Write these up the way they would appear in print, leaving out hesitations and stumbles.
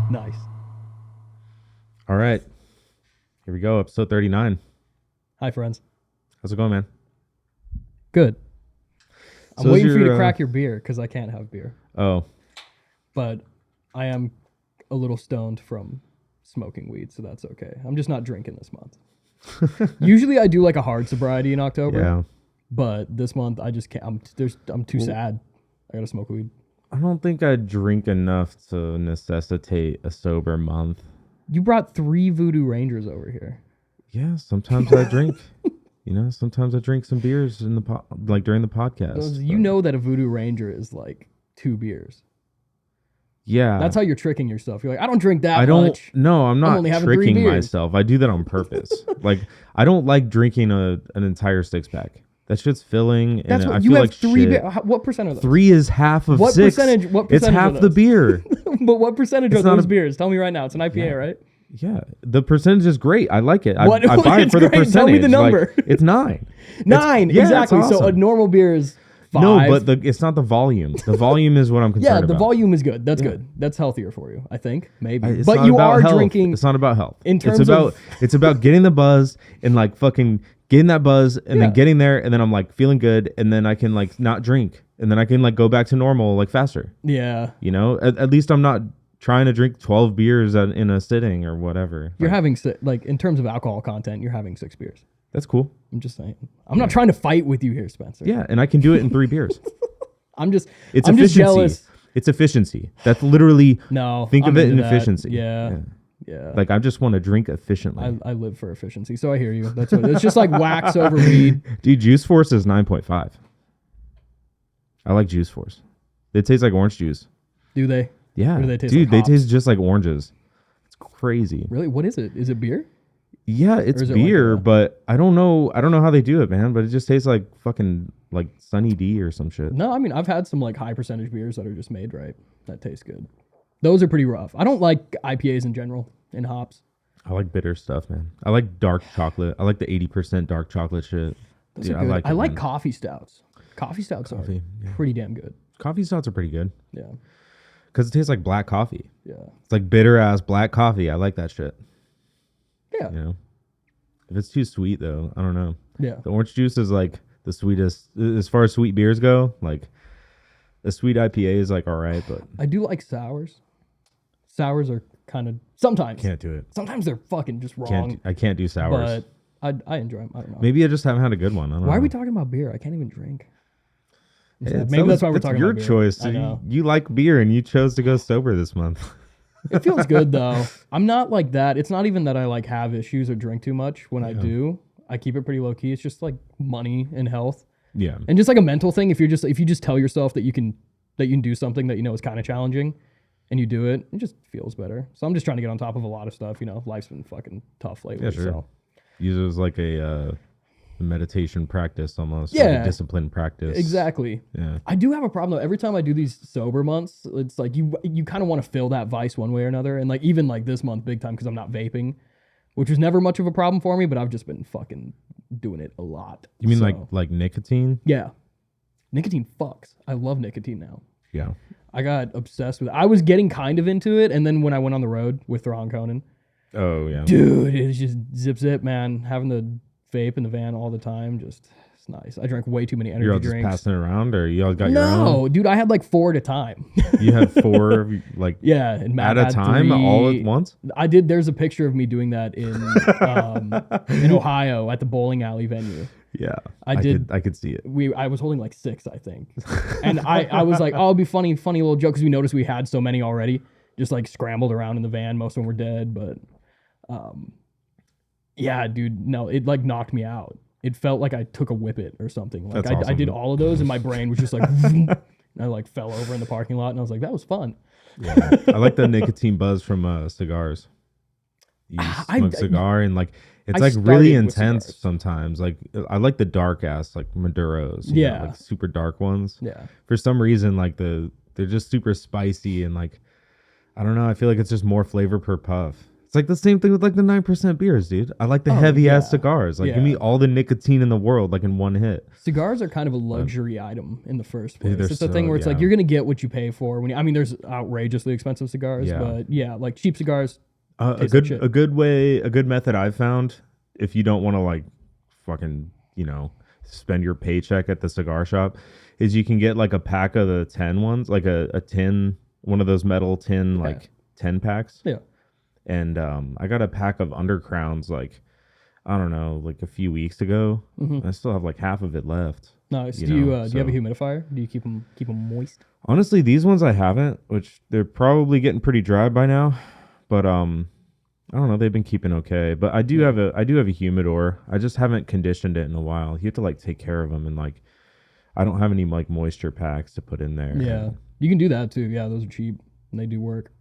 Nice. All right. Here we go. Episode 39. Hi, friends. How's it going, man? Good. I'm So waiting for you to your, crack your beer because I can't have beer. Oh, But I am a little stoned from smoking weed, so that's okay. I'm just not drinking this month. Usually I do like a hard sobriety in October, yeah. but this month I just can't. I'm too sad. I gotta smoke weed. I don't think I drink enough to necessitate a sober month. You brought 3 Voodoo Rangers over here. Yeah, sometimes I drink. Sometimes I drink some beers in the during the podcast. You know that a Voodoo Ranger is like 2 beers. Yeah. That's how you're tricking yourself. You're like, I don't drink that I don't. much. No, I'm not only having 3 tricking beers. myself. I do that on purpose. Like, I don't like drinking an entire 6-pack. That shit's filling, That's and what I you feel have like 3 shit. What percent of those? 3 is half of What 6. percentage? What It's percentage half of the those? beer. But what percentage It's are not those a- beers? Tell me right now. It's an IPA, Yeah. right? Yeah, the percentage is great. I like it. What? I buy it It's for the great. percentage. Tell me the number. Like, it's 9. 9, yeah, exactly. it's So a awesome. normal beer is 5. No, but it's not the volume. The volume is what I'm concerned yeah, about. the volume is good. That's Yeah. good. That's healthier for you, I think. Maybe. It's But not you about are health. drinking. It's not about health. In terms it's about of- it's about getting the buzz and like fucking getting that buzz and Yeah. then getting there and then I'm like feeling good and then I can like not drink and then I can like go back to normal like faster. Yeah. You know, at least I'm not trying to drink 12 beers in a sitting or whatever. You're Like, having, like, in terms of alcohol content, you're having 6 beers. that's cool. I'm just saying. I'm not trying to fight with you here, Spencer. Yeah, and I can do it in 3 beers. I'm just It's I'm just efficiency. jealous. It's efficiency. That's literally No. think I'm of it in into that. efficiency. Yeah. Like I just want to drink efficiently. I live for efficiency, so I hear you. That's what it's just like wax over weed. Dude, Juice Force is 9.5. I like Juice Force. They taste like orange juice. Do they? Yeah. Or do they taste Dude, like they hops? taste just like oranges. It's crazy. Really? What is it? Is it beer? Yeah, it's is it like beer, a- but I don't know how they do it, man, but it just tastes like fucking like Sunny D or some shit. No, I mean I've had some like high percentage beers that are just made right. That taste good. Those are pretty rough. I don't like IPAs in general and hops. I like bitter stuff, man. I like dark chocolate. I like the 80% dark chocolate shit. Those Dude, are good. I like man. coffee stouts. Coffee stouts Coffee, are yeah. pretty damn good. Coffee stouts are pretty good Yeah. because it tastes like black coffee. Yeah. It's like bitter ass black coffee. I like that shit. Yeah. You know, if it's too sweet though, I don't know. Yeah. The orange juice is like the sweetest as far as sweet beers go. Like the sweet IPA is like all right, but I do like sours. Sours are kind of sometimes. can't do it. Sometimes they're fucking just wrong. I can't do sours. But I enjoy them. I don't know. Maybe I just haven't had a good one. I don't Why know. are we talking about beer? I can't even drink. Maybe that's why we're talking your about beer. choice. I know. You like beer and you chose to go sober this month. It feels good though. I'm not like that. It's not even that I like have issues or drink too much. When I do, I keep it pretty low key. It's just like money and health, Yeah. and just like a mental thing. If you just tell yourself that you can do something that you know is kind of challenging, and you do it, it just feels better. So I'm just trying to get on top of a lot of stuff. You know, life's been fucking tough lately. Yeah, sure. So Use it as like a meditation practice almost. Yeah. Like a discipline practice. exactly. Yeah. I do have a problem though. Every time I do these sober months, it's like you kind of want to fill that vice one way or another. And like even like this month, big time because I'm not vaping, which was never much of a problem for me, but I've just been fucking doing it a lot. You mean So, like nicotine? yeah, nicotine fucks. I love nicotine now. Yeah. I got obsessed with it. I was getting kind of into it, and then when I went on the road with Ron Conan, Oh yeah. dude, it's just zip, man. Having the vape in the van all the time, just it's nice. I drank way too many energy You're all just drinks. passing it around, or you all got your own? No, dude, I had like 4 at a time. You had 4 like Yeah, and Matt at a had time, 3. all at once. I did. There's a picture of me doing that in Ohio at the bowling alley venue. Yeah, I did- I could see it. I was holding like 6, I think, and I was like, oh, it'll be funny little joke because we noticed we had so many already, just like scrambled around in the van. Most of them were dead, but yeah, dude, no, it like knocked me out. It felt like I took a whippet or something. Like That's I did awesome. all of those, and my brain was just like, and I like fell over in the parking lot, and I was like, that was fun. Yeah. I like the nicotine buzz from cigars. You smoke a cigar and like it's I like really started with intense cigars. sometimes. Like I like the dark ass like Maduros. you know, Yeah. like super dark ones. Yeah. For some reason, like they're just super spicy and like I don't know. I feel like it's just more flavor per puff. It's like the same thing with like the 9% beers, dude. I like the Oh, heavy ass yeah. cigars. Like, Yeah. give me all the nicotine in the world, like in one hit. Cigars are kind of a luxury item in the first place. They're It's the thing where it's like yeah. you're gonna get what you pay for. I mean, there's outrageously expensive cigars, Yeah. but yeah, like cheap cigars. A taste like shit. good method I've found, if you don't want to like fucking, spend your paycheck at the cigar shop, is you can get like a pack of the 10 ones, like a tin, one of those metal tin, Yeah. like 10 packs. Yeah. And I got a pack of Undercrowns, like, I don't know, like a few weeks ago. Mm-hmm. I still have like half of it left. Nice. You Do you know, do you have a so- humidifier? Do you keep them moist? Honestly, these ones I haven't, which they're probably getting pretty dry by now. But I don't know, they've been keeping okay. But I do have a humidor. I just haven't conditioned it in a while. You have to like take care of them, and like I don't have any like moisture packs to put in there. Yeah, you can do that too. Yeah, those are cheap and they do work.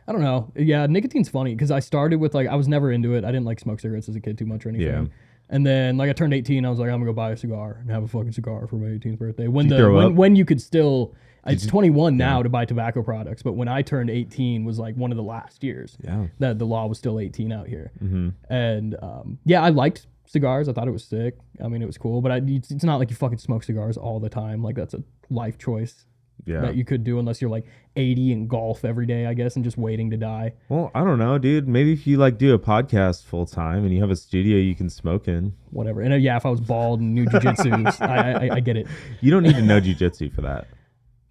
I don't know. Yeah, nicotine's funny because I started with like I was never into it. I didn't like smoke cigarettes as a kid too much or anything. Yeah. And then like I turned 18, I was like I'm gonna go buy a cigar and have a fucking cigar for my 18th birthday. When Did you throw up? when you could still. It's you- 21 now to buy tobacco products, but when I turned 18 was like one of the last years Yeah. that the law was still 18 out here. Mm-hmm. And yeah, I liked cigars. I thought it was sick. I mean, it was cool, but it's not like you fucking smoke cigars all the time. Like that's a life choice Yeah. that you could do unless you're like 80 and golf every day, I guess, and just waiting to die. Well, I don't know, dude. Maybe if you like do a podcast full time and you have a studio you can smoke in. Whatever. And yeah, if I was bald and knew jujitsu, I get it. You don't need to know jujitsu for that.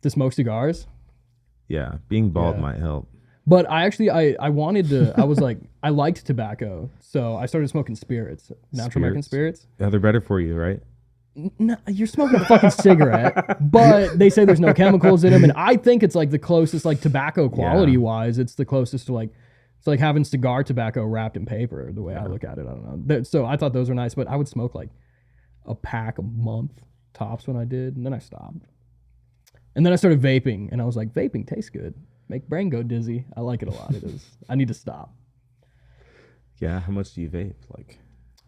To smoke cigars. Yeah, being bald Yeah. might help. But I actually, I wanted to, I was like, I liked tobacco. So I started smoking spirits, natural American spirits. Yeah, they're better for you, right? No, you're smoking a fucking cigarette, but they say there's no chemicals in them. And I think it's like the closest, like tobacco quality wise, it's the closest to like, it's like having cigar tobacco wrapped in paper, the way I look at it. I don't know. So I thought those were nice, but I would smoke like a pack a month tops when I did. And then I stopped. And then I started vaping, and I was like, vaping tastes good. Make brain go dizzy. I like it a lot. It is. I need to stop. Yeah, how much do you vape? Like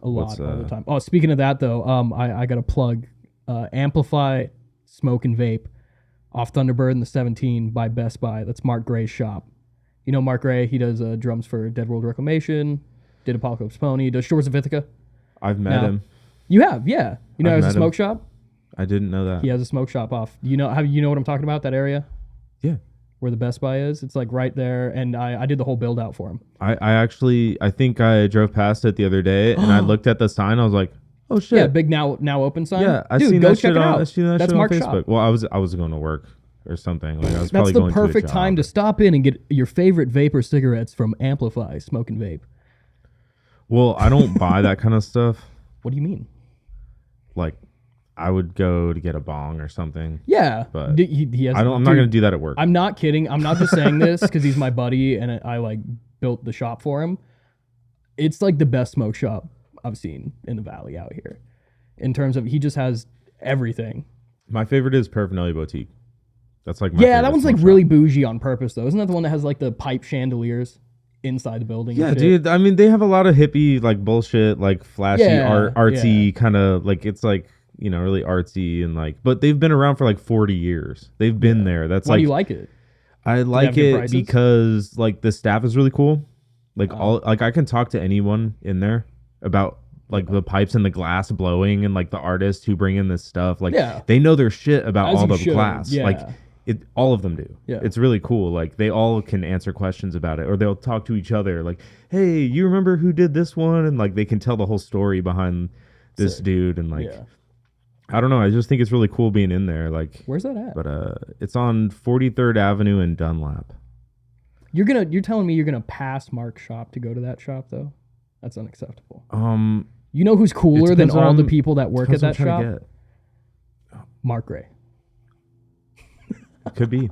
A lot What's, all the time. Oh, speaking of that though, I got to plug Amplify Smoke and Vape off Thunderbird in the 17 by Best Buy. That's Mark Gray's shop. You know Mark Gray, he does drums for Dead World Reclamation, did Apocalypse Pony, does Shores of Ithaca. I've met No. him. You have, yeah. You know, I've he has a met him. smoke shop. I didn't know that. He has a smoke shop off. You know what I'm talking about? That area Yeah. where the Best Buy is. It's like right there, and I did the whole build out for him. I think I drove past it the other day and I looked at the sign. I was like, oh shit. Yeah, big now open sign. Yeah, I Dude, seen go that check shit it on. out. I seen that That's shit on Mark's Facebook. shop. Well, I was going to work or something. Like I was That's probably the going perfect to a time to job. stop in and get your favorite vapor cigarettes from Amplify Smoke and Vape. Well, I don't buy that kind of stuff. What do you mean? Like, I would go to get a bong or something. Yeah, But he has. I'm not dude, going to do that at work. I'm not kidding. I'm not just saying this because he's my buddy and I like built the shop for him. It's like the best smoke shop I've seen in the valley out here. In terms of, he just has everything. My favorite is Paraphernalia Boutique. That's like my Yeah, favorite that one's like smoke really shop. bougie on purpose though. Isn't that the one that has like the pipe chandeliers inside the building? and Yeah, shit? dude. I mean, they have a lot of hippie, like bullshit, like flashy, Yeah, artsy kind of like it's like, really artsy and like, but they've been around for like 40 years. They've been there. That's Why like, do you like it? I like good it prices? because like the staff is really cool. Like Oh. I can talk to anyone in there about like the pipes and the glass blowing and like the artists who bring in this stuff. Like Yeah. they know their shit about As all you the should, glass. yeah. Like all of them do. Yeah. It's really cool. Like they all can answer questions about it or they'll talk to each other like, hey, you remember who did this one? And like they can tell the whole story behind this Sick. dude and like Yeah. I don't know. I just think it's really cool being in there. Like Where's that at? but it's on 43rd Avenue in Dunlap. You're telling me you're gonna pass Mark's shop to go to that shop though? That's unacceptable. You know who's cooler than depends what all the I'm- people that work at Depends that what I'm shop? trying to Mark Gray. get. Could be.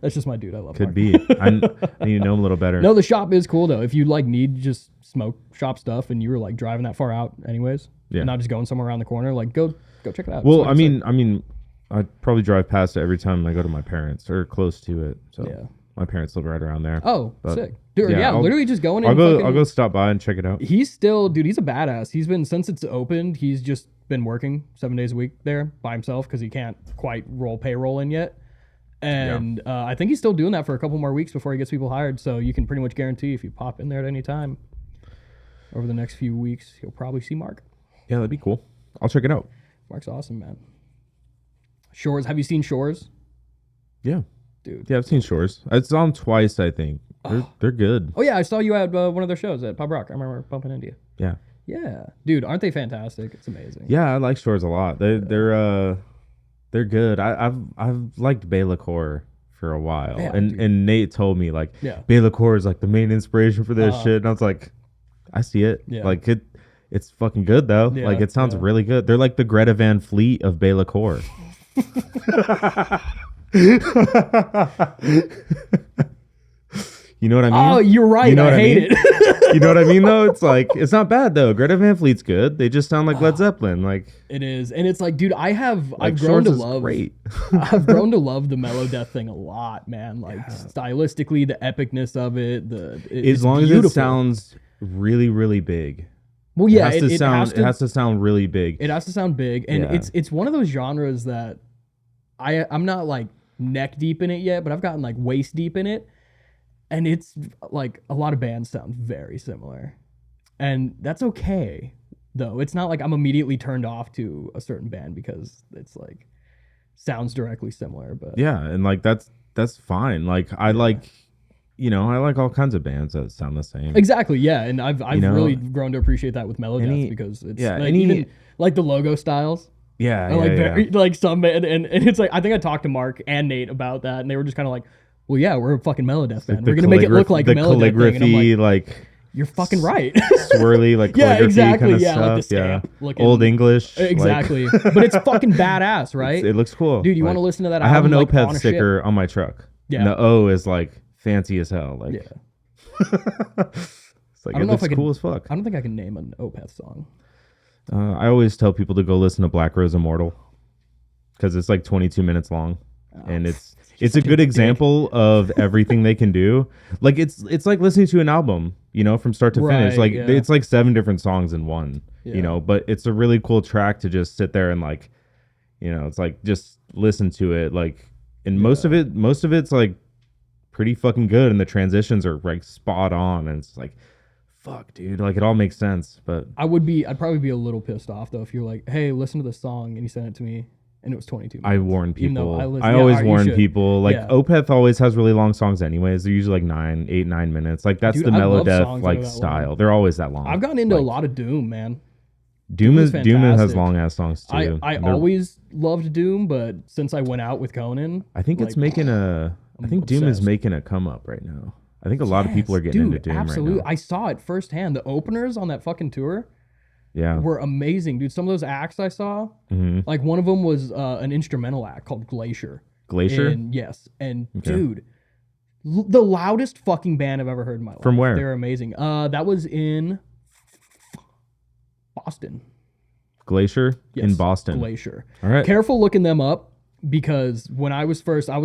That's just my dude. I love Could Mark. be. I need to know him a little better. No, the shop is cool though. If you like need just smoke shop stuff and you were like driving that far out anyways, Yeah. and not just going somewhere around the corner, like go check it out. Well, It's I fucking mean, I probably drive past it every time I go to my parents or close to it. So Yeah. my parents live right around there. sick. Oh, but sick. Dude, yeah, yeah, I'll- literally just going in. I'll go. fucking- I'll go stop by and check it out. He's still, dude, he's a badass. He's been, since it's opened, he's just been working 7 days a week there by himself because he can't quite roll payroll in yet. And I think he's still doing that for a couple more weeks before he gets people hired. So you can pretty much guarantee if you pop in there at any time over the next few weeks, you'll probably see Mark. Yeah, that'd be cool. I'll check it out. Mark's awesome, man. Shores. Have you seen Shores? Yeah. Dude. Yeah, I've seen Shores. It's on twice, I think. They're good. Oh, yeah. I saw you at one of their shows at Pub Rock. I remember bumping into you. Yeah. Yeah. Dude, aren't they fantastic? It's amazing. Yeah, I like Shores a lot. They're good. I've liked Baylacore for a while. Yeah, and Nate told me like Yeah. Baylacore is like the main inspiration for this shit. And I was like, I see it. Yeah. Like it's fucking good though. Yeah, like it sounds really good. They're like the Greta Van Fleet of Baylacore. You know what I mean? Oh, you're right. You know what I hate mean? it. You know what I mean though? It's like it's not bad though. Greta Van Fleet's good. They just sound like Led Zeppelin. Like it is. And it's like, dude, I've grown Shores to is love great. I've grown to love the mellow death thing a lot, man. Like stylistically, the epicness of it, As long as it sounds really, really big. Well, yeah, it has to sound really big. It has to sound big, and it's one of those genres that I'm not like neck deep in it yet, but I've gotten like waist deep in it, and it's like a lot of bands sound very similar, and that's okay though. It's not like I'm immediately turned off to a certain band because it's like sounds directly similar. But yeah, and like that's fine. Like I like. I like all kinds of bands that sound the same. Exactly, yeah, and I've really grown to appreciate that with Melodeath because it's even like the logo styles. Yeah, very like some band, and it's like I think I talked to Mark and Nate about that, and they were just kind of like, "Well, yeah, we're a fucking Melodeath band. We're gonna make it look like the Melodeath calligraphy, thing." And I'm like you're fucking right. Swirly, like calligraphy exactly, kind of yeah, stuff. like the stamp looking, Old English, exactly. But it's fucking badass, right? It looks cool, dude. You want to listen to that? I have an like, Opeth sticker on my truck. Yeah, and the O is like fancy as hell. Like, yeah. It's like it looks cool as fuck. I don't think I can name an Opeth song. I always tell people to go listen to Black Rose Immortal because it's like 22 minutes long, and it's a good example of everything they can do. Like it's like listening to an album, from start to finish. Like it's like 7 different songs in one, But it's a really cool track to just sit there and like, it's like just listen to it. Like, and most of it's like pretty fucking good, and the transitions are like spot on, and it's like fuck, dude, like it all makes sense. But I'd probably be a little pissed off though if you're like, hey, listen to this song, and you sent it to me and it was 22 minutes. I warn people. I always warn people. Like Opeth always has really long songs anyways. They're usually like 8, 9 minutes. Like that's the Melodeath like style. Long. They're always that long. I've gotten into a lot of Doom, man. Doom has long ass songs too. I always loved Doom, but since I went out with Conan, I think it's making Doom is making a come up right now. I think a lot of people are getting into Doom absolutely. right now. I saw it firsthand. The openers on that fucking tour were amazing, dude. Some of those acts I saw, like one of them was an instrumental act called Glacier. Yes. And dude, the loudest fucking band I've ever heard in my life. From where? They're amazing. That was in Boston. Glacier? Yes, in Boston. Glacier. All right. Careful looking them up, because when I was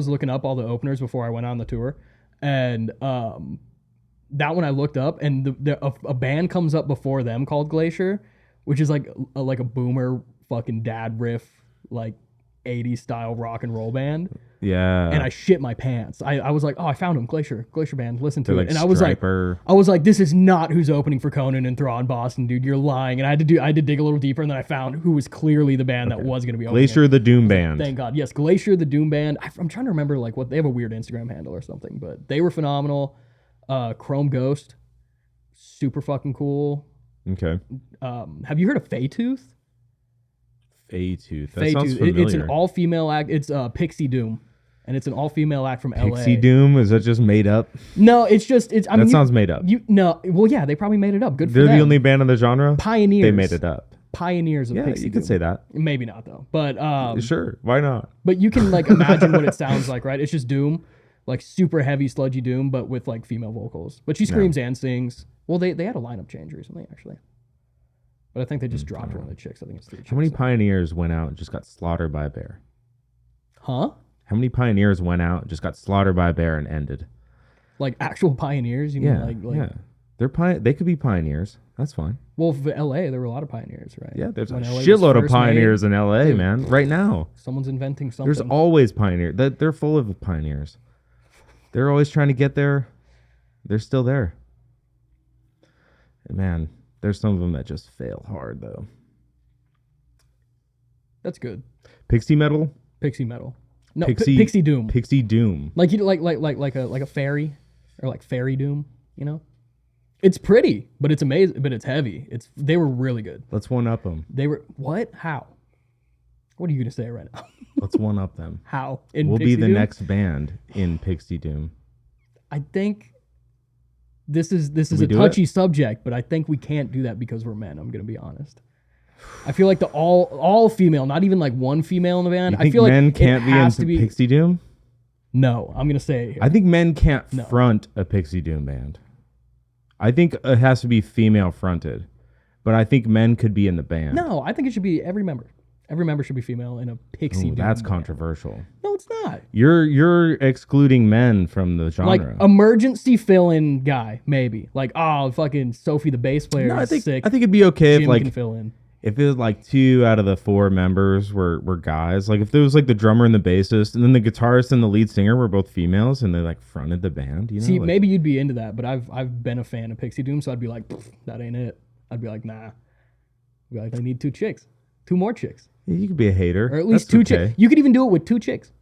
looking up all the openers before I went on the tour, and that one I looked up, and a band comes up before them called Glacier, which is like a boomer fucking dad riff, like 80s style rock and roll band. Yeah. And I shit my pants. I was like, oh, I found him, Glacier band. Listen to They're it. like And Striper. I was like, this is not who's opening for Conan and Thraw in Boston, dude. You're lying. And I had to dig a little deeper, and then I found who was clearly the band that was going to be opening. Glacier the Doom Band. Thank God. Yes, Glacier the Doom Band. I'm trying to remember like what they have a weird Instagram handle or something, but they were phenomenal. Chrome Ghost, super fucking cool. Okay. Have you heard of Faytooth? Faytooth. That sounds familiar. It's an all-female act. It's Pixie Doom, and it's an all-female act from LA. Pixie Doom? Is that just made up? No, it's just I mean, sounds made up. Well, yeah, they probably made it up. Good for them. them. They're the only band in the genre. Pioneers. They made it up. Pioneers of Pixie Doom. You could say that. Maybe not though, but sure, why not? But you can like imagine what it sounds like, right? It's just Doom, like super heavy, sludgy Doom, but with like female vocals. But she screams and sings. Well, they had a lineup change recently, actually. But I think they just dropped one of the chicks. I think it's 3 chicks. How many pioneers went out and just got slaughtered by a bear? Huh? How many pioneers went out and just got slaughtered by a bear and ended? Like actual pioneers? You mean like yeah. They could be pioneers. That's fine. Well, for LA, there were a lot of pioneers, right? Yeah, there's When a LA was shitload of first pioneers made, in LA, dude, man. Right now, someone's inventing something. there's always pioneers. They're full of pioneers. They're always trying to get there. They're still there. And man, there's some of them that just fail hard though. That's good. Pixie metal. Pixie metal. No, Pixie Doom. Pixie Doom. Like you like a fairy, or like fairy doom. You know, it's pretty, but it's amazing. But it's heavy. They were really good. Let's one up them. They were what? How? What are you gonna say right now? Let's one up them. How? We'll be the next band in Pixie Doom. I think this is a do touchy subject, but I think we can't do that because we're men. I'm gonna be honest. I feel like the all female, not even like one female in the band. You think I feel like men can't be has into to be. Pixie Doom? No, I'm gonna say it here. I think men can't front a Pixie Doom band. I think it has to be female fronted, but I think men could be in the band. No, I think it should be every member. Every member should be female in a Pixie Doom. That's band. Controversial. No, it's not. You're excluding men from the genre. Like emergency fill-in guy, maybe. Like, oh, fucking Sophie, the bass player. No, I think sick. it'd be okay Jim if like can fill in. if it was like 2 out of the 4 members were guys. Like if there was like the drummer and the bassist, and then the guitarist and the lead singer were both females, and they like fronted the band. You know, See, like, maybe you'd be into that, but I've been a fan of Pixie Doom, so I'd be like, that ain't it. I'd be like, nah. I'd be like, I need 2 chicks, 2 more chicks, you could be a hater, or at least That's 2 okay. chicks. You could even do it with 2 chicks,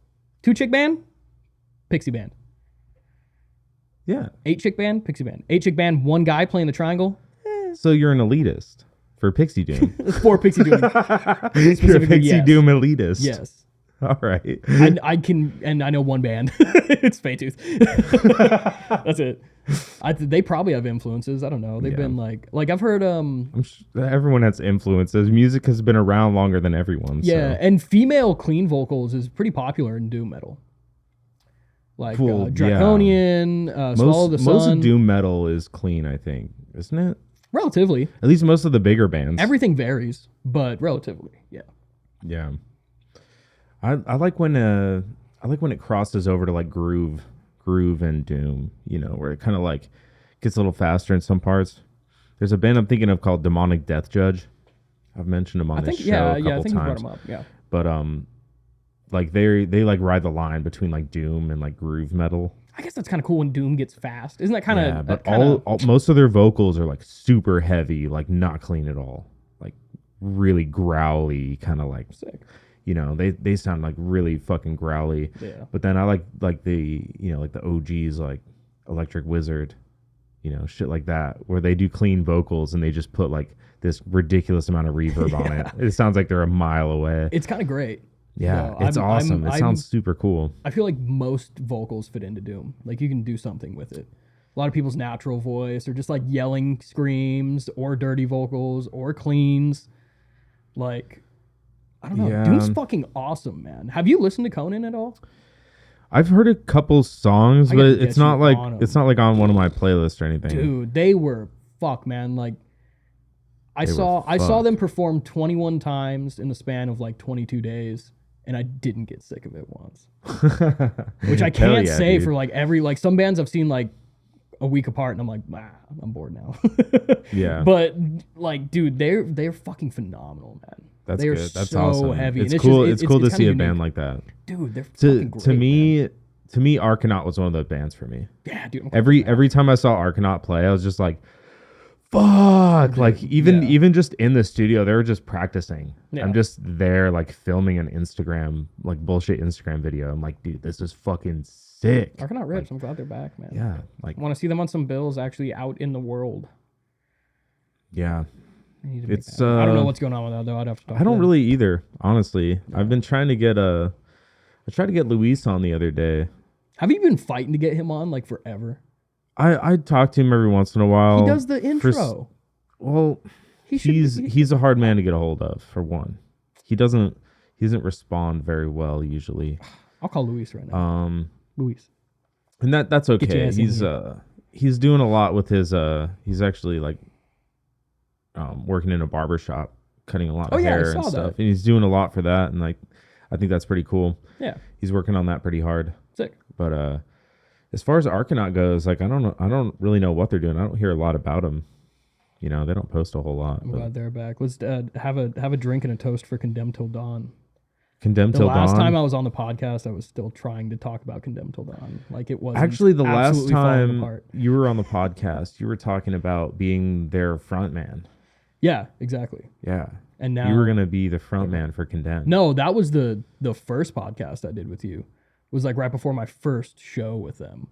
2 chick band, Pixie band. Yeah. 8 chick band, Pixie band. 8 chick band, 1 guy playing the triangle. So you're an elitist for Pixie Doom. 4 Pixie Doom. You're a Pixie yes. Doom elitist. Yes. All right. I can, and I know one band. It's Faytooth. That's it. They probably have influences. I don't know. They've been like I've heard. Everyone has influences. Music has been around longer than everyone. Yeah, so. and female clean vocals is pretty popular in doom metal. Like Cool, Draconian, Swallow the Sun. Most of doom metal is clean, I think, isn't it? Relatively. At least most of the bigger bands. Everything varies, but relatively, yeah. Yeah. I like when it crosses over to like groove and doom, you know, where it kind of like gets a little faster in some parts. There's a band I'm thinking of called Demonic Death Judge. I've mentioned them on this show a couple I think times. you brought them up, yeah. But like they like ride the line between like doom and like groove metal. I guess that's kind of cool when doom gets fast. Isn't that kind of? Yeah, but all most of their vocals are like super heavy, like not clean at all, like really growly, kind of like sick. You know, they sound like really fucking growly. Yeah. But then I like the, you know, like the OGs like Electric Wizard, you know, shit like that, where they do clean vocals and they just put like this ridiculous amount of reverb on it. It sounds like they're a mile away. It's kind of great. Yeah, it's awesome. It sounds super cool. I feel like most vocals fit into doom. Like you can do something with it. A lot of people's natural voice or just like yelling screams or dirty vocals or cleans. Like, I don't know. Yeah. Doom's fucking awesome, man. Have you listened to Conan at all? I've heard a couple songs, but it's not like on it's not like on one of my playlists or anything. Dude, they were man. Like I saw them perform 21 times in the span of like 22 days. And I didn't get sick of it once, which I can't say dude. For like some bands I've seen like a week apart, and I'm like, I'm bored now. Yeah, but like, dude, they're fucking phenomenal, man. That's they good. That's so awesome. Heavy. It's cool. It's cool to see a band like that, dude. They're fucking great. To me, Argonaut was one of those bands for me. Yeah, dude. Every time I saw Argonaut play, I was just like, fuck, dude, like even just in the studio, they were just practicing. I'm just there like filming an Instagram, like bullshit Instagram video. I'm like, dude, this is fucking sick. Argonaut rips. I'm glad they're back, man. Yeah, like I want to see them on some bills actually out in the world. Yeah, it's I don't know what's going on with that though. I'd have to talk I don't to really either, honestly. Yeah. I've been trying to get I tried to get Luis on the other day. Have you been fighting to get him on like forever? I talk to him every once in a while. He does the intro. He's a hard man to get a hold of, for one. He doesn't respond very well usually. I'll call Luis right now. Luis. And that's okay. He's doing a lot with his he's actually like working in a barber shop, cutting a lot of hair and stuff. And he's doing a lot for that, and like I think that's pretty cool. Yeah. He's working on that pretty hard. Sick. But As far as Arcanaut goes, like I don't know, I don't really know what they're doing. I don't hear a lot about them. You know, they don't post a whole lot. I'm glad they're back. Let's have a drink and a toast for Condemned Till Dawn. Condemned The Till last Dawn. time I was on the podcast, I was still trying to talk about Condemned Till Dawn. Like it was Actually, the last absolutely falling time apart. you were on the podcast, you were talking about being their front man. Yeah, exactly. Yeah. And now You were gonna be the front man for Condemned. No, that was the first podcast I did with you. It was like right before my first show with them.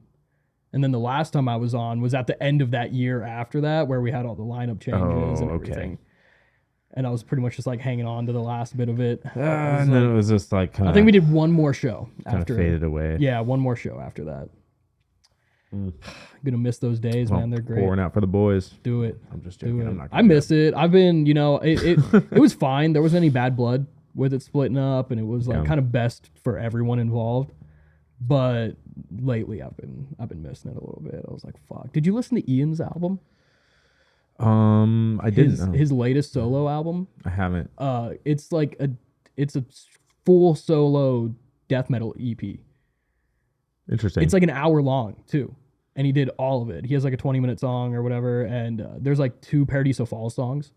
And then the last time I was on was at the end of that year after that, where we had all the lineup changes and everything. And I was pretty much just like hanging on to the last bit of it. And then it was just like kind I of. think we did one more show kind of after. faded away. Yeah, one more show after that. Gonna miss those days, Well, man. They're great. Pouring out for the boys. Do it. I'm just Do joking. it. I'm not I miss it. I've been, it was fine. There wasn't any bad blood with it splitting up, and it was like kind of best for everyone involved. But lately, I've been missing it a little bit. I was like, fuck. Did you listen to Ian's album? I didn't know. His latest solo album. I haven't. It's like it's a full solo death metal EP. Interesting. It's like an hour long too, and he did all of it. He has like a 20-minute song or whatever, and there's like 2 Paradiso Falls songs.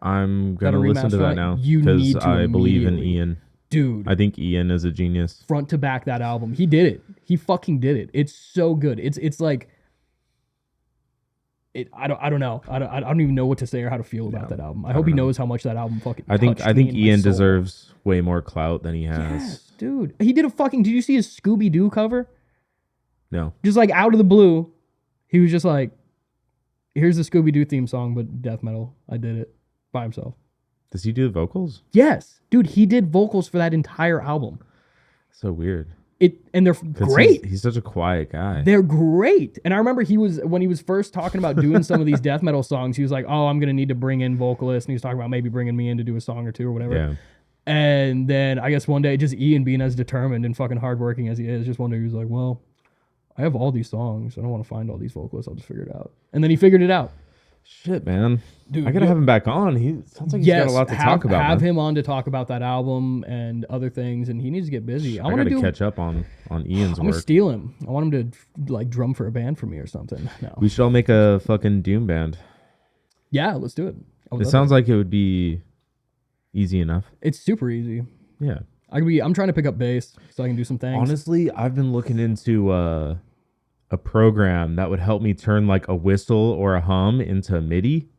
I'm Got a gonna listen to remaster that on it. now You because need to I believe in immediately. Ian. Dude, I think Ian is a genius. front to back that album. He did it. He fucking did it. It's so good. It's like I don't know. I don't even know what to say or how to feel about that album. I hope he knows how much that album fucking I think touched me in my Ian soul. deserves way more clout than he has. Yes, dude. He did a fucking did you see his Scooby-Doo cover? No. Just like out of the blue, he was just like, here's the Scooby-Doo theme song, but death metal. I did it by himself. Does he do the vocals? Yes, dude, he did vocals for that entire album. So weird. And they're 'Cause great. He's such a quiet guy. They're great. And I remember when he was first talking about doing some of these death metal songs, he was like, oh, I'm going to need to bring in vocalists. And he was talking about maybe bringing me in to do a song or two or whatever. Yeah. And then I guess one day, just Ian being as determined and fucking hardworking as he is, just one day he was like, well, I have all these songs. I don't want to find all these vocalists. I'll just figure it out. And then he figured it out. Shit, man. Dude, I gotta have him back on. He sounds like he's got a lot to talk about. Have man. him on to talk about that album and other things, and he needs to get busy. I gotta catch up on Ian's I'm gonna work. steal him. I want him to like drum for a band for me or something. No. We should all make a fucking Doom band. Yeah, let's do it. It sounds like it would be easy enough. It's super easy. Yeah. I'm trying to pick up bass so I can do some things. Honestly, I've been looking into a program that would help me turn like a whistle or a hum into MIDI.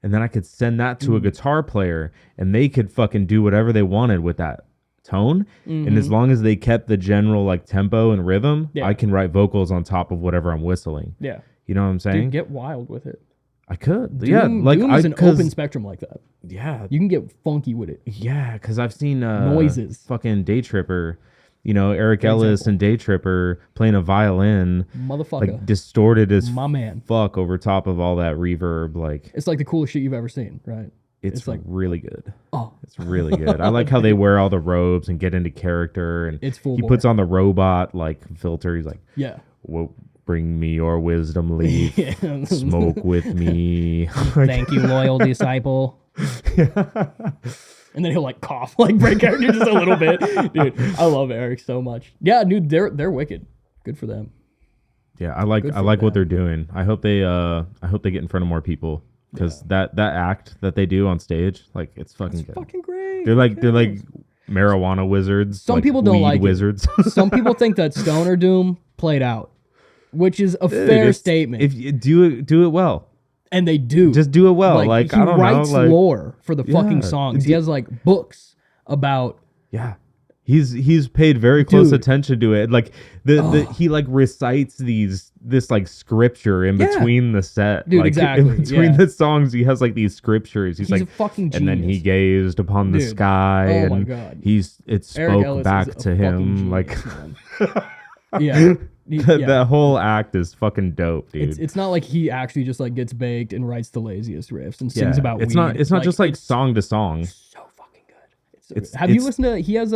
And then I could send that to a guitar player and they could fucking do whatever they wanted with that tone. And as long as they kept the general like tempo and rhythm, I can write vocals on top of whatever I'm whistling. Yeah. You know what I'm saying? Dude, get wild with it. I could. Doom is an open spectrum like that. Yeah. You can get funky with it. Yeah, because I've seen Noises. Fucking Day Tripper, Eric Ellis and Day Tripper playing a violin, Motherfucker. like distorted as My man. fuck over top of all that reverb. Like It's like the coolest shit you've ever seen, right? it's like really good. Oh. It's really good. I like how they wear all the robes and get into character. And It's full he bore. puts on the robot like filter. He's like, Yeah. "Well, bring me your wisdom leaf, smoke with me." Thank you, loyal disciple. And then he'll like cough, like break character just a little bit. Dude, I love Eric so much. Yeah, dude, they're wicked. Good for them. Yeah, I like what they're doing. I hope they get in front of more people because that act that they do on stage, like it's fucking good. Fucking great. They're like marijuana wizards. Some like people don't weed like wizards. Some people think that Stoner Doom played out, which is a fair statement. If you do it well, and they do. just do it well. Like he I don't writes know, like lore for the fucking songs. He has like books about. yeah. He's paid very close Dude. attention to it. Like he like recites this like scripture in between the set. Dude, like, exactly, in between the songs, he has like these scriptures. He's like a fucking and then he genius. gazed upon the Dude. sky Oh and my God. it Eric spoke Ellis back is a to fucking him. Like genius, man. Yeah. that whole act is fucking dope, dude. It's not like he actually just like gets baked and writes the laziest riffs and sings about it's weed. not just like it's song to song. so fucking good. It's so good. Have you listened to he has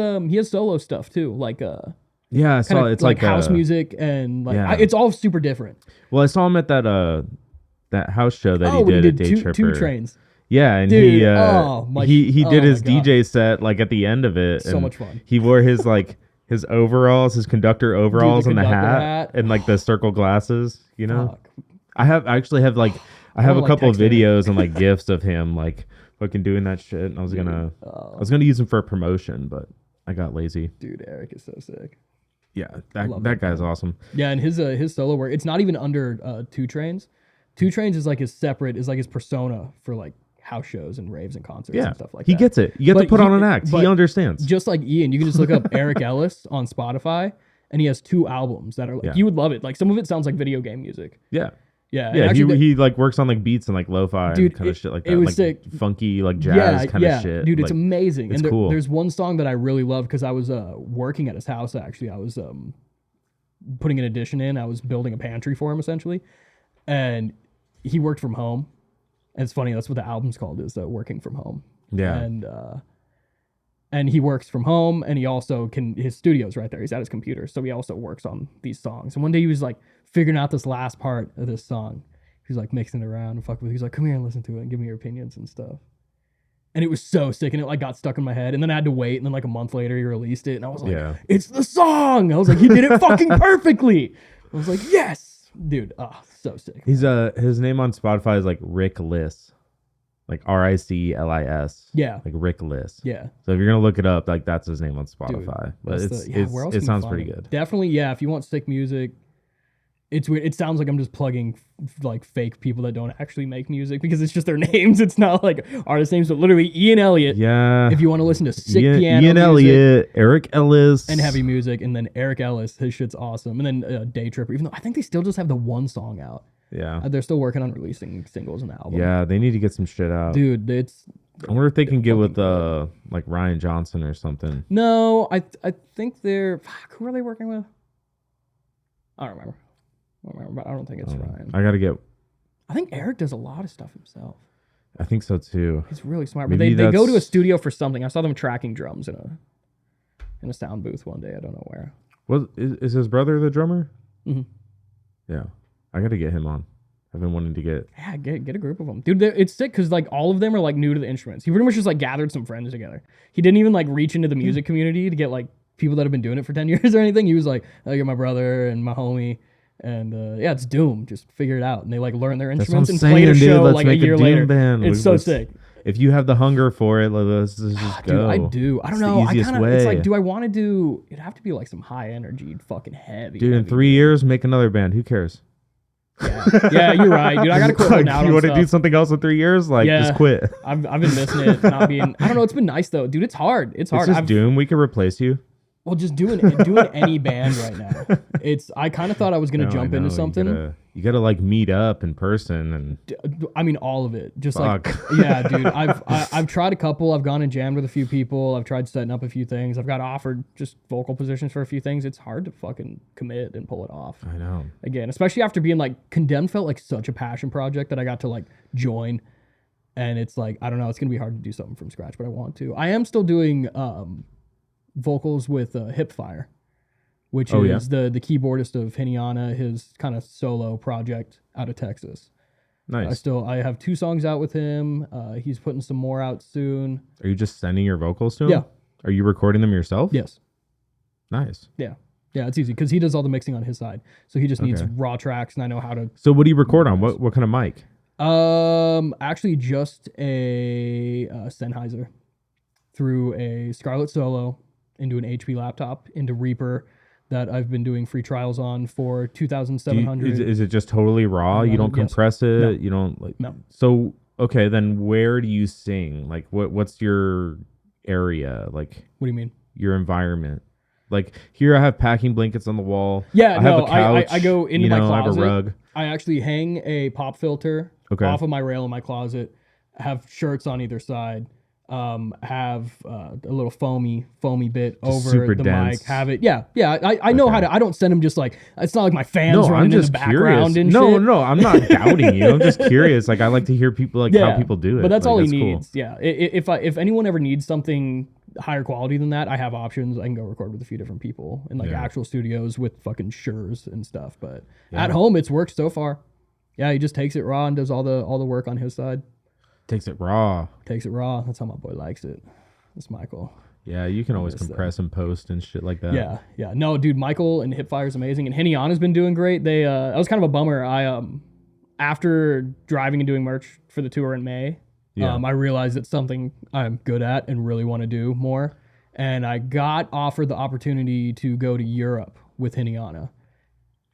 solo stuff too, like Yeah, I saw kinda it's like like house music and like yeah. it's all super different. Well, I saw him at that house show that when he did at Day two Tripper. trains. Yeah, and Dude, he did his God. DJ set like at the end of it. So and much fun. He wore his like his overalls, his conductor overalls, and the conductor hat, hat. and like the circle glasses. You know, Fuck. I actually have like I have wanna, a like, couple of text Eric. videos and like gifs of him like fucking doing that shit. And I was gonna use him for a promotion, but I got lazy. Dude, Eric is so sick. Yeah, love that that guy's awesome. Yeah, and his solo work, it's not even under 2 Trains. 2 Trains is like his persona for like house shows and raves and concerts Yeah, and stuff like he that. gets it. You have to But put on an act. He understands. Just like Ian, you can just look up Eric Ellis on Spotify, and he has 2 albums that are like, you would love it. Like some of it sounds like video game music. Yeah. Yeah. Yeah, actually, he like works on like beats and like lo-fi Dude, and kind of shit like that. it was like sick. funky like jazz kind of shit. Dude, it's like, amazing. it's And cool. there's one song that I really love because I was working at his house actually. I was putting an addition in. I was building a pantry for him essentially. And he worked from home. And it's funny, that's what the album's called, is working from home. Yeah. And he works from home, and he also his studio's right there. He's at his computer, so he also works on these songs. And one day he was like figuring out this last part of this song. He's like mixing it around and fuck with it. He's like, come here and listen to it and give me your opinions and stuff. And it was so sick, and it like got stuck in my head. And then I had to wait, and then like a month later he released it, and I was like, it's the song. I was like, he did it fucking perfectly. I was like, yes. Dude, so sick. He's his name on Spotify is like Rick Liss. Like RICLIS. Yeah. Like Rick Liss. Yeah. So if you're gonna look it up, like that's his name on Spotify. Dude, but where else it can you sounds find pretty him? good. Definitely, yeah. If you want sick music, it's weird. It sounds like I'm just plugging like fake people that don't actually make music because it's just their names. It's not like artist names, but literally Ian Elliott. Yeah. If you want to listen to sick piano Ian music Elliott, Eric Ellis, and heavy music, and then Eric Ellis, his shit's awesome. And then Day Tripper, even though I think they still just have the one song out. Yeah. They're still working on releasing singles in the album. Yeah, they need to get some shit out. Dude, I wonder if they can get with like Ryan Johnson or something. No, I think they're who are they working with? I don't remember. But I don't think it's Ryan. I think Eric does a lot of stuff himself. I think so too. He's really smart. Maybe But they go to a studio for something. I saw them tracking drums in a sound booth one day. I don't know where. Is his brother the drummer? Mm-hmm. Yeah. I got to get him on. I've been wanting to get. Yeah, get a group of them. Dude, it's sick because like all of them are like new to the instruments. He pretty much just like gathered some friends together. He didn't even like reach into the music community to get like people that have been doing it for 10 years or anything. He was like, I get my brother and my homie. And yeah, it's Doom. Just figure it out. And they like learn their instruments and play a show like a year later. It's so sick. If you have the hunger for it, let's just go. Dude, I do. I don't know. The easiest way. It's like, do I want to do? It'd have to be like some high energy, fucking heavy. Dude, in 3 years, make another band. Who cares? Yeah, you're right, dude. I gotta quit like, now. You want to do something else in 3 years? Like, just quit. I've been missing it. Not being. I don't know. It's been nice though, dude. It's hard. It's hard. It's just Doom. We can replace you. Well, just doing any band right now. I kind of thought I was gonna jump into something. You gotta like meet up in person and. I mean, all of it. Just Fuck. like, yeah, dude. I've tried a couple. I've gone and jammed with a few people. I've tried setting up a few things. I've got offered just vocal positions for a few things. It's hard to fucking commit and pull it off. I know. Again, especially after being like Condemned felt like such a passion project that I got to like join. And it's like, I don't know. It's gonna be hard to do something from scratch, but I want to. I am still doing vocals with Hipfire, which is the keyboardist of Hiniana, his kind of solo project out of Texas. Nice. I have 2 songs out with him. He's putting some more out soon. Are you just sending your vocals to him? Yeah. Are you recording them yourself? Yes. Nice. Yeah, it's easy because he does all the mixing on his side, so he just needs raw tracks, and I know how to. So what do you record on? What kind of mic? Actually, just a Sennheiser through a Scarlett Solo into an HP laptop into Reaper that I've been doing free trials on for 2,700. Is it just totally raw? You don't compress it? No. You don't like. No. So okay, then where do you sing? Like what's your area? Like What do you mean? Your environment. Like here I have packing blankets on the wall. Yeah, I have a couch, I go into my closet. I have a rug. I actually hang a pop filter off of my rail in my closet. Have shirts on either side. Have a little foamy bit just over the dense mic. Have it. Yeah. I know how to. I don't send them just like, it's not like my fans running in the background and shit. No, I'm not doubting you. I'm just curious. Like I like to hear people how people do it. But that's like, all that's he needs. Cool. Yeah. If anyone ever needs something higher quality than that, I have options. I can go record with a few different people in like actual studios with fucking Sures and stuff. But at home, it's worked so far. Yeah, he just takes it raw and does all the work on his side. Takes it raw. Takes it raw. That's how my boy likes it. That's Michael. Yeah, you can always miss them. compress and post and shit like that. Yeah. No, dude, Michael and Hipfire is amazing, and Hiniana's been doing great. They that was kind of a bummer. I after driving and doing merch for the tour in May, I realized it's something I'm good at and really want to do more. And I got offered the opportunity to go to Europe with Hiniana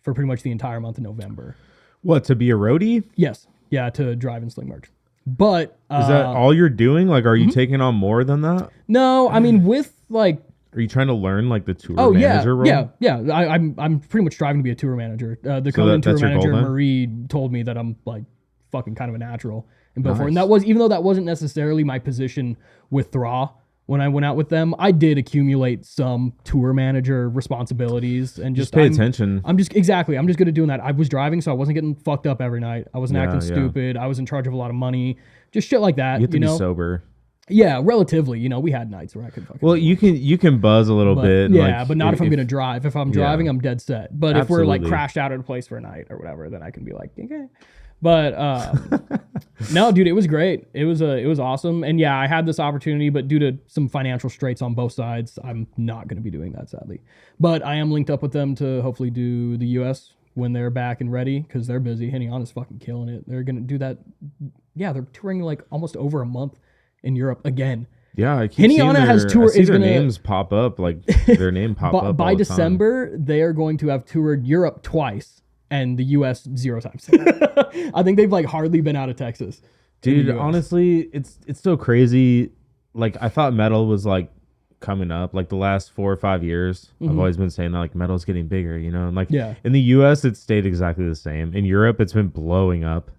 for pretty much the entire month of November. What, to be a roadie? Yes. Yeah, to drive and sling merch. But is that all you're doing? Like, are you taking on more than that? No, I mean, with like, are you trying to learn like the tour manager role? Yeah. I'm pretty much striving to be a tour manager. The Conan tour manager Marie told me that I'm like fucking kind of a natural in Beaufort, and that was, even though that wasn't necessarily my position with Thraw when I went out with them, I did accumulate some tour manager responsibilities and just pay attention. I'm just good at doing that. I was driving, so I wasn't getting fucked up every night. I wasn't acting stupid. I was in charge of a lot of money, just shit like that. You have to be sober. Yeah, relatively. We had nights where I could fucking. Well, you can buzz a little bit. Yeah, like, but not if I'm gonna drive. If I'm driving, I'm dead set. But if we're like crashed out at a place for a night or whatever, then I can be like, okay. But no, dude, it was great. It was awesome. And yeah, I had this opportunity, but due to some financial straits on both sides, I'm not going to be doing that, sadly. But I am linked up with them to hopefully do the U.S. when they're back and ready, because they're busy. Hiniana's fucking killing it. They're going to do that. Yeah, they're touring like almost over a month in Europe again. Yeah, I keep Hiniana has tour. I see their names pop up, like their name pop up by all the December. Time. They are going to have toured Europe twice. And the U.S. 0 times. I think they've like hardly been out of Texas. Dude, honestly, it's so crazy. Like, I thought metal was like coming up like the last 4 or 5 years. I've always been saying that like metal's getting bigger, and like in the U.S. it stayed exactly the same. In Europe it's been blowing up.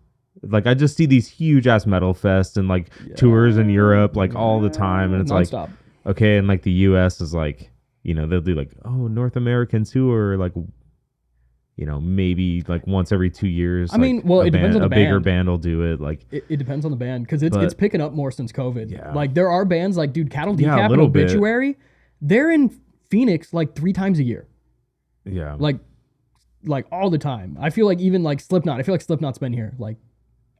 Like, I just see these huge ass metal fests and like tours in Europe like all the time, and it's non-stop. Like, okay, and like the U.S. is like, they'll do like, North American tour, like, maybe like once every 2 years. I mean, well, it depends on the band. A bigger band will do it. Like, it depends on the band, because it's picking up more since COVID. Yeah. Like, there are bands like, dude, Cattle Decap and Obituary, they're in Phoenix like 3 times a year. Yeah. Like all the time. I feel like even like Slipknot. I feel like Slipknot's been here like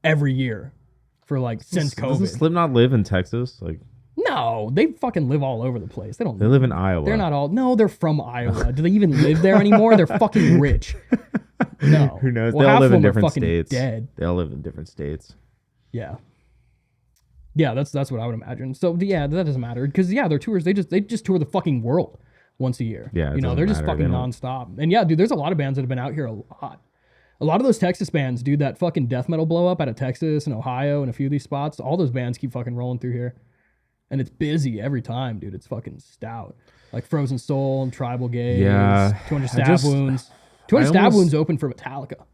every year for like since COVID. Doesn't Slipknot live in Texas? Like, no, they fucking live all over the place. They live in Iowa. They're not all. No, they're from Iowa. Do they even live there anymore? They're fucking rich. No. Who knows? Well, they all live in different states. Dead. They all live in different states. Yeah. Yeah, that's what I would imagine. So yeah, that doesn't matter, because their tours, they just tour the fucking world once a year. Yeah, they're just fucking nonstop. And yeah, dude, there's a lot of bands that have been out here a lot. A lot of those Texas bands, dude, that fucking death metal blow up out of Texas and Ohio and a few of these spots, all those bands keep fucking rolling through here. And it's busy every time, dude. It's fucking stout. Like Frozen Soul and Tribal Gaze. Yeah. 200 Stab Wounds. 200 Stab Wounds open for Metallica.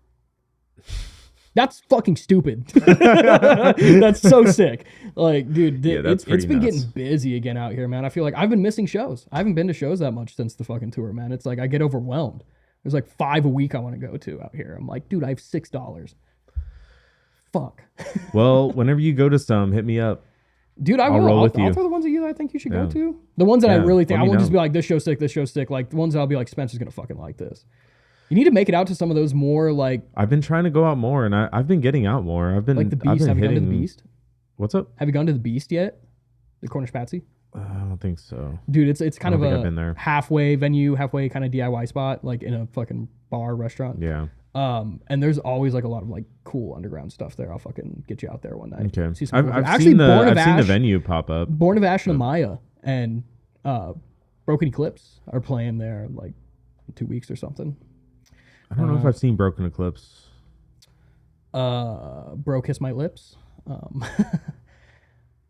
That's fucking stupid. That's so sick. Like, dude, it's been getting busy again out here, man. I feel like I've been missing shows. I haven't been to shows that much since the fucking tour, man. It's like I get overwhelmed. There's like 5 a week I want to go to out here. I'm like, dude, I have $6. Fuck. Well, whenever you go to some, hit me up. Dude, I will. I'll throw the ones that I think you should go to. The ones that I really think, I won't just be like, this show's sick. Like, the ones that I'll be like, Spencer's going to fucking like this. You need to make it out to some of those more like... I've been trying to go out more, and I've been getting out more. I've been... Like the Beast. Have you gone to the Beast? What's up? Have you gone to the Beast yet? The Cornish Patsy? I don't think so. Dude, it's kind of a halfway venue, halfway kind of DIY spot, like in a fucking bar, restaurant. Yeah. And there's always like a lot of like cool underground stuff there. I'll fucking get you out there one night. Okay. I've seen the venue pop up. Born of Ash and Amaya and Broken Eclipse are playing there like in 2 weeks or something. I don't know if I've seen Broken Eclipse. Bro Kiss My Lips.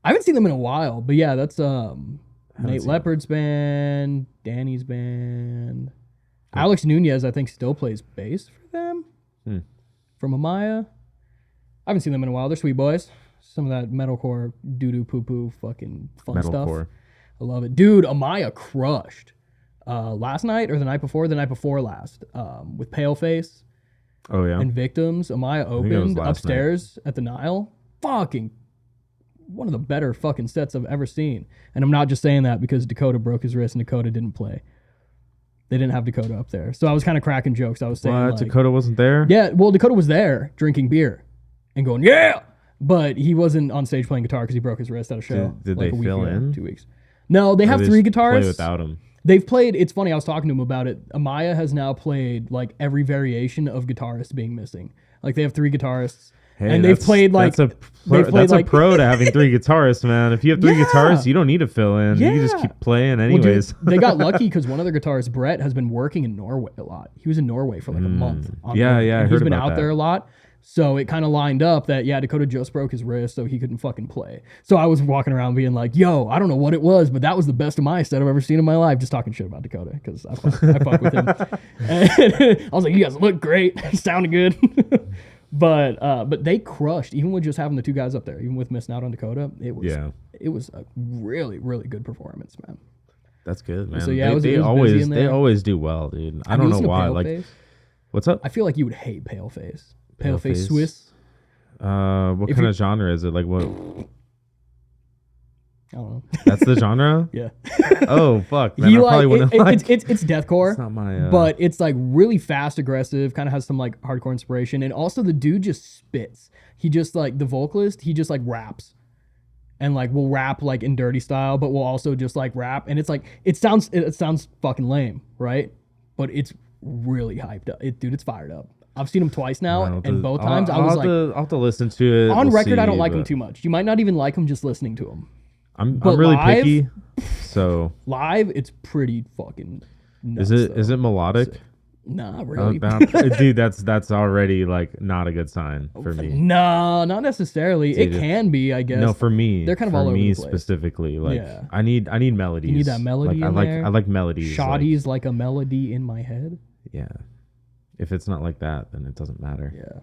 I haven't seen them in a while, but yeah, that's Nate Leopard's band, Danny's band. Yeah. Alex Nunez, I think, still plays bass for them. From Amaya. I haven't seen them in a while. They're sweet boys. Some of that metalcore doo-doo poo-poo fucking fun stuff. I love it. Dude, Amaya crushed. Last night or the night before last, with Paleface. Oh, yeah. And Victims. Amaya opened upstairs at the Nile. Fucking one of the better fucking sets I've ever seen. And I'm not just saying that because Dakota broke his wrist and Dakota didn't play. They didn't have Dakota up there. So I was kind of cracking jokes. I was saying, what? Like, Dakota wasn't there? Yeah, well, Dakota was there drinking beer and going, yeah! But he wasn't on stage playing guitar because he broke his wrist at a show. Did they fill in? 2 weeks. No, they Or have they three just guitarists. Play without him. They've played. It's funny. I was talking to him about it. Amaya has now played like every variation of guitarists being missing. Like they have three guitarists, Hey, and they've played like that's a pro to having three guitarists, man. If you have three guitarists, you don't need to fill in. You can just keep playing anyways. Well, dude, they got lucky because one of their guitarists, Brett, has been working in Norway a lot. He was in Norway for like a month. Yeah, work, I and heard he's been about out that. there a lot. So it kind of lined up that, Dakota just broke his wrist, so he couldn't fucking play. So I was walking around being like, yo, I don't know what it was, but that was the best of my set I've ever seen in my life. Just talking shit about Dakota because I fuck with him. And I was like, you guys look great. Sounded good. But they crushed, even with just having the two guys up there, even with missing out on Dakota. It was a really, really good performance, man. That's good, man. So yeah, they always do well, dude. I don't know why. Like, Paleface? what's up? I feel like you would hate Paleface. Paleface Swiss. What kind of genre is it? Like what? I don't know. That's the genre? Yeah. Oh fuck, man. I probably wouldn't like. It's deathcore. It's not my. But it's like really fast, aggressive. Kind of has some like hardcore inspiration, and also the dude just spits. He just like the vocalist. He just like raps, and like will rap like in dirty style, but will also just like rap, and it's like it sounds fucking lame, right? But it's really hyped up. Dude, it's fired up. I've seen him twice now, and both times I was like, I'll have to listen to it. On record, I don't like him too much. You might not even like him just listening to him. I'm really live, picky, so live it's pretty fucking nuts. Is it melodic? Not really. Dude, that's already like not a good sign for me. No, not necessarily. Dude, it can be, I guess. No, for me, they're kind of all over the place. Specifically, like I need melodies. You need that melody. I like melodies. Shoddy's like a melody in my head. Yeah. If it's not like that, then it doesn't matter. Yeah.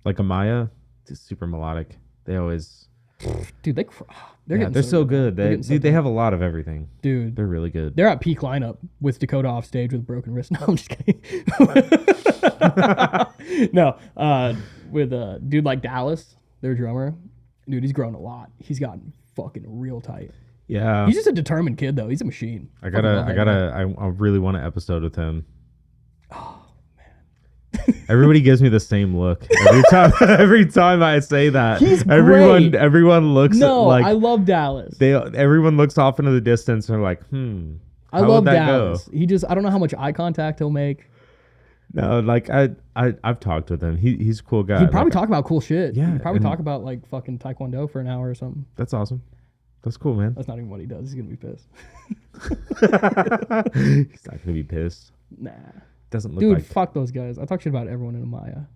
Like Amaya, it's super melodic. They always. Dude, they're so good. They have a lot of everything. Dude, they're really good. They're at peak lineup with Dakota off stage with a broken wrist. No, I'm just kidding. No, with a dude like Dallas, their drummer, dude, he's grown a lot. He's gotten fucking real tight. Yeah, he's just a determined kid though. He's a machine. I really want an episode with him. Oh man, everybody gives me the same look every time. Every time I say that, everyone looks. No, like I love Dallas. Everyone looks off into the distance and they're like, I love Dallas. Go? I don't know how much eye contact he'll make. No, like I've talked with him. He's a cool guy. He'd probably talk about cool shit. Yeah, he'd probably talk about like fucking Taekwondo for an hour or something. That's awesome. That's cool, man. That's not even what he does. He's gonna be pissed. He's not gonna be pissed. Nah. Doesn't look Dude, like. Fuck those guys. I talk shit about everyone in Amaya.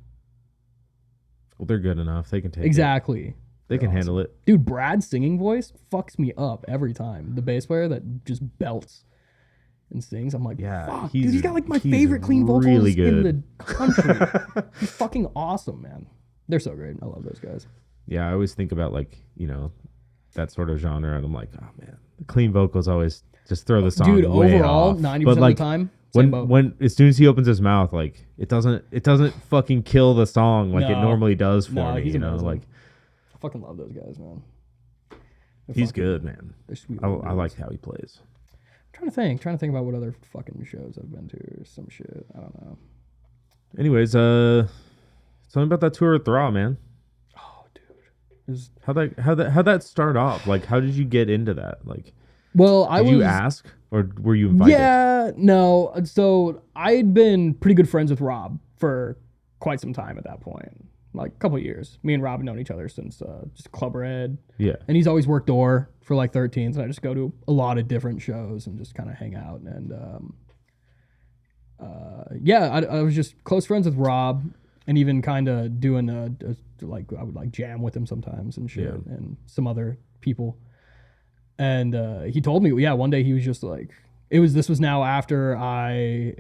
Well, they're good enough. They can take it. They can handle it. Dude, Brad's singing voice fucks me up every time. The bass player that just belts and sings. I'm like, fuck, dude, he's got like my favorite clean vocals really in the country. He's fucking awesome, man. They're so great. I love those guys. Yeah, I always think about like, that sort of genre, and I'm like, oh man, the clean vocals always just throw the song. Dude, overall, off. 90% of the time. When as soon as he opens his mouth, like it doesn't fucking kill the song like it normally does for me. Like I fucking love those guys, man. He's good, man. They're sweet. I like how he plays. I'm trying to think about what other fucking shows I've been to or some shit. I don't know. Anyways, tell me about that tour with Thraw, man. Oh, dude. How'd that start off? Like, how did you get into that? Like, did you ask or were you invited? Yeah, no. So I'd been pretty good friends with Rob for quite some time at that point. Like a couple of years. Me and Rob have known each other since just Club Red. Yeah. And he's always worked door for like 13s, and I just go to a lot of different shows and just kind of hang out. And I was just close friends with Rob, and even kind of doing I would like jam with him sometimes and shit, and some other people. And he told me, one day he was just like, this was now after I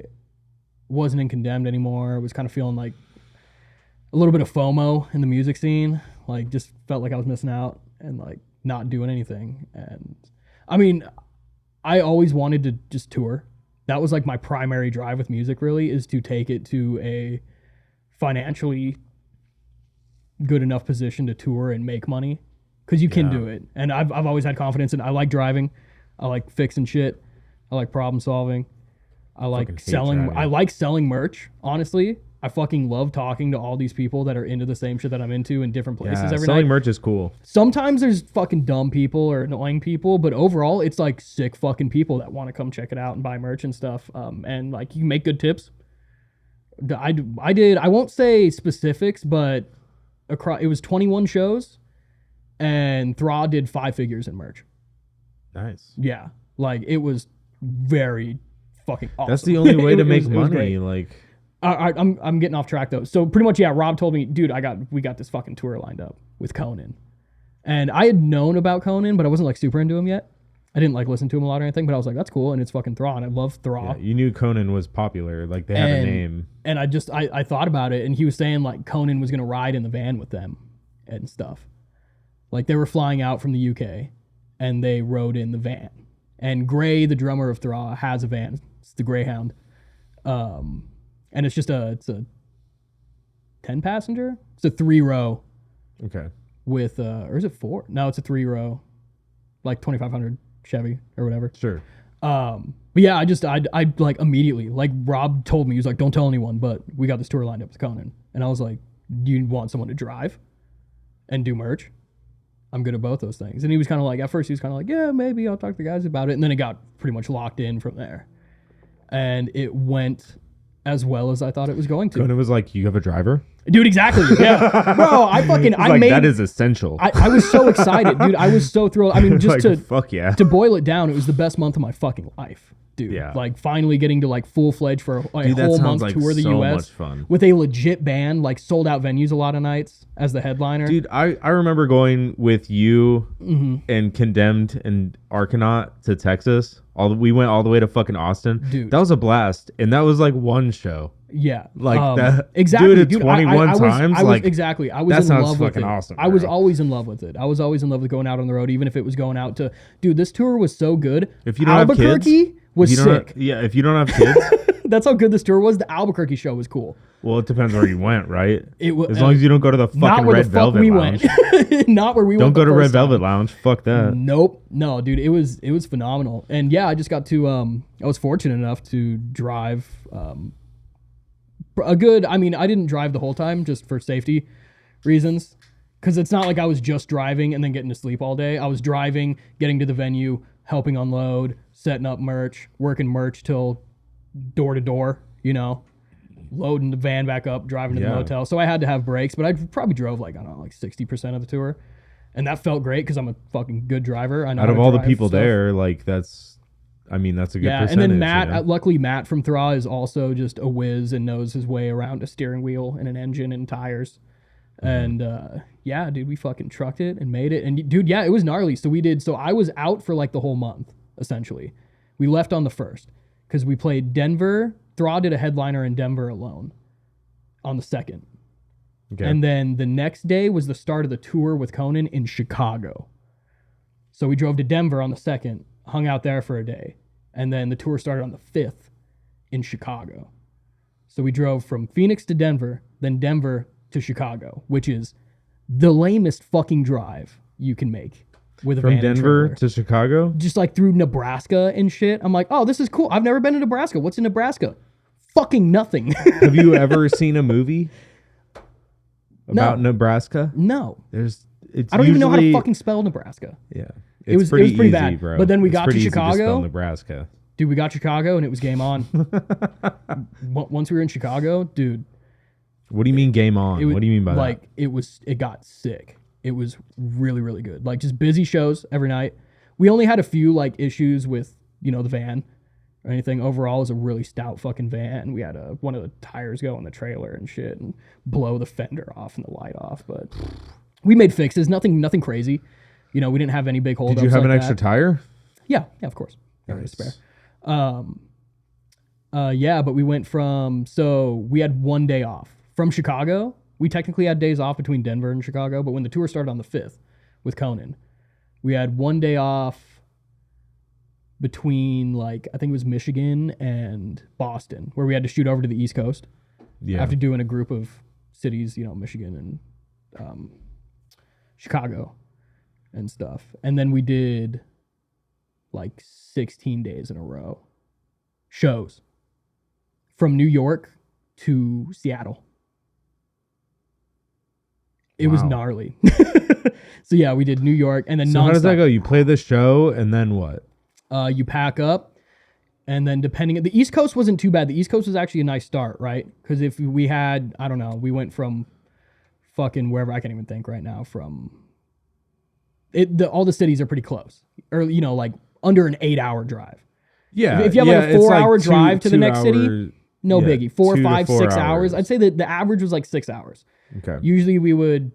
wasn't in Condemned anymore. I was kind of feeling like a little bit of FOMO in the music scene, like just felt like I was missing out and like not doing anything. And I mean, I always wanted to just tour. That was like my primary drive with music, really, is to take it to a financially good enough position to tour and make money, because you can do it. And I've always had confidence in. I like driving, I like fixing shit, I like problem solving, I like selling. I like selling merch, honestly. I fucking love talking to all these people that are into the same shit that I'm into in different places Yeah, every selling night. merch is cool. Sometimes there's fucking dumb people or annoying people, but overall it's like sick fucking people that want to come check it out and buy merch and stuff. And like you make good tips. I won't say specifics, but it was 21 shows, and Thraw did 5 figures in merch. Nice. Yeah, like it was very fucking awesome. That's the only way to make it was money. great. Like, I'm getting off track though. So pretty much, yeah. Rob told me, dude, we got this fucking tour lined up with Conan, and I had known about Conan, but I wasn't like super into him yet. I didn't like listen to him a lot or anything, but I was like, that's cool, and it's fucking Thraw, and I love Thraw. yeah, you knew Conan was popular. Like, they had a name. And I thought about it, and he was saying like Conan was gonna ride in the van with them and stuff. Like they were flying out from the UK, and they rode in the van. And Gray, the drummer of Thraw, has a van. It's the Greyhound. And it's a 10 passenger. It's a 3-row Okay. with or is it 4? No, it's a 3-row, like 2500 Chevy or whatever. Sure. But yeah, I like immediately, like Rob told me, he was like, don't tell anyone, but we got this tour lined up with Conan. And I was like, do you want someone to drive and do merch? I'm good at both those things. And he was kind of like, at first he was kind of like, yeah, maybe I'll talk to the guys about it. And then it got pretty much locked in from there. And it went as well as I thought it was going to. Conan was like, you have a driver? Dude, exactly. Yeah. Bro, That is essential. I was so excited, dude. I was so thrilled. I mean, just like, fuck yeah. to boil it down, it was the best month of my fucking life, dude. Yeah. Like finally getting to like full-fledged for a Dude, whole month like tour the so US much fun. with a legit band, like sold out venues a lot of nights as the headliner. Dude, I remember going with you Mm-hmm. and Condemned and Arcanaut to Texas. We went all the way to fucking Austin. Dude. That was a blast. And that was like one show. Yeah, Like that. exactly. Dude, 21 times. I was like, exactly. I was that in sounds love with fucking it. awesome, I was bro. always in love with it. I was always in love with going out on the road, even if it was going out to. Dude, this tour was so good. If you don't have Albuquerque kids, was sick. If you don't have kids, That's how good this tour was. The Albuquerque show was cool. well, it depends where you went, right? It was As long as you don't go to the not fucking where Red the fuck Velvet we Lounge. went. Not where we Don't went. go the to Red first time. Velvet Lounge. Fuck that. Nope. No, dude, it was phenomenal. And yeah, I just got to I was fortunate enough to drive I didn't drive the whole time just for safety reasons, cuz it's not like I was just driving and then getting to sleep all day. I was driving, getting to the venue, helping unload, setting up merch, working merch till door to door, loading the van back up, driving to the Yeah. motel. So I had to have breaks, but I probably drove like 60% of the tour. And that felt great because I'm a fucking good driver. I know Out how of to all the drive people stuff. there, like that's a good percentage. And then Matt, you know? luckily Matt from Thraw is also just a whiz and knows his way around a steering wheel and an engine and tires. And yeah, dude, we fucking trucked it and made it. And dude, yeah, it was gnarly. So I was out for like the whole month, essentially. We left on the 1st because we played Denver. Thraw did a headliner in Denver alone on the 2nd. Okay. And then the next day was the start of the tour with Conan in Chicago. So we drove to Denver on the 2nd, hung out there for a day. And then the tour started on the 5th in Chicago. So we drove from Phoenix to Denver, then Denver to Chicago, which is the lamest fucking drive you can make with a From van and Denver trailer. to Chicago? Just like through Nebraska and shit. I'm like, oh, this is cool. I've never been to Nebraska. What's in Nebraska? Fucking nothing. Have you ever seen a movie about No. Nebraska? No. It's I don't even know how to usually- fucking spell Nebraska. Yeah. It was pretty bad. bro. But then we It's got to pretty easy Chicago. spell Nebraska. Dude, we got Chicago and it was game on. Once we were in Chicago, dude, What do you mean game on? it was, What do you mean by like that? it got sick. It was really, really good. Like just busy shows every night. We only had a few like issues with, the van or anything. Overall, it was a really stout fucking van. We had one of the tires go in the trailer and shit and blow the fender off and the light off. But we made fixes. Nothing crazy. We didn't have any big holdups. Did you have like an extra that. tire? Yeah, of course. Got a spare. Nice. Yeah, but we went we had one day off from Chicago. We technically had days off between Denver and Chicago, but when the tour started on the 5th with Conan, we had one day off between I think it was Michigan and Boston, where we had to shoot over to the East Coast Yeah. after doing a group of cities, Michigan and Chicago and stuff. And then we did 16 days in a row shows from New York to Seattle. It was Wow. gnarly. So yeah, we did New York and then So how does that nonstop. go? You play the show and then what? You pack up, and then the East Coast wasn't too bad. The East Coast was actually a nice start, right? Because if we had, I don't know, we went from fucking wherever, I can't even think right now, from all the cities are pretty close, or like under an 8-hour drive. Yeah. If you have like a it's 4-hour two- drive to the 2 next city, hours- no yeah, biggie. 4, 2 to 5, 4 6 hours. I'd say that the average was like 6 hours. Okay. Usually we would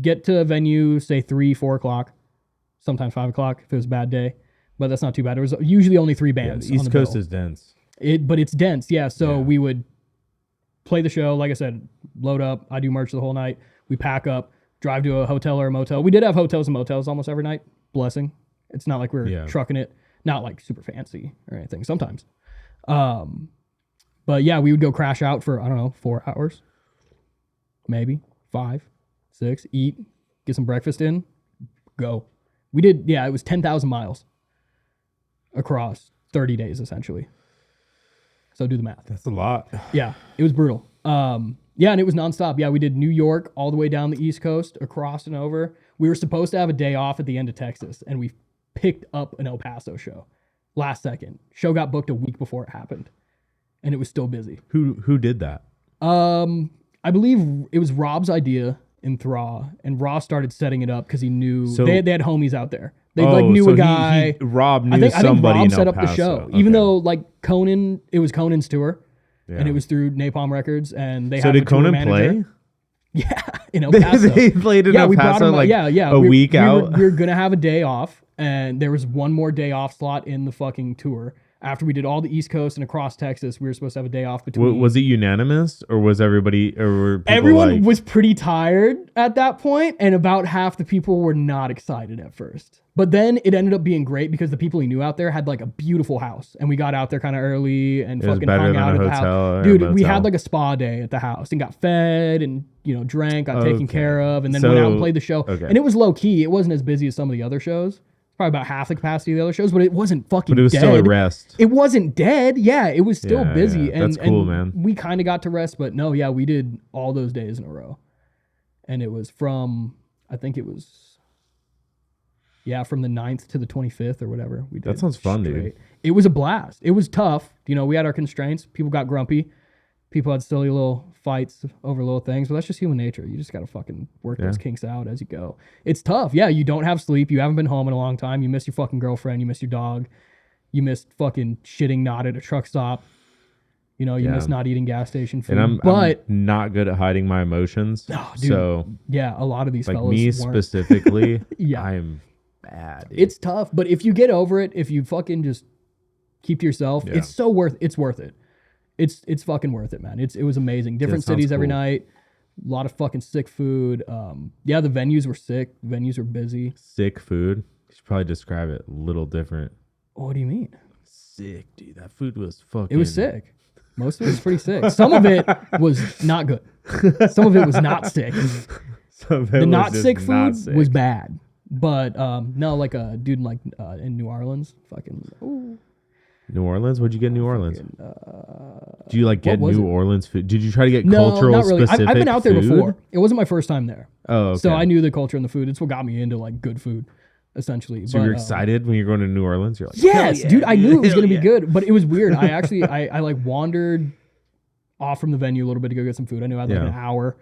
get to a venue, say 3, 4 o'clock, sometimes 5 o'clock if it was a bad day, but that's not too bad. There was usually only 3 Yeah, bands. the East on the Coast bill. is dense. But it's dense, yeah. So Yeah. we would play the show, like I said, load up. I do merch the whole night. We pack up, drive to a hotel or a motel. We did have hotels and motels almost every night. Blessing. It's not like we were trucking it. Not like super fancy or anything. Sometimes. But yeah, we would go crash out for, I don't know, 4 hours, maybe 5, 6, eat, get some breakfast in, go. We did, yeah, it was 10,000 miles across 30 days essentially. So do the math. That's a lot. Yeah, it was brutal. Yeah, and it was nonstop. Yeah, we did New York all the way down the East Coast, across and over. We were supposed to have a day off at the end of Texas, and we picked up an El Paso show last second. Show got booked a week before it happened, and it was still busy. Who did that? I believe it was Rob's idea in Thraw, and Ross started setting it up because he knew So- they had homies out there. They knew so a guy. Rob knew I think somebody Rob in set El up the Paso. show, Okay. even though like Conan, it was Conan's tour, Yeah. and it was through Napalm Records, and they So had did a tour Conan manager. play? Yeah, in El Paso. They played in Yeah, El we brought Paso him. like a week out. We were gonna have a day off, and there was one more day off slot in the fucking tour. After we did all the East Coast and across Texas, we were supposed to have a day off between. Was it unanimous, or was everybody, or were people Everyone like, was pretty tired at that point, and about half the people were not excited at first. But then it ended up being great because the people he knew out there had like a beautiful house, and we got out there kind of early and It was fucking better hung than out a at the hotel house. or a Dude, we motel? had like a spa day at the house and got fed and drank, got taken Okay. care of, and then went out and So- played the show. okay. And it was low key. It wasn't as busy as some of the other shows. Probably about half the capacity of the other shows, but it wasn't fucking. But it was dead. still a rest. It wasn't dead. Yeah, it was still Yeah, busy. yeah. And, That's cool, and man. we kind of got to rest, but no, yeah, we did all those days in a row. And it was from, I think it was, from the 9th to the 25th or whatever. We did That sounds fun, dude. straight. It was a blast. It was tough. We had our constraints. People got grumpy. People had silly little fights over little things, but that's just human nature. You just got to fucking work those kinks out as you go. It's tough. Yeah, you don't have sleep. You haven't been home in a long time. You miss your fucking girlfriend. You miss your dog. You miss fucking shitting not at a truck stop. You miss not eating gas station food. And but I'm not good at hiding my emotions. Oh, dude, so yeah, a lot of these like fellas me weren't. specifically, Yeah. I'm bad. Dude. It's tough, but if you get over it, if you fucking just keep to yourself, it's worth it. It's fucking worth it, man. It was amazing. Different sounds cities every cool. night. A lot of fucking sick food. The venues were sick. Venues were busy. sick food. You should probably describe it a little different. What do you mean? Sick, dude. That food was fucking. It was sick. Most of it was pretty sick. Some of it was not good. Some of it was not sick. The not sick food was bad. But no, like a dude in New Orleans, fucking. Ooh. New Orleans? What'd you get in New Orleans? Did you get was New it? Orleans food? Did you try to get No, cultural not really. specific I've been out there food? before. It wasn't my first time there. Oh, okay. So I knew the culture and the food. It's what got me into like good food, essentially. So you're excited when you're going to New Orleans? You're like, Yes, "Hell yeah, dude. I knew it was hell gonna be yeah." good, but it was weird. I actually I like wandered off from the venue a little bit to go get some food. I knew I had like Yeah. an hour.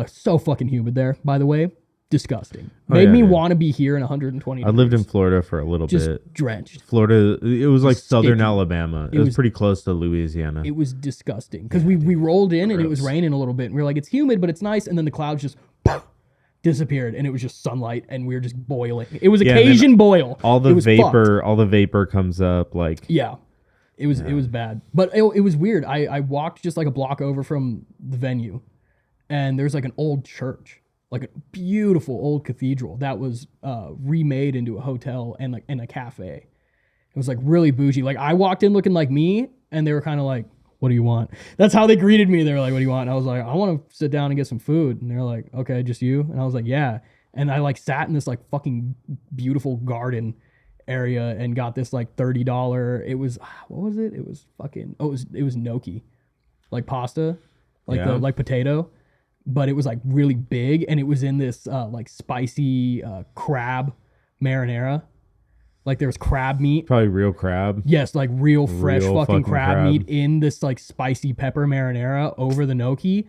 So fucking humid there, by the way. Disgusting. Oh, Made yeah, me dude. want to be here in 120 I lived in degrees. Florida for a little Just bit. drenched. Florida, it was like southern Sticky. Alabama. It It was was- pretty close to Louisiana. It was disgusting because we rolled in and it was Gross. raining a little bit. And we were like, it's humid, but it's nice. And then the clouds just disappeared and it was just sunlight and we were just boiling. It was Yeah, and then Cajun boil. all the It was vapor, fucked. all the vapor comes up. Like, Yeah. It was bad. But it was weird. I walked just like a block over from the venue and there's like an old church, like a beautiful old cathedral that was remade into a hotel and a cafe. It was like really bougie. Like I walked in looking like me and they were kind of like, what do you want? That's how they greeted me. They were like, what do you want? And I was like, I want to sit down and get some food. And they're like, okay, just you? And I was like, yeah. And I like sat in this like fucking beautiful garden area and got this like $30. It was, what was it? It was fucking, it was gnocchi. like pasta, like Yeah. like potato, but it was like really big, and it was in this like spicy crab marinara. Like there was crab meat. Probably real crab. Yes, like real fresh Real fucking fucking crab crab. meat in this like spicy pepper marinara over the gnocchi.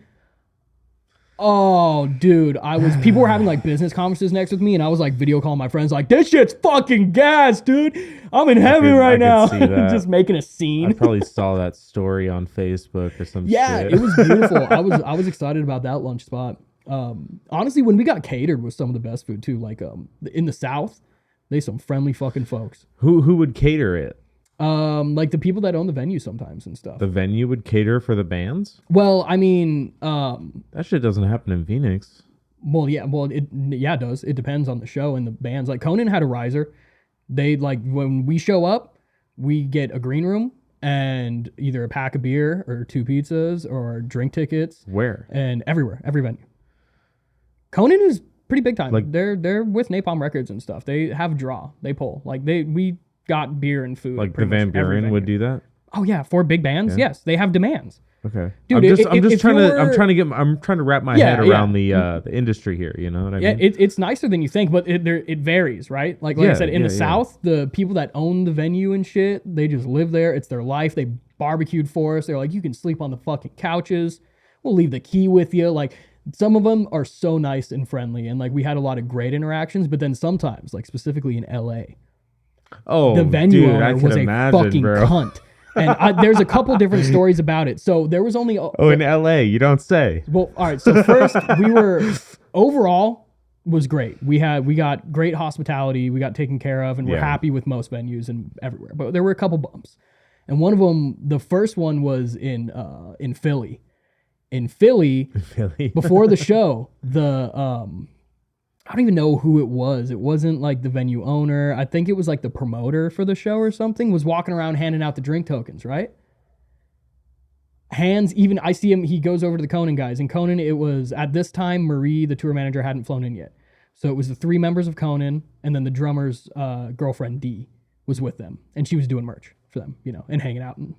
Oh, dude, people were having like business conferences next with me, and I was like video calling my friends like, this shit's fucking gas, dude. I'm in heaven I right could now. see that. Just making a I scene. probably saw that story on Facebook or some Yeah, shit. it was beautiful. I was excited about that lunch spot. Honestly, when we got catered was some of the best food too. Like in the South, they some friendly fucking folks. Who would cater it? Like the people that own the venue sometimes and stuff. The venue would cater for the bands? Well, I mean, That shit doesn't happen in Phoenix. it does. It depends on the show and the bands. Like Conan had a riser. They like when we show up, we get a green room and either a pack of beer or 2 pizzas or drink tickets. Where? And everywhere, every venue. Conan is pretty big time. Like- they're with Napalm Records and stuff. They have a draw. They pull. Like we got beer and food. Like the pretty Van much every Buren would venue. do that? Oh yeah, for big bands, yes, they have demands. Okay. Dude, I'm just if trying to you're- I'm trying to wrap my Yeah, head yeah. around the industry here, you know what I Yeah, mean? it's nicer than you think, but it varies, right? Like I said, in the yeah. South, the people that own the venue and shit, they just live there. It's their life. They barbecued for us. They're like, you can sleep on the fucking couches. We'll leave the key with you. Like some of them are so nice and friendly, and like we had a lot of great interactions. But then sometimes, like specifically in LA, Oh, the venue dude, owner I was can a imagine, fucking bro. cunt. And there's a couple different stories about it. So there was only Oh, in LA, you don't say. well, all right. So first, we were overall was great. We got great hospitality. We got taken care of, and we're Yeah. happy with most venues and everywhere. But there were a couple bumps, and one of them, the first one was in Philly. In Philly, Philly. before the show, I don't even know who it was. It wasn't like the venue owner. I think it was like the promoter for the show or something, was walking around handing out the drink tokens, right? I see him, he goes over to the Conan guys. And Conan, it was, at this time, Marie, the tour manager, hadn't flown in yet. So it was the 3 members of Conan, and then the drummer's girlfriend, Dee, was with them. And she was doing merch for them, you know, and hanging out. And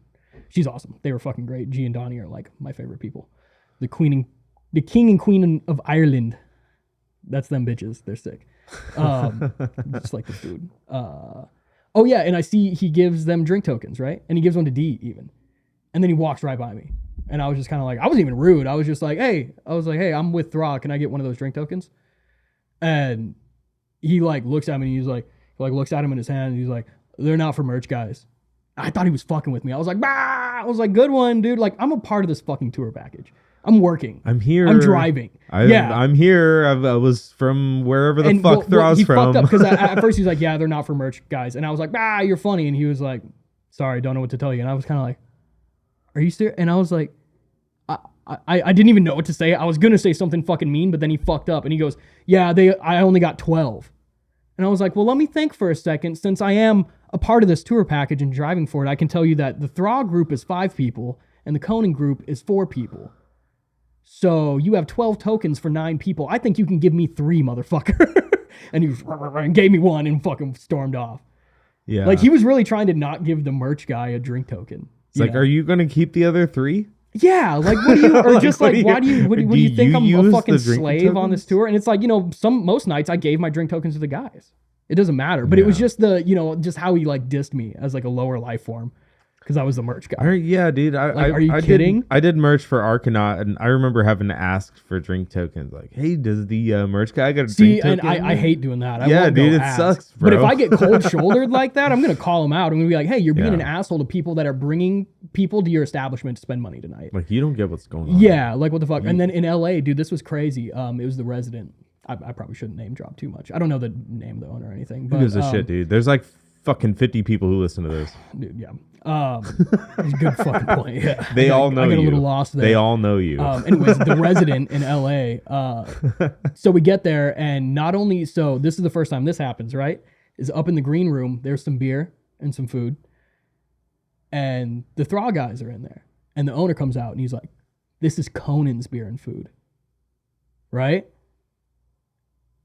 she's awesome. They were fucking great. G and Donnie are like my favorite people. The king and queen of Ireland. That's them bitches. They're sick. Just like the food. Oh yeah, and I see he gives them drink tokens, right? And he gives one to D even. And then he walks right by me. And I was just kind of like, I wasn't even rude. I was just like, hey, I'm with Thra. Can I get one of those drink tokens? And he like looks at me and he's like looks at him in his hand and he's like, they're not for merch, guys. I thought he was fucking with me. I was like, bah! I was like, good one, dude. Like, I'm a part of this fucking tour package. I'm working. I'm here. I'm driving. I'm here. I was from wherever the fuck Thraw's he from. fucked up because at first he was like, yeah, they're not for merch, guys. And I was like, you're funny. And he was like, sorry, don't know what to tell you. And I was kind of like, are you serious? And I was like, I didn't even know what to say. I was going to say something fucking mean, but then he fucked up. And he goes, yeah, I only got 12. And I was like, well, let me think for a second. Since I am a part of this tour package and driving for it, I can tell you that the Thraw group is 5 people and the Conan group is 4 people. So you have 12 tokens for 9 people. I think you can give me 3, motherfucker. And he was, and gave me 1 and fucking stormed off. Yeah. Like he was really trying to not give the merch guy a drink token. It's like, know? are you going to keep the other 3? Yeah, like what do you, or just like, why do you, what do you think I'm a use fucking the drink slave on this tokens? tour? And it's like, you know, most nights I gave my drink tokens to the guys. It doesn't matter. But it was just just how he like dissed me as like a lower life form. Because I was the merch guy. Yeah, dude. Are you kidding? I did merch for Arcanaut, and I remember having to ask for drink tokens. Like, hey, does the merch guy got a drink token? And I hate doing that. I Yeah, won't go dude, it ask. sucks, But if bro. I get cold shouldered like that, I'm gonna call him out. I'm gonna be like, hey, you're being Yeah. an asshole to people that are bringing people to your establishment to spend money tonight. Like, you don't get what's going on. Yeah, like what the fuck? And then in LA, dude, this was crazy. It was the Resident. I probably shouldn't name drop too much. I don't know the name of the owner or anything. But, Who gives a shit, dude? There's like fucking 50 people who listen to this. Dude, yeah. Good fucking point. Yeah. They all know I got you. a little lost there. They all know you. Anyways, the Resident in LA. So we get there, and not only so, this is the first time this happens, right? Is up in the green room. There's some beer and some food, and the Thraw guys are in there, and the owner comes out and he's like, "This is Conan's beer and food," right?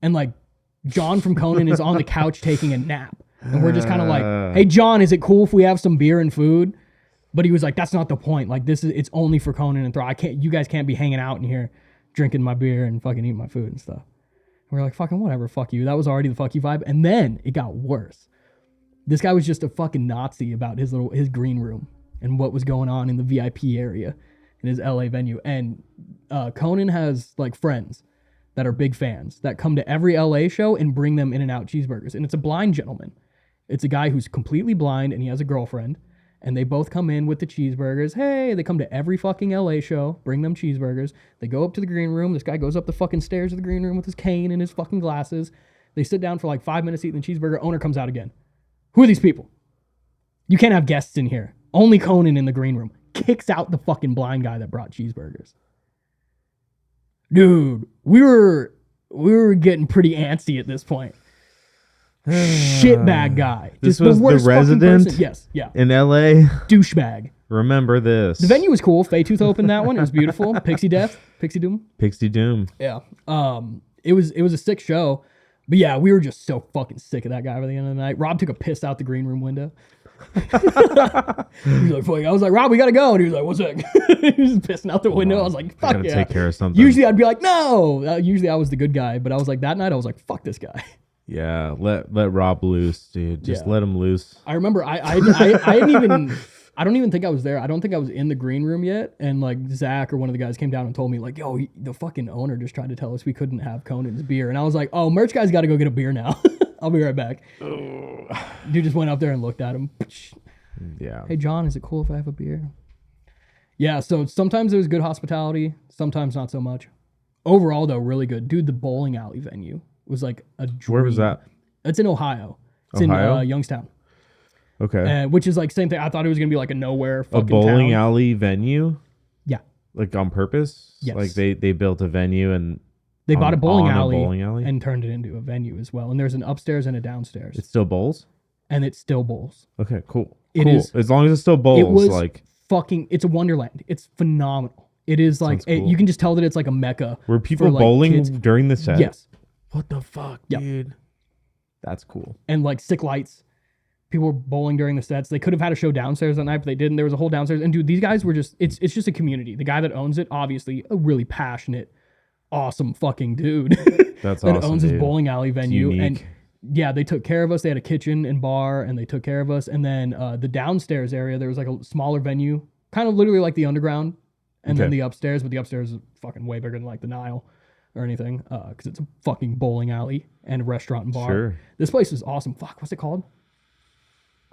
And like, John from Conan is on the couch taking a nap. And we're just kind of like, hey, John, is it cool if we have some beer and food? But he was like, that's not the point. Like it's only for Conan and Thraw. You guys can't be hanging out in here drinking my beer and fucking eating my food and stuff. And we're like, fucking whatever, fuck you. That was already the fuck you vibe. And then it got worse. This guy was just a fucking Nazi about his green room and what was going on in the VIP area in his LA venue. And Conan has like friends that are big fans that come to every LA show and bring them In-N-Out cheeseburgers. And it's a blind gentleman. It's a guy who's completely blind and he has a girlfriend. And they both come in with the cheeseburgers. Hey, they come to every fucking LA show, bring them cheeseburgers. They go up to the green room. This guy goes up the fucking stairs of the green room with his cane and his fucking glasses. They sit down for like 5 minutes eating the cheeseburger. Owner comes out again. Who are these people? You can't have guests in here. Only Conan in the green room. Kicks out the fucking blind guy that brought cheeseburgers. Dude, we were getting pretty antsy at this point. Shitbag guy. This Just was the worst the resident fucking person. Yes, yeah. in LA. Douchebag. Remember this. The venue was cool. Faytooth opened that one. It was beautiful. Pixie Doom. Pixie Doom. Yeah. It was a sick show. But yeah, we were just so fucking sick of that guy by the end of the night. Rob took a piss out the green room window. He was like, fuck. I was like, Rob, we gotta go. And he was like, what's that? He was pissing out the window. I was like, fuck gotta yeah. take care of something. Usually I'd be like, no. Usually I was the good guy. But I was like, that night I was like, fuck this guy. Yeah, let Rob loose, dude. Just let him loose. I remember I didn't even... I don't even think I was there. I don't think I was in the green room yet. And like Zach or one of the guys came down and told me like, yo, the fucking owner just tried to tell us we couldn't have Conan's beer. And I was like, oh, merch guy's got to go get a beer now. I'll be right back. Dude just went up there and looked at him. Yeah. Hey, John, is it cool if I have a beer? Yeah, so sometimes there's good hospitality. Sometimes not so much. Overall, though, really good. Dude, the bowling alley venue was like a dream. Where was that? It's in Ohio. It's Ohio? in Youngstown. Okay. Which is like same thing. I thought it was gonna be like a nowhere fucking A bowling town. alley venue? Yeah. Like on purpose? Yes. Like they built a venue and They bought a bowling on alley, a bowling alley and turned it into a venue as well. And there's an upstairs and a downstairs. It still bowls? And it still bowls. Okay, cool. It cool. is- As long as it still bowls, It was like fucking. It's a wonderland. It's phenomenal. It is like Sounds cool. you can just tell that it's like a mecca. were people for, like, bowling kids. during the set? Yes, What the fuck, Yep. dude? That's cool. and like sick lights. People were bowling during the sets. They could have had a show downstairs that night, but they didn't. There was a whole downstairs. And dude, these guys were just. It's just a community. The guy that owns it, obviously, a really passionate, awesome fucking dude. That's that awesome, owns his dude. bowling alley venue. unique. And yeah, they took care of us. They had a kitchen and bar, and they took care of us. And then the downstairs area, there was like a smaller venue, kind of literally like the underground, and then Okay. the upstairs. But the upstairs is fucking way bigger than like the Nile or anything, because it's a fucking bowling alley and a restaurant and bar. Sure. This place is awesome. Fuck, what's it called?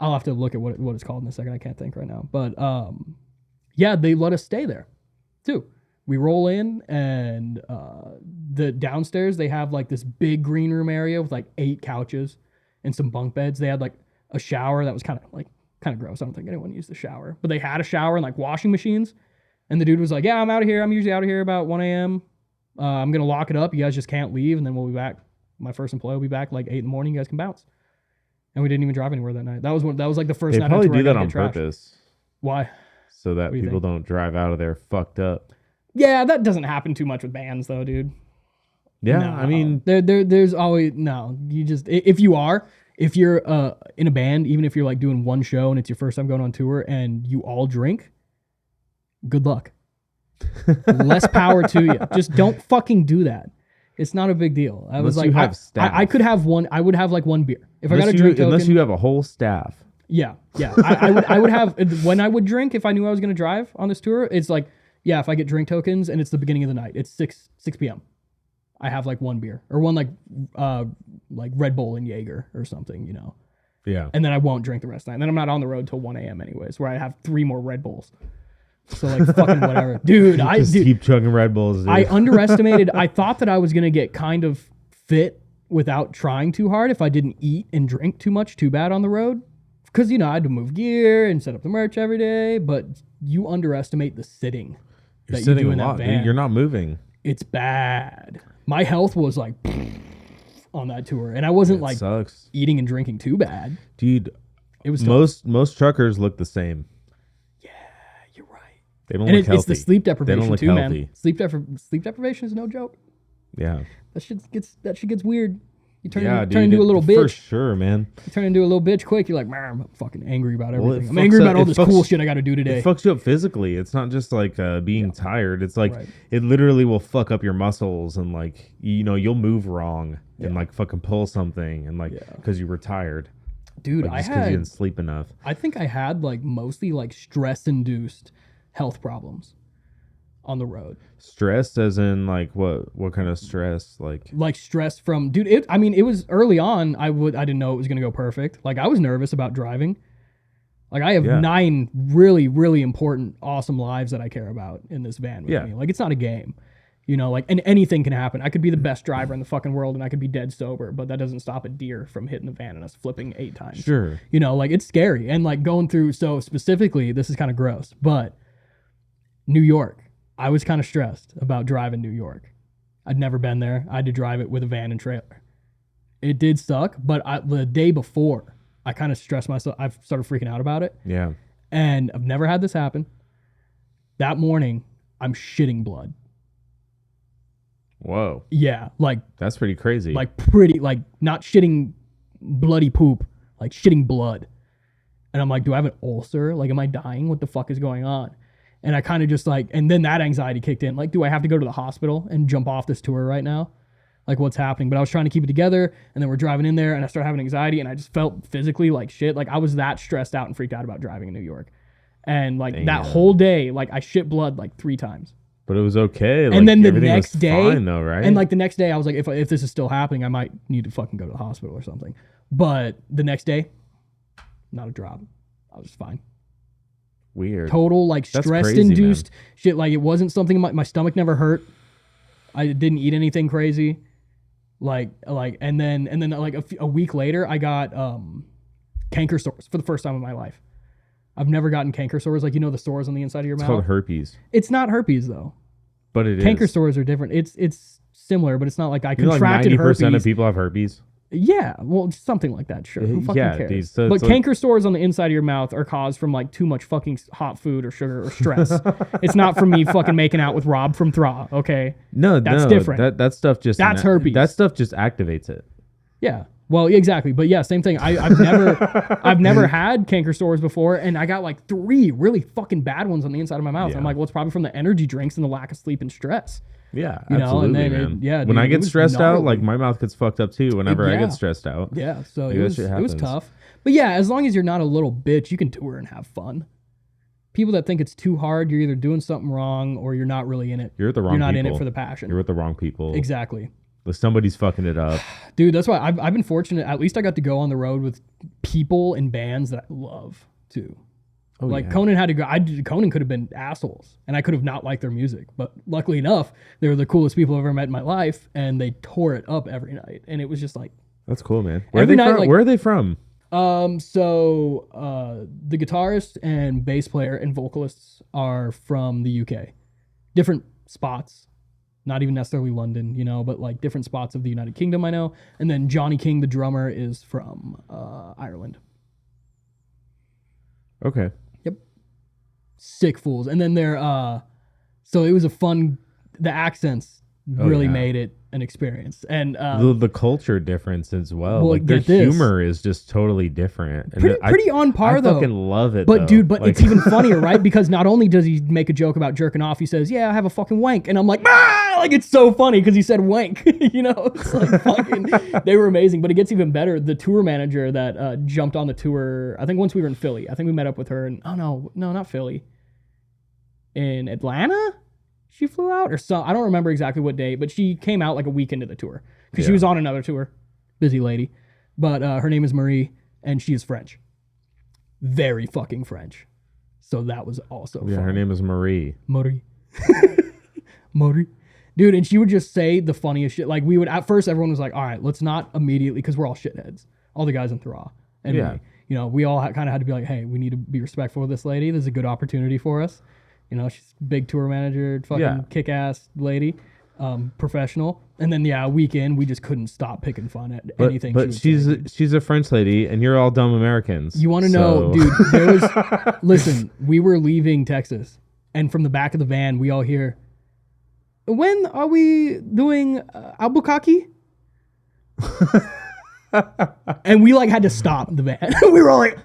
I'll have to look at what it's called in a second. I can't think right now. But yeah, they let us stay there too. We roll in, and the downstairs they have like this big green room area with like 8 couches and some bunk beds. They had like a shower that was kind of gross. I don't think anyone used the shower, but they had a shower and like washing machines. And the dude was like, "Yeah, I'm out of here. I'm usually out of here about 1 a.m. I'm gonna lock it up. You guys just can't leave, and then we'll be back. My first employee will be back like 8 in the morning. You guys can bounce." And we didn't even drive anywhere that night. That was like the first They night. probably on tour I do that didn't on get trashed. purpose Why? so that do you people think? don't drive out of there fucked up. Yeah, that doesn't happen too much with bands though, dude. Yeah, No. I mean, there's always no. You just if you're in a band, even if you're like doing one show and it's your first time going on tour and you all drink, good luck. Less power to you. Just don't fucking do that. It's not a big deal. I was Unless like, you have staff. I could have one. I would have like one beer if I got a unless drink token. unless you have a whole staff. Yeah. I would have when I would drink if I knew I was gonna drive on this tour. It's like, yeah, if I get drink tokens and it's the beginning of the night, it's 6 p.m. I have like one beer or one like Red Bull and Jaeger or something, you know. Yeah. And then I won't drink the rest of the night. And then I'm not on the road till 1 a.m. anyways, where I have 3 more Red Bulls. So like fucking whatever, dude. Just keep chugging Red Bulls, dude. I underestimated. I thought that I was gonna get kind of fit without trying too hard if I didn't eat and drink too much too bad on the road. Because, you know, I had to move gear and set up the merch every day. But you underestimate the sitting You're that you sitting do a in that lot, van. dude. You're not moving. It's bad. My health was like on that tour. And I wasn't like Sucks, eating and drinking too bad. dude. It was tough. Most truckers look the same. Yeah, you're right. They don't And look it's healthy. the sleep deprivation look too, healthy. man. Sleep deprivation is no joke. Yeah. That shit gets weird. You turn into a little bitch. For sure, man. You turn into a little bitch quick. You're like, man, I'm fucking angry about everything. Well, I'm angry about all this cool shit I got to do today. It fucks you up physically. It's not just like being tired. It's like it literally will fuck up your muscles and like you'll move wrong and like fucking pull something and like because you were tired. Dude, like, just because you didn't sleep enough. I think I had like mostly like stress-induced health problems on the road. Stress as in like what kind of stress? Like stress from it was early on. I didn't know it was gonna go perfect. Like I was nervous about driving. Like I have 9 really, really important, awesome lives that I care about in this van with me. Like it's not a game. Like, and anything can happen. I could be the best driver in the fucking world and I could be dead sober, but that doesn't stop a deer from hitting the van and us flipping 8 times. Sure. Like it's scary. And like going through, so specifically, this is kind of gross, but New York, I was kind of stressed about driving New York. I'd never been there. I had to drive it with a van and trailer. It did suck, but the day before, I kind of stressed myself. I started freaking out about it. Yeah. And I've never had this happen. That morning, I'm shitting blood. Whoa. Yeah, like that's pretty crazy. Like not shitting bloody poop, like shitting blood. And I'm like, do I have an ulcer? Like, am I dying? What the fuck is going on? And I kind of just like, and then that anxiety kicked in. Like, do I have to go to the hospital and jump off this tour right now? Like, what's happening? But I was trying to keep it together, and then we're driving in there, and I started having anxiety, and I just felt physically like shit. Like, I was that stressed out and freaked out about driving in New York. And like that whole day, like I shit blood like 3 times. But it was okay. Like, and then the next day, fine though, right? And like the next day, I was like, if this is still happening, I might need to fucking go to the hospital or something. But the next day, not a drop. I was fine. Weird. Total like stress-induced shit. Like it wasn't something my stomach never hurt. I didn't eat anything crazy. And then like a week later, I got canker sores for the first time in my life. I've never gotten canker sores, like the sores on the inside of your mouth. It's called herpes. It's not herpes though. But it canker is. Sores are different. It's similar, but it's not like I contracted herpes. Like 90% of people have herpes. Yeah, well, something like that. Sure, who fucking cares? Dude, so but canker sores on the inside of your mouth are caused from like too much fucking hot food or sugar or stress. It's not from me fucking making out with Rob from Thra. Okay, that's different. That stuff just herpes. That stuff just activates it. Yeah. Well, exactly. But yeah, same thing. I've never had canker sores before, and I got like 3 really fucking bad ones on the inside of my mouth. Yeah. I'm like, well, it's probably from the energy drinks and the lack of sleep and stress. Yeah, absolutely, and then when I get stressed out, like my mouth gets fucked up too. Whenever I get stressed out. Yeah, so it was tough. But yeah, as long as you're not a little bitch, you can tour and have fun. People that think it's too hard, you're either doing something wrong or you're not really in it. You're with the wrong people. You're not in it for the passion. You're with the wrong people. Exactly. Somebody's fucking it up. Dude, that's why I've been fortunate. At least I got to go on the road with people and bands that I love too. Oh, like yeah. Conan had to go. Conan could have been assholes, and I could have not liked their music. But luckily enough, they were the coolest people I've ever met in my life, and they tore it up every night. And it was just like, that's cool, man. Where are they from? So the guitarist and bass player and vocalists are from the UK, different spots. Not even necessarily London, but like different spots of the United Kingdom, I know. And then Johnny King, the drummer, is from Ireland. Okay. Yep. Sick fools. And then they're, so it was the accents really made it an experience. And the culture difference as well. Like their humor is just totally different. And pretty on par though. I fucking love it. But dude, it's even funnier, right? Because not only does he make a joke about jerking off, he says, "Yeah, I have a fucking wank," and I'm like, ah! Like it's so funny because he said wank. It's like fucking. They were amazing, but it gets even better. The tour manager that jumped on the tour, I think once we were in Philly, I think we met up with her, and no, not Philly, in Atlanta. She flew out or so. I don't remember exactly what day, but she came out like a week into the tour because she was on another tour. Busy lady. But her name is Marie, and she is French. Very fucking French. So that was also fun. Her name is Marie. Marie. Marie. Dude, and she would just say the funniest shit. Like at first everyone was like, all right, let's not immediately, because we're all shitheads. All the guys in Thra. And we all kind of had to be like, hey, we need to be respectful of this lady. This is a good opportunity for us. She's a big tour manager, fucking kick-ass lady, professional. And then, a weekend, we just couldn't stop picking fun at anything. But she's a French lady, and you're all dumb Americans. You want to know, dude, there was... Listen, we were leaving Texas, and from the back of the van, we all hear, when are we doing Albuquerque? And we like had to stop the van. We were all like,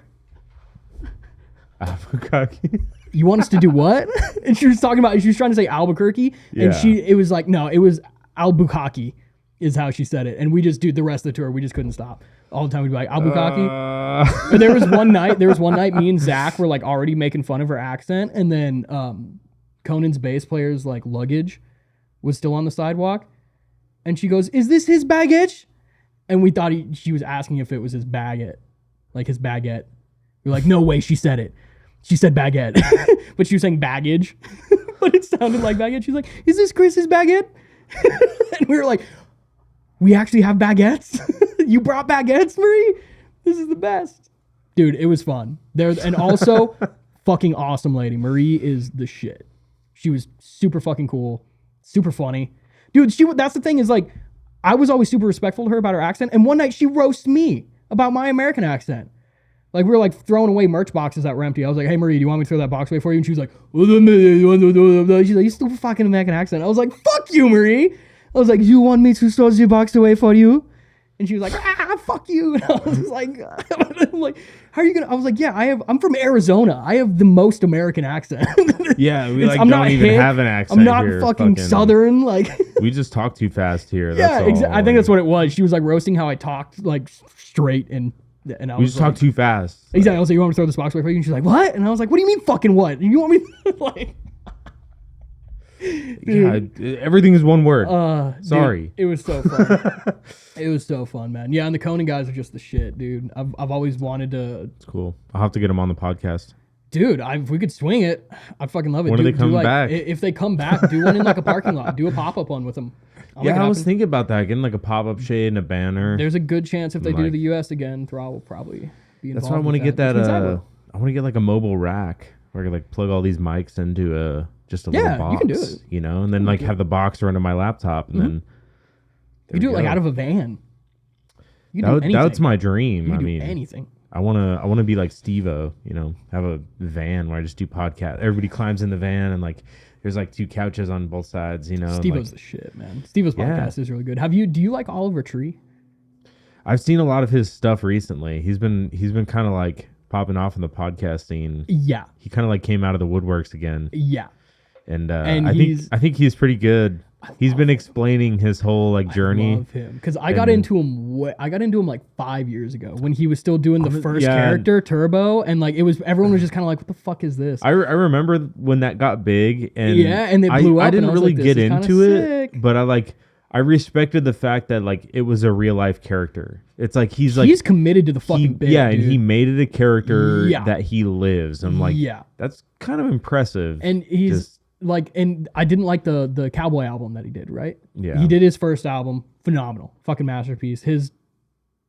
Albuquerque. you want us to do what? And she was trying to say Albuquerque. And Yeah. it was like, no, it was Albuquerque is how she said it. And we just do the rest of the tour. We just couldn't stop. All the time we'd be like, Albuquerque. But there was one night, me and Zach were like already making fun of her accent. And then Conan's bass player's like luggage was still on the sidewalk. And she goes, is this his baggage? And we thought she was asking if it was his baguette. Like his baguette. We were like, no way she said it. She said baguette. But she was saying baggage. But it sounded like baguette. She's like, is this Chris's baguette? And we were like, we actually have baguettes? You brought baguettes, Marie? This is the best. Dude, it was fun. And also, fucking awesome lady. Marie is the shit. She was super fucking cool. Super funny. Dude, that's the thing is like, I was always super respectful to her about her accent. And one night she roasts me about my American accent. Like, we were like throwing away merch boxes that were empty. I was like, hey, Marie, do you want me to throw that box away for you? And she was like, she's like, you stupid fucking American accent. I was like, fuck you, Marie. I was like, you want me to throw the box away for you? And she was like, fuck you. And I was like, I'm like, how are you gonna? I was like, yeah, I'm from Arizona. I have the most American accent. Yeah, we like I'm don't not even hick. have an accent. I'm not here. fucking Southern. Like, we just talk too fast here. yeah, That's all. I think that's what it was. She was like roasting how I talked like straight and I We was just talk too fast. Exactly. I was like, you want me to throw this box away for you? And she's like, what? And I was like, what do you mean fucking what? You want me to like... God, everything is one word. Sorry. Dude, it was so fun. It was so fun, man. Yeah, and the Conan guys are just the shit, dude. I've always wanted to... It's cool. I'll have to get them on the podcast. Dude, if we could swing it, I'd fucking love it. When are they coming back? If they come back, do one in like a parking lot. Do a pop-up one with them. Yeah, I was thinking about that. Getting like a pop-up shade and a banner. There's a good chance if they do Like- the U.S. again, Thrall will probably be involved. That's why I want to get that. Which means I will. I want to get like a mobile rack where I can like plug all these mics into just a little box. you can do it. You know, and then like have the box run to my laptop, and then You do it like out of a van. You can do anything. that's my dream. You I can do mean, anything. I wanna be like Steve-O, you know, have a van where I just do podcast. Everybody climbs in the van and like there's like two couches on both sides, you know. Steve-O's the shit, man. Steve-O's podcast is really good. Do you like Oliver Tree? I've seen a lot of his stuff recently. He's been kind of like popping off in the podcast scene. Yeah. He kind of like came out of the woodworks again. Yeah. And I think he's pretty good. He's been explaining his whole like journey. I love him because I got into him like 5 years ago when he was still doing the first character Turbo, and like everyone was just kind of like, what the fuck is this? I remember when that got big, and and it blew up. I didn't really get into it, but I respected the fact that like it was a real life character. It's like he's committed to the fucking bit. Yeah, dude. and he made it a character that he lives. I'm like, that's kind of impressive. And he's like, and I didn't like the Cowboy album that he did, right? Yeah. He did his first album, phenomenal, fucking masterpiece. His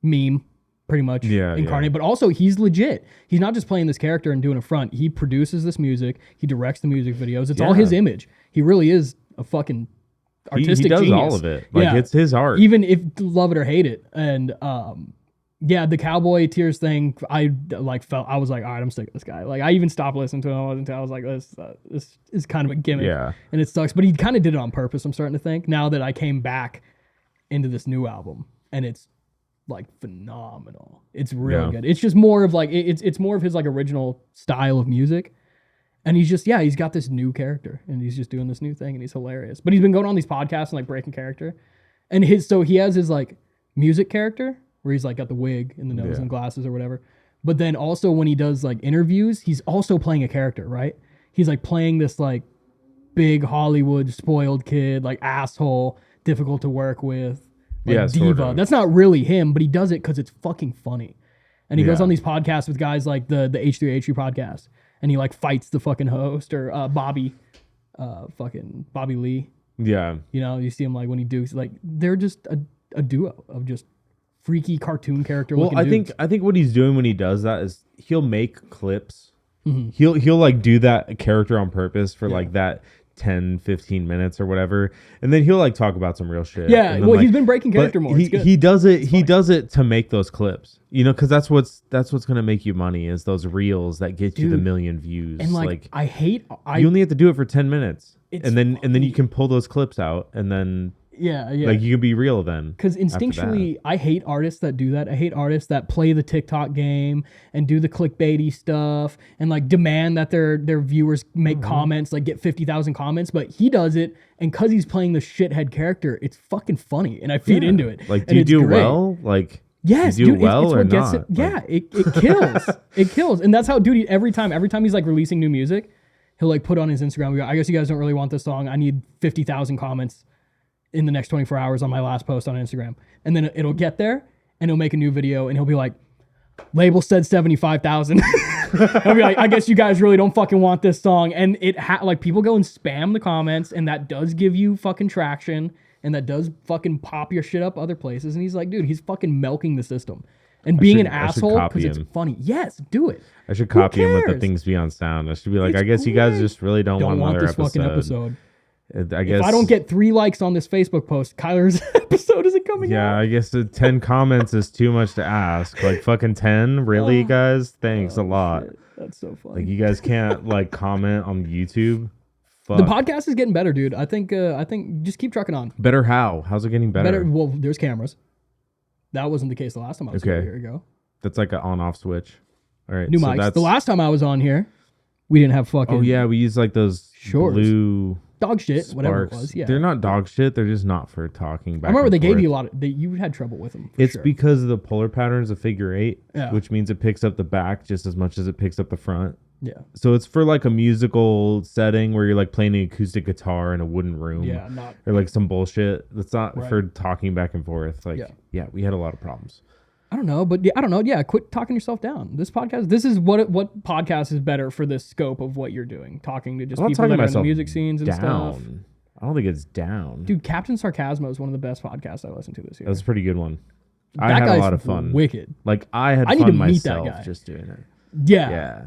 meme, pretty much incarnate, but also he's legit. He's not just playing this character and doing a front. He produces this music. He directs the music videos. It's all his image. He really is a fucking artistic he does genius. all of it. Like it's his art. Even if love it or hate it. And the Cowboy Tears thing, I was like, all right, I'm sick of this guy. Like I even stopped listening to him until I was like, this is kind of a gimmick. Yeah. And it sucks. But he kind of did it on purpose, I'm starting to think, now that I came back into this new album. And it's like phenomenal. It's really good. It's just more of like it's more of his like original style of music. And he's just he's got this new character and he's just doing this new thing and he's hilarious. But he's been going on these podcasts and like breaking character. And he has his like music character where he's like got the wig and the nose and glasses or whatever. But then also when he does like interviews, he's also playing a character, right? He's like playing this like big Hollywood spoiled kid, like asshole, difficult to work with, like diva. Sort of. That's not really him, but he does it because it's fucking funny. And he goes on these podcasts with guys like the H3H3 podcast. And he like fights the fucking host or Bobby Lee. Yeah. You know, you see him like when he does like they're just a duo of just freaky cartoon character. Well, I think what he's doing when he does that is he'll make clips. Mm-hmm. He'll like do that character on purpose for like that 10, 15 minutes or whatever. And then he'll like talk about some real shit. Yeah. Then, Well, he's been breaking character more. He does it to make those clips, you know, because that's what's going to make you money is those reels that get you the million views. And like you only have to do it for 10 minutes and then you can pull those clips out and then Yeah, yeah. Like you can be real then. Because instinctually, I hate artists that do that. I hate artists that play the TikTok game and do the clickbaity stuff and like demand that their viewers make comments, like get 50,000 comments. But he does it, and because he's playing the shithead character, it's fucking funny, and I feed into it. Like, and do you it's do great. well? Like, Yes, do you do dude, well it's or what gets not? it. Yeah, it kills. It kills, and that's how dude. Every time he's like releasing new music, he'll like put on his Instagram. I guess you guys don't really want this song. I need 50,000 comments in the next 24 hours on my last post on Instagram. And then it'll get there and he'll make a new video and he'll be like, label said 75,000. I'll be like, I guess you guys really don't fucking want this song. And like people go and spam the comments, and that does give you fucking traction, and that does fucking pop your shit up other places. And he's like, dude, he's fucking milking the system and being an asshole because it's funny. Yes, do it. I should copy him with the Things Beyond Sound. I should be like, I guess you guys just really don't want another this episode. fucking episode. I guess If I don't get 3 likes on this Facebook post, Kyler's episode isn't coming out. Yeah, I guess the 10 comments is too much to ask. Like fucking 10, really, guys? Thanks a lot. Shit. That's so funny. Like you guys can't like comment on YouTube. Fuck. The podcast is getting better, dude. I think just keep trucking on. Better how? How's it getting better? Well, there's cameras. That wasn't the case the last time I was here a year ago. That's like an on-off switch. All right. New mics. The last time I was on here, we didn't have fucking. Oh yeah, we use like those shorts. Blue dog shit, sparks. whatever it was. Yeah, they're not dog shit. They're just not for talking back. I remember and they gave forth. you a lot of. You had trouble with them. It's sure. because of the polar patterns of figure 8, Yeah. which means it picks up the back just as much as it picks up the front. Yeah. So it's for like a musical setting where you're like playing an acoustic guitar in a wooden room. Yeah. Not. Or like some bullshit. That's not Right. for talking back and forth. Like, yeah, we had a lot of problems. I don't know, but I don't know. Yeah, quit talking yourself down. This podcast. This is what podcast is better for this scope of what you're doing. Talking to just I'm not people talking that are in the myself music scenes and stuff. down. I don't think it's down. Dude, Captain Sarcasmo is one of the best podcasts I listened to this year. That was a pretty good one. I That had a guy's lot of fun. Wicked. Like I had I need fun to meet that myself guy. just doing it. Yeah. Yeah.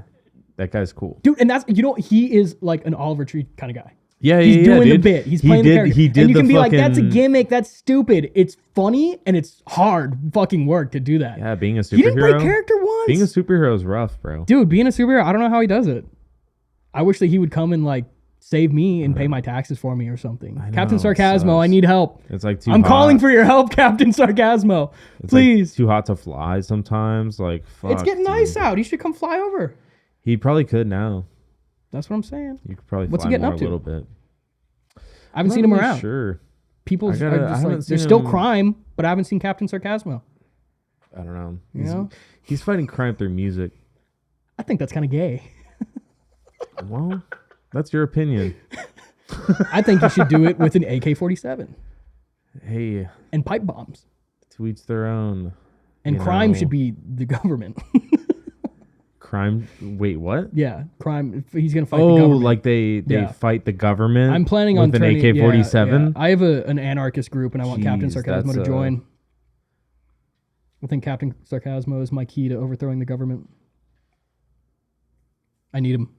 That guy's cool. Dude, and that's he is like an Oliver Tree kind of guy. Yeah, He's doing the dude. bit. He's playing the character. He did and you the can be like, that's a fucking- gimmick. That's stupid. It's funny and it's hard fucking work to do that. Yeah, being a He didn't superhero. play character once. Being a superhero is rough, bro. Dude, being a superhero, I don't know how he does it. I wish that he would come and like save me and pay my taxes for me or something. I know, Captain it Sarcasmo, I sucks. need help. It's like too I'm hot. calling for your help, Captain Sarcasmo. It's Please. like too hot to fly sometimes. Like fuck, It's getting dude. nice out. He should come fly over. He probably could now. That's what I'm saying. You could probably What's fly he getting more up a to? little bit. I haven't I'm seen not him really around. Sure. People I are haven't just like, seen there's still him- crime, but I haven't seen Captain Sarcasmo. I don't know. You know? He's fighting crime through music. I think that's kind of gay. Well, that's your opinion. I think you should do it with an AK-47 Hey, and pipe bombs. to each their own. And You crime know. should be the government. Crime. Wait, what? Yeah, crime. He's gonna fight the Oh, government. like they Yeah. fight the government. I'm planning on with an turning AK-47. Yeah. I have an anarchist group, and I want Captain Jeez, Sarcasmo that's to join. I think Captain Sarcasmo is my key to overthrowing the government. I need him.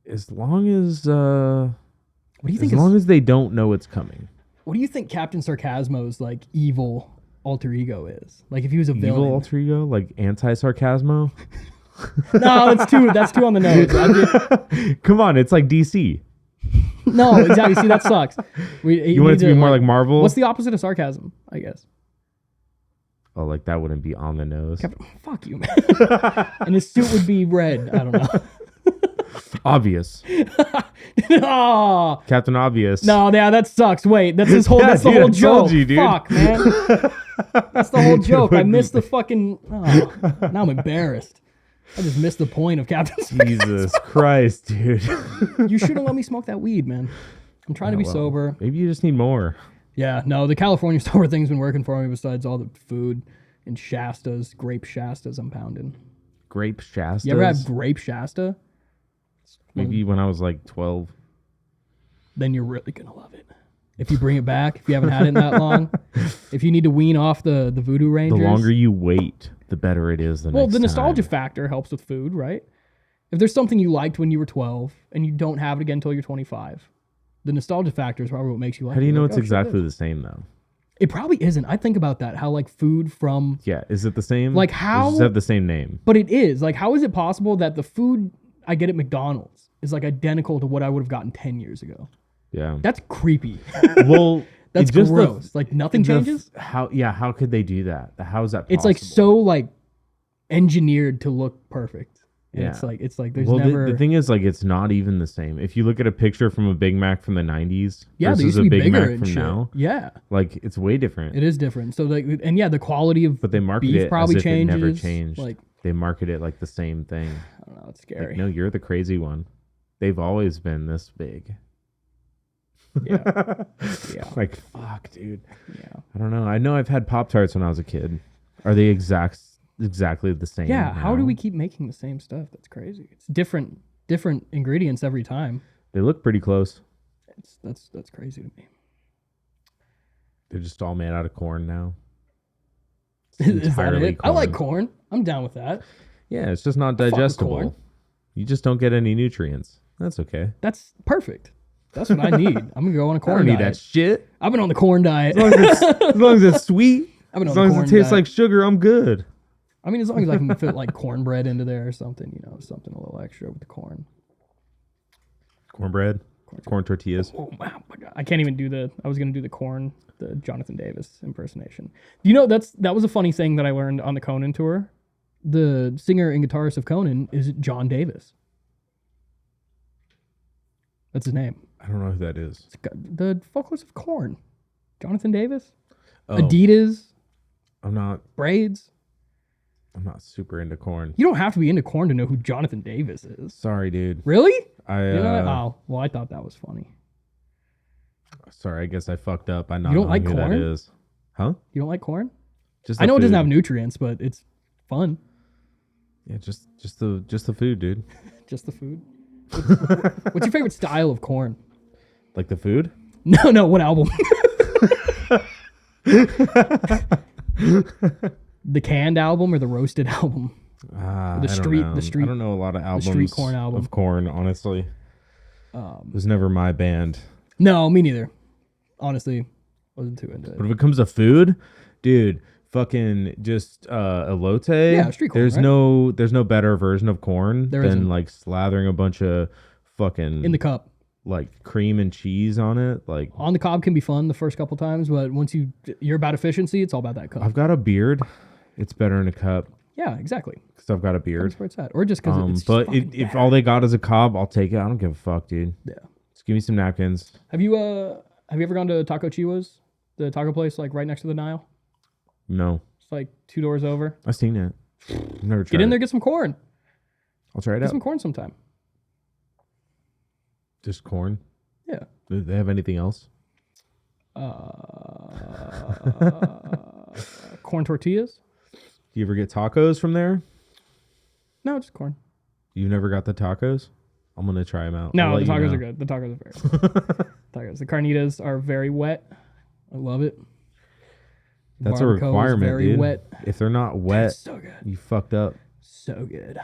As long as What do you think? as long as they don't know it's coming. What do you think Captain Sarcasmo's like evil alter ego is? Like if he was a Evil villain. alter ego, like anti-sarcasmo. No, that's too on the nose. Come on, it's like DC. No, exactly. See, that sucks. You want it to be more like Marvel? What's the opposite of sarcasm? I guess. Oh, like that wouldn't be on the nose. Fuck you, man. And his suit would be red. I don't know. Obvious. Oh, Captain Obvious. no, yeah, that sucks. Wait, that's his whole. Yeah, That's the dude, whole I joke. told you, dude. Fuck, man. That's the whole joke. I missed the fucking. Oh, now I'm embarrassed. I just missed the point of Captain Sarcasmo. Jesus Christ, dude. You shouldn't let me smoke that weed, man. I'm trying to be Well, sober. Maybe you just need more. Yeah, no, the California sober thing's been working for me besides all the food and Shastas, grape Shastas I'm pounding. Grape Shasta. You ever have grape Shasta? Maybe when I was like 12. Then you're really going to love it. If you bring it back, if you haven't had it in that long, if you need to wean off the Voodoo Rangers. The longer you wait, the better it is. Well, the nostalgia time. factor helps with food, right? If there's something you liked when you were 12 and you don't have it again until you're 25, the nostalgia factor is probably what makes you like it. How do you You're know like, it's "Oh, shit, exactly it the is." same though? It probably isn't. I think about that. How like food from, Yeah, is it the same? Like, Or how- does it have the same name? but it is. Like, how is it possible that the food I get at McDonald's is like identical to what I would have gotten 10 years ago? Yeah. That's creepy. Well, That's just gross. Like nothing changes. How could they do that? How is that possible? It's like so like engineered to look perfect. And Yeah. it's like there's well, never. the thing is, like, it's not even the same. If you look at a picture from a Big Mac from the 90s Yeah, they versus used to a be Big bigger Mac and from shit. now, Yeah, like, it's way different. it is different. So like, and yeah, the quality of But they market beef it probably as if changes. it never changed. Like, They market it like the same thing. I don't know, it's scary. Like, no, you're the crazy one. They've always been this big. Yeah. Yeah. Like, fuck, dude. Yeah. I don't know. I know I've had Pop-Tarts when I was a kid. Are they exactly the same? Yeah. How do now? we keep making the same stuff? That's crazy. It's different ingredients every time. They look pretty close. That's crazy to me. They're just all made out of corn now. Is that it? I like corn. corn. I'm down with that. Yeah, it's just not fuck with corn. digestible. You just don't get any nutrients. That's okay. That's perfect. That's what I need. I'm gonna go on a I corn don't need diet. that shit. I've been on the corn diet. As long as it's sweet. I've been As on long the corn as it tastes diet. like sugar, I'm good. I mean, as long as I can fit like cornbread into there or something, something a little extra with the corn. Cornbread, corn tortillas. Oh wow, my God. I can't even do I was gonna do the Jonathan Davis impersonation. You know, that was a funny thing that I learned on the Conan tour. The singer and guitarist of Conan is John Davis. That's his name. I don't know who that is. It's the vocalist of Korn. Jonathan Davis. Oh, Adidas. I'm not Braids. super into corn. You don't have to be into Korn to know who Jonathan Davis is. Sorry, dude. Really? I You know what? Oh, well, I thought that was funny. sorry. I guess I fucked up. I You don't like who that corn? is. Huh? You don't like corn? Just I the know it doesn't food. have nutrients, but it's fun. Yeah, just the food, dude. Just the food. What's your favorite style of corn? Like the food? No, what album? The canned album or the roasted album? The street- Know. the street- I don't know a lot of albums. street corn album. of corn. Honestly, it was never my band. No, me neither. Honestly, wasn't too into it. But if it comes to food, dude, fucking just elote. Yeah, street corn, There's right? there's no better version of corn There than isn't. like slathering a bunch of fucking In the cup. like cream and cheese on it. Like, On the cob can be fun the first couple times, but once you're about efficiency, it's all about that cup. I've got a beard. It's better in a cup Yeah, exactly. because I've got a beard. That's where it's at. Or just because it's just But fucking if bad. all they got is a cob, I'll take it. I don't give a fuck, dude. Yeah. Just give me some napkins. Have you ever gone to Taco Chiwa's? The taco place like right next to the Nile? No, It's like 2 doors over. I've seen it. I've never tried Get in it. there, get some corn. I'll try it Get out. some corn sometime. Just corn. Yeah. Do they have anything else? Corn tortillas? Do you ever get tacos from there? No, just corn. You never got the tacos? I'm gonna try them out. I'll No, let the you tacos know. are good. The tacos are very good. Tacos. The carnitas are very wet. I love it. That's a Barbacoa is requirement, very dude. wet. If they're not wet, It's so good. you fucked up. So good.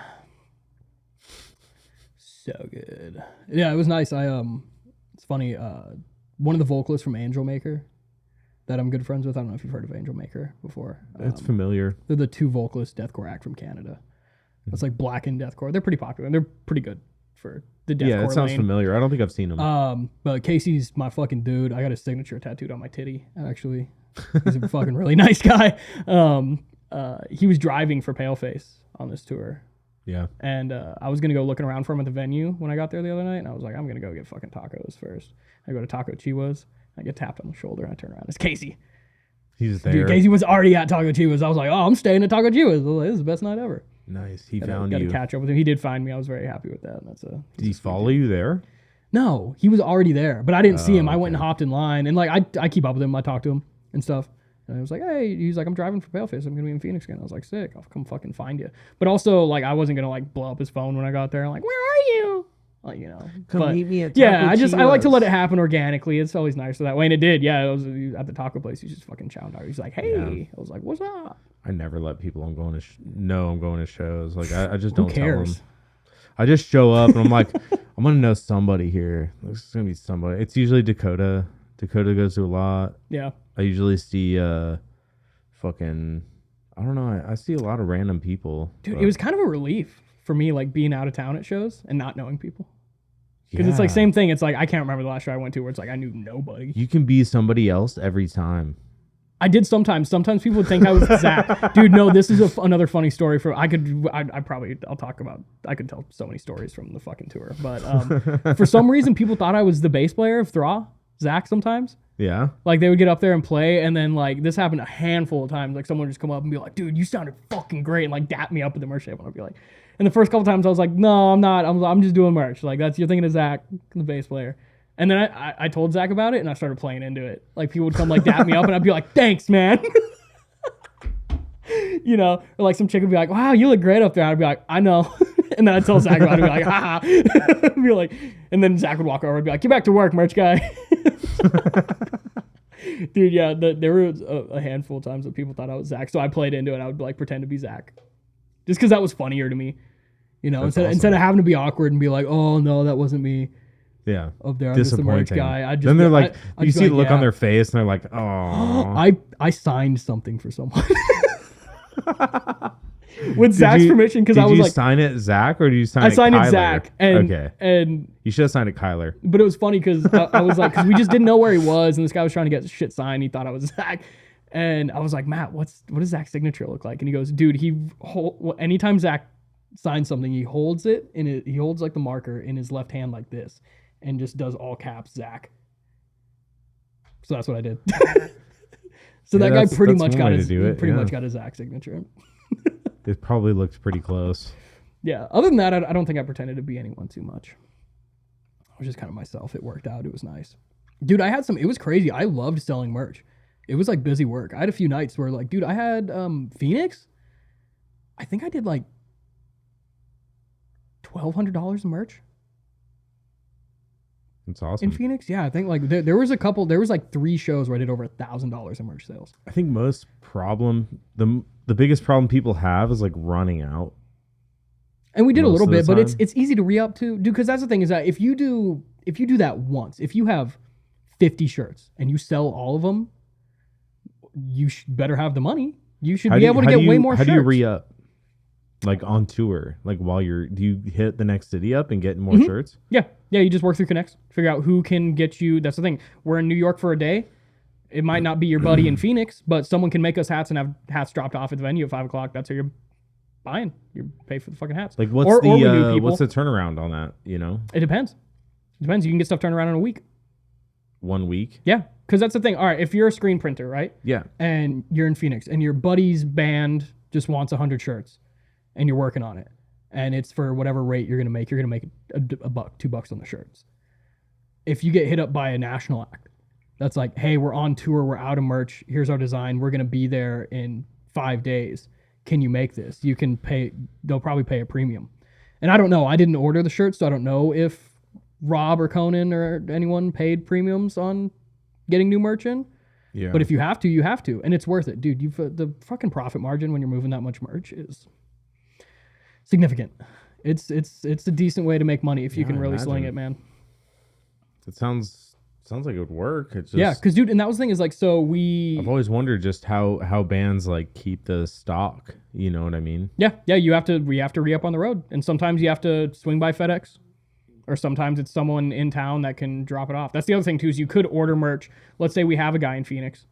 So good. Yeah, it was nice. It's funny, one of the vocalists from Angel Maker that I'm good friends with, I don't know if you've heard of Angel Maker before. It's familiar. They're the 2 vocalist deathcore act from Canada. It's like black and deathcore. They're pretty popular and they're pretty good for the deathcore Yeah, it sounds lane. familiar. I don't think I've seen them. But Casey's my fucking dude. I got his signature tattooed on my titty, actually. He's a fucking really nice guy. He was driving for Paleface on this tour. Yeah. And I was going to go looking around for him at the venue when I got there the other night. And I was like, I'm going to go get fucking tacos first. I go to Taco Chiwa's. I get tapped on the shoulder. And I turn around. It's Casey. He's there. Dude, Casey was already at Taco Chiwa's. I was like, oh, I'm staying at Taco Chiwa's. I was like, this is the best night ever. Nice. He Got found to you. catch up with him. He did find me. I was very happy with that. And Did he follow you there? No, he was already there, but I didn't see him. I went and okay. hopped in line, and like I keep up with him. I talk to him and stuff. And I was like, hey, he's like, I'm driving for Paleface. I'm gonna be in Phoenix again. I was like, sick. I'll come fucking find you. But also, like, I wasn't gonna like blow up his phone when I got there. I'm like, where are you? Like, Come meet me at yeah. Taco I like to let it Chiwa's. happen organically. It's always nicer that way, and it did. Yeah, it was at the taco place. He's just fucking chowing out. He's like, hey. Yeah. I was like, what's up? I never let people I'm going to shows. Like I just don't Who tell cares? them. I just show up and I'm like, I'm gonna know somebody here. There's gonna be somebody. It's usually Dakota. Dakota goes to a lot. Yeah. I usually see fucking I don't know. I see a lot of random people. Dude, but it was kind of a relief for me, like being out of town at shows and not knowing people. Because it's like same thing. It's like I can't remember the last show I went to where it's like I knew nobody. You can be somebody else every time. I did sometimes. Sometimes people would think I was Zach. Dude, no, this is another funny story for. I'll talk about. I could tell so many stories from the fucking tour. But for some reason, people thought I was the bass player of Thraw, Zach. Sometimes. Yeah. Like they would get up there and play, and then like this happened a handful of times. Like someone would just come up and be like, "Dude, you sounded fucking great," and like dap me up at the merch table. And I'd be like, and the first couple times I was like, "No, I'm not. I'm just doing merch." Like you're thinking of Zach, the bass player. And then I told Zach about it, and I started playing into it. Like people would come like dap me up, and I'd be like, "Thanks, man." You know, or like some chick would be like, "Wow, you look great up there." I'd be like, "I know." And then I'd tell Zach about it, and be like, "Ha ha." Be like, and then Zach would walk over and be like, "Get back to work, merch guy." Dude, yeah, there were a handful of times that people thought I was Zach, so I played into it. I would like pretend to be Zach, just because that was funnier to me. You know, instead of having to be awkward and be like, "Oh no, that wasn't me." Yeah, up there, I'm just the merch guy. Then they're like, you see the look on their face, and they're like, "Oh." I signed something for someone with Zach's permission because I was like, "Did you sign it, Zach, or did you sign it?" I signed Kyler? it Zach, and you should have signed it Kyler. But it was funny because I was like, because we just didn't know where he was, and this guy was trying to get shit signed. He thought I was Zach, and I was like, "Matt, what does Zach's signature look like?" And he goes, "Dude, anytime Zach signs something, he holds it he holds like the marker in his left hand like this." And just does all caps Zach. So that's what I did. So that guy pretty much got his Zach signature. It probably looked pretty close. Yeah. Other than that, I don't think I pretended to be anyone too much. I was just kind of myself. It worked out. It was nice. Dude, it was crazy. I loved selling merch. It was like busy work. I had a few nights where like, dude, I had Phoenix. I think I did like $1,200 in merch. That's awesome. In Phoenix, yeah, I think like there was like 3 shows where I did over $1,000 in merch sales. I think the biggest problem people have is like running out. And we did a little bit, but it's easy to re-up too, dude. Because that's the thing is that if you do that once, if you have 50 shirts and you sell all of them, you better have the money. You should be able to get way more shirts. How do you re-up? Like on tour, like do you hit the next city up and get more shirts? Yeah, you just work through connects, figure out who can get you. That's the thing. We're in New York for a day. It might not be your buddy in Phoenix, but someone can make us hats and have hats dropped off at the venue at 5:00. That's how you're buying. You pay for the fucking hats. Like what's the turnaround on that? You know, it depends. You can get stuff turned around in a week. 1 week. Yeah, because that's the thing. All right, if you're a screen printer, right? Yeah. And you're in Phoenix, and your buddy's band just wants 100 shirts. And you're working on it, and it's for whatever rate you're gonna make. You're gonna make $1, $2 on the shirts. If you get hit up by a national act, that's like, hey, we're on tour, we're out of merch. Here's our design. We're gonna be there in 5 days. Can you make this? You can pay. They'll probably pay a premium. And I don't know. I didn't order the shirts, so I don't know if Rob or Conan or anyone paid premiums on getting new merch in. Yeah. But if you have to, you have to, and it's worth it, dude. The fucking profit margin when you're moving that much merch is significant. It's a decent way to make money if you can really sling it, man. It sounds like it would work. It's just, yeah, because dude, and that was the thing is like, I've always wondered just how bands like keep the stock. You know what I mean? Yeah. We have to re-up on the road, and sometimes you have to swing by FedEx, or sometimes it's someone in town that can drop it off. That's the other thing too, is you could order merch. Let's say we have a guy in Phoenix,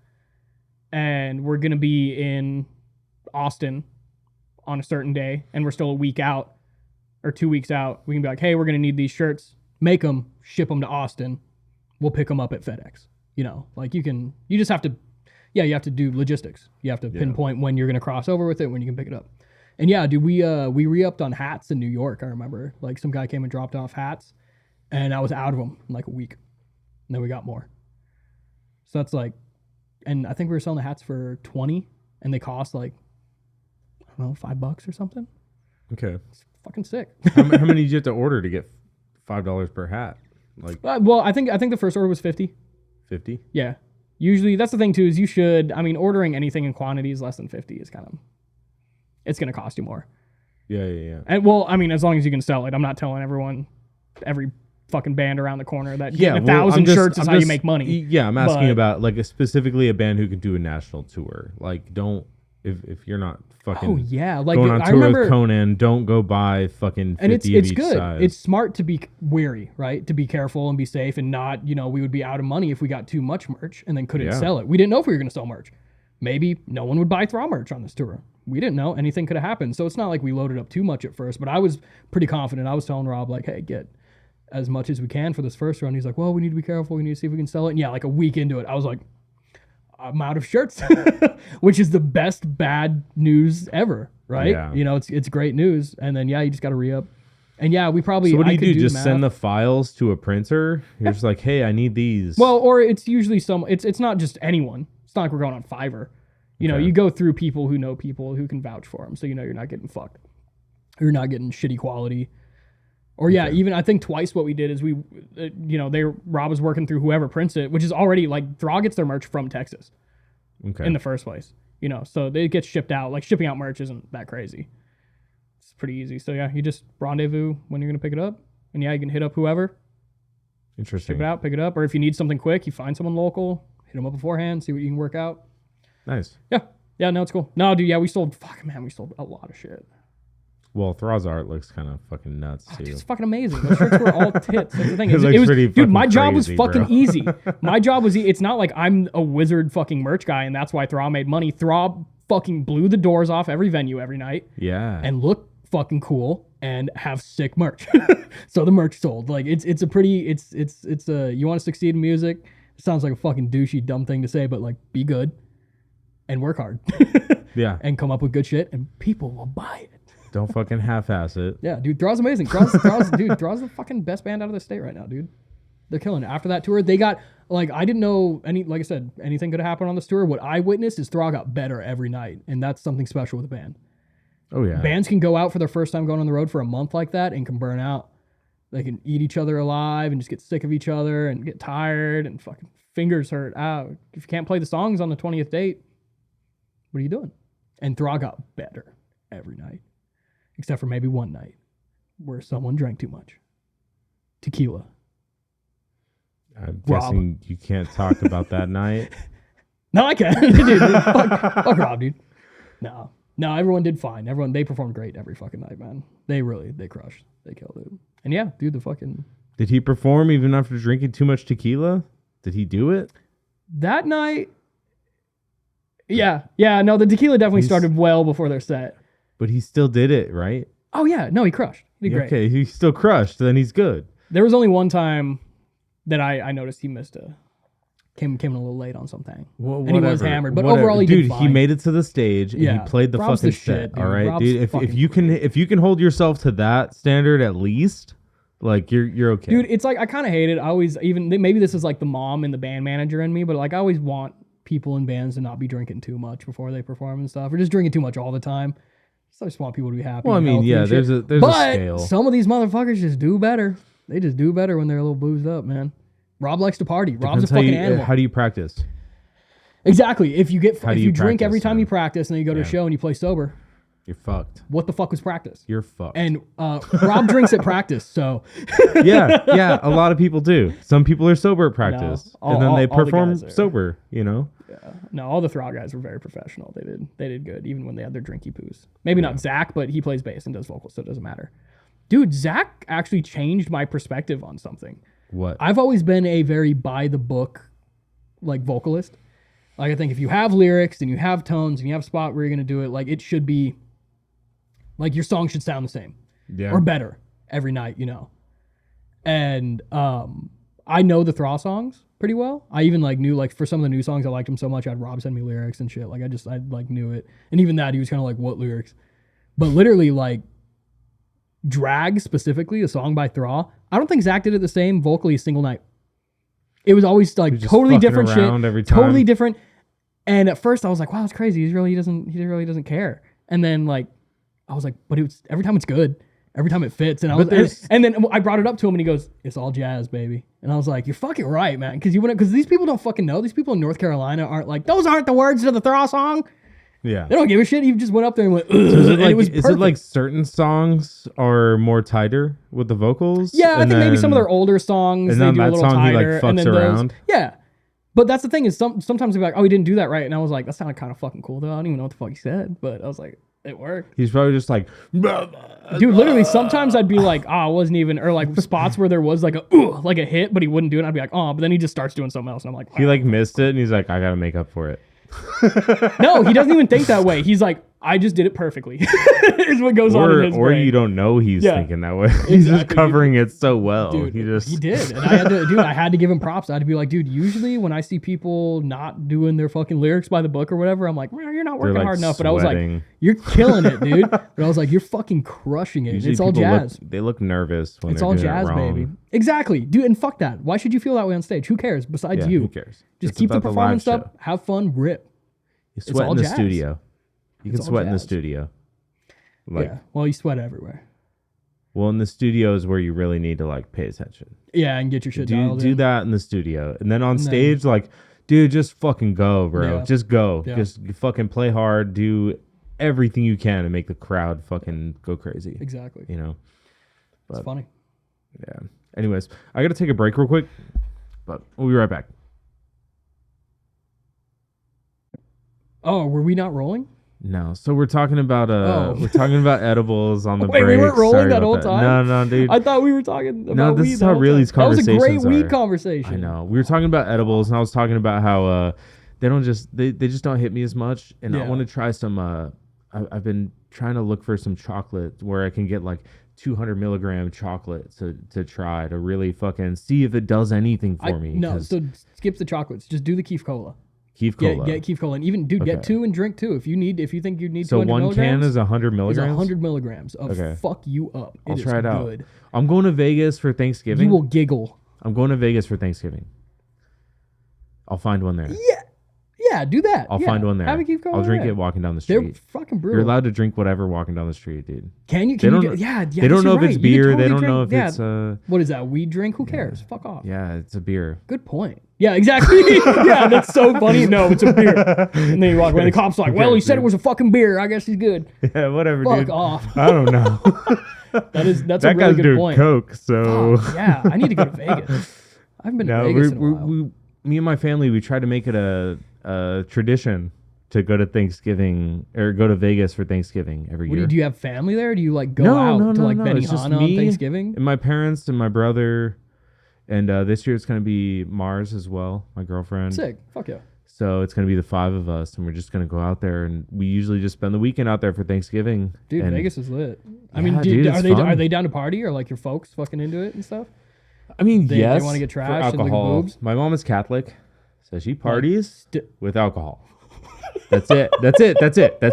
and we're gonna be in Austin on a certain day, and we're still a week out or 2 weeks out. We can be like, hey, we're going to need these shirts. Make them, ship them to Austin. We'll pick them up at FedEx. You know, like you just have to, you have to do logistics. You have to pinpoint when you're going to cross over with it, when you can pick it up. And yeah, dude, we re-upped on hats in New York. I remember like some guy came and dropped off hats, and I was out of them in like a week. And then we got more. So that's like, and I think we were selling the hats for $20, and they cost like, I don't know, $5 or something. Okay. It's fucking sick. how many did you have to order to get $5 per hat? Like, well, I think the first order was 50. 50? Yeah. Usually, that's the thing too, is ordering anything in quantities less than 50 is it's going to cost you more. Yeah. And well, I mean, as long as you can sell it. I'm not telling every fucking band around the corner that getting 1,000 shirts is how you make money. Yeah, I'm asking about like specifically a band who can do a national tour. Like, don't if you're not fucking Oh yeah, like going on I tour remember, with Conan, don't go buy fucking 50 and of it's each good. size. It's smart to be wary, right? To be careful and be safe, and not, we would be out of money if we got too much merch and then couldn't sell it. We didn't know if we were going to sell merch. Maybe no one would buy Thraw merch on this tour. We didn't know. Anything could have happened. So it's not like we loaded up too much at first, but I was pretty confident. I was telling Rob, like, hey, get as much as we can for this first run. He's like, well, we need to be careful. We need to see if we can sell it. And yeah, like a week into it, I was like, I'm out of shirts, which is the best bad news ever, right? Yeah. It's great news. And then, yeah, you just got to re-up. And yeah, we probably... So what do I you could do? Just math. send the files to a printer? You're just like, hey, I need these. Well, or it's usually it's not just anyone. It's not like we're going on Fiverr. You go through people who know people who can vouch for them. So, you're not getting fucked. You're not getting shitty quality. Or yeah, even I think twice what we did is Rob was working through whoever prints it, which is already like Thraw gets their merch from Texas in the first place, so it gets shipped out. Like shipping out merch isn't that crazy. It's pretty easy. So yeah, you just rendezvous when you're going to pick it up, and yeah, you can hit up whoever. Interesting. Ship it out, pick it up. Or if you need something quick, you find someone local, hit them up beforehand, see what you can work out. Nice. Yeah. Yeah, no, it's cool. No, dude, yeah, we sold a lot of shit. Well, Thraw's art looks kind of fucking nuts too. Dude, it's fucking amazing. Those shirts were all tits. That's the thing. It was pretty dude, my job was crazy, fucking bro. easy. My job was it's not like I'm a wizard fucking merch guy and that's why Thraw made money. Thraw fucking blew the doors off every venue every night. Yeah. And look fucking cool and have sick merch. So the merch sold. Like it's a you want to succeed in music. It sounds like a fucking douchey dumb thing to say, but like be good and work hard. Yeah. And come up with good shit and people will buy it. Don't fucking half-ass it. Yeah, dude, Thraw's amazing. Thraw's the fucking best band out of the state right now, dude. They're killing it. After that tour, they got, like, I didn't know like I said, anything could happen on this tour. What I witnessed is Thraw got better every night, and that's something special with a band. Oh, yeah. Bands can go out for their first time going on the road for a month like that and can burn out. They can eat each other alive and just get sick of each other and get tired and fucking fingers hurt out. If you can't play the songs on the 20th date, what are you doing? And Thraw got better every night. Except for maybe one night where someone drank too much. Tequila. I'm Rob. guessing you can't talk about that night. No, I can. Dude, fuck Rob, dude. No, everyone did fine. They performed great every fucking night, man. They crushed. They killed it. And yeah, dude, Did he perform even after drinking too much tequila? Did he do it? that night, yeah, no, the tequila definitely started well before their set. But he still did it, right? Oh yeah, no, he crushed. He did great. Okay, he still crushed, then he's good. There was only one time that I noticed he missed came in a little late on something. Well, and he was hammered, but whatever. overall he dude, did fine. he made it to the stage and he played the Rob's fucking the shit, set. dude. All right, Rob's dude. fucking If you can hold yourself to that standard at least, like you're okay. Dude, it's like I kind of hate it. I always maybe this is like the mom and the band manager in me, but like I always want people in bands to not be drinking too much before they perform and stuff, or just drinking too much all the time. So I just want people to be happy. Well, I and mean, healthy yeah, and there's shit. a scale. But some of these motherfuckers just do better. They just do better when they're a little boozed up, man. Rob likes to party. Rob's a Depends how fucking you- animal. How do you practice? Exactly. If you you drink every practice, time yeah. you practice and then you go to a show and you play sober, You're fucked. what the fuck was practice? You're fucked. And Rob drinks at practice, so yeah, a lot of people do. Some people are sober at practice, No, and then they all the perform guys are. sober. You know. no, all the Thraw guys were very professional. They did good, even when they had their drinky poos. Maybe not Zach, but he plays bass and does vocals, so it doesn't matter. Dude, Zach actually changed my perspective on something. What? I've always been a very by the book, like vocalist. Like I think if you have lyrics and you have tones and you have a spot where you're gonna do it, like it should be, like your song should sound the same, or better every night, And I know the Thraw songs pretty well. I even like knew like for some of the new songs I liked them so much I had Rob send me lyrics and shit. Like I like knew it, and even that he was kind of like, what lyrics? But literally like Drag specifically, a song by Thraw. I don't think Zach did it the same vocally a single night. It was always like Just totally fucking different around shit, every time. totally different. And at first I was like, wow, that's crazy. He really doesn't care. And then like I was like, but it's every time it's good, every time it fits. And and then I brought it up to him and he goes, it's all jazz, baby. And I was like, you're fucking right, man, because these people don't fucking know. These people in North Carolina aren't like, those aren't the words to the Thraw song. Yeah. They don't give a shit. He just went up there and went, ugh, Is it and like, it was is it perfect. like certain songs are more tighter with the vocals? Yeah, I and think maybe some of then- their older songs and they then do a that little song he, like, tighter, fucks and then around? yeah. But that's the thing is sometimes they'll be like, oh, he didn't do that right. And I was like, that sounded kind of fucking cool though. I don't even know what the fuck he said, but I was like, it worked. He's probably just like, Dude, literally sometimes I'd be like, I wasn't even, or like spots where there was like a hit, but he wouldn't do it. And I'd be like, oh, but then he just starts doing something else. And I'm like, he like missed it and he's like, I got to make up for it. no, he doesn't even think that way. He's like, I just did it perfectly. Is what goes on in his brain. Or you don't know he's thinking that way. He's just covering it so well. Dude, he did. And I had to give him props. I had to be like, dude, usually when I see people not doing their fucking lyrics by the book or whatever, I'm like, well, you're not working hard enough. But I was like, you're killing it, dude. But I was like, you're fucking crushing it. Usually it's all jazz. They look nervous when it's they're all doing jazz, it wrong. baby. Exactly, dude. And fuck that. Why should you feel that way on stage? Who cares? Besides you, who cares? Just keep the performance up. Have fun. Rip. You sweat in the jazz. studio. You can sweat in the jazz. studio. Well, you sweat everywhere. Well, in the studio is where you really need to like pay attention. Yeah, and get your shit dialed do in. that in the studio, and then on stage, like, dude, just fucking go, bro. Yeah. Just go. Yeah. Just fucking play hard. Do everything you can to make the crowd fucking go crazy. Exactly. You know. It's funny. Yeah. Anyways, I got to take a break real quick, but we'll be right back. Oh, were we not rolling? No, so we're talking about edibles on the Wait, break. we weren't rolling Sorry that about whole time? No, dude. I thought we were talking about No, this weed is the how whole Really's time. That was a conversations great weed are. conversation. I know. We were talking about edibles, and I was talking about how they just don't hit me as much, and I want to try some. I've been trying to look for some chocolate where I can get like 200 milligram chocolate to try to really fucking see if it does anything for me. No, so skip the chocolates. Just do the Keef Cola. Keef Cola. Get Keef Cola. And even, dude, get two and drink two. If you think you need so 200 one milligrams. can is 100 milligrams? Is 100 milligrams of fuck you up. I'll It try is it out. good. I'm going to Vegas for Thanksgiving. You will giggle. I'm going to Vegas for Thanksgiving. I'll find one there. Yeah, do that. I'll find one there. Have a Keef Cola. I'll drink it walking down the street. They're fucking brutal. You're allowed to drink whatever walking down the street, dude. Can you? Yeah. They don't know if it's beer. They don't know if it's what is that? Weed drink? Who cares? Fuck off. Yeah, it's a beer. Good point. Yeah, exactly. Yeah, that's so funny. No, it's a beer. And then you walk away. And the cop's like, "Well, he said it was a fucking beer. I guess he's good." Yeah, whatever, Fuck dude. off. I don't know. That's that a really guy's good doing point. coke, so yeah, I need to go to Vegas. I haven't been to Vegas in a while. Me and my family, we tried to make it a tradition to go to Thanksgiving or go to Vegas for Thanksgiving every year. Do you have family there? Or do you like go out to like Benihana on Thanksgiving? And my parents and my brother, and this year it's gonna be Mars as well, my girlfriend. Sick. Fuck yeah. So it's gonna be the 5 of us, and we're just gonna go out there, and we usually just spend the weekend out there for Thanksgiving. Dude, and Vegas is lit. I Yeah, mean, dude, are they down to party, or like your folks fucking into it and stuff? I mean, They yes. want to get for trashed and look at alcohol. boobs. My mom is Catholic, so she parties with alcohol. That's it. That's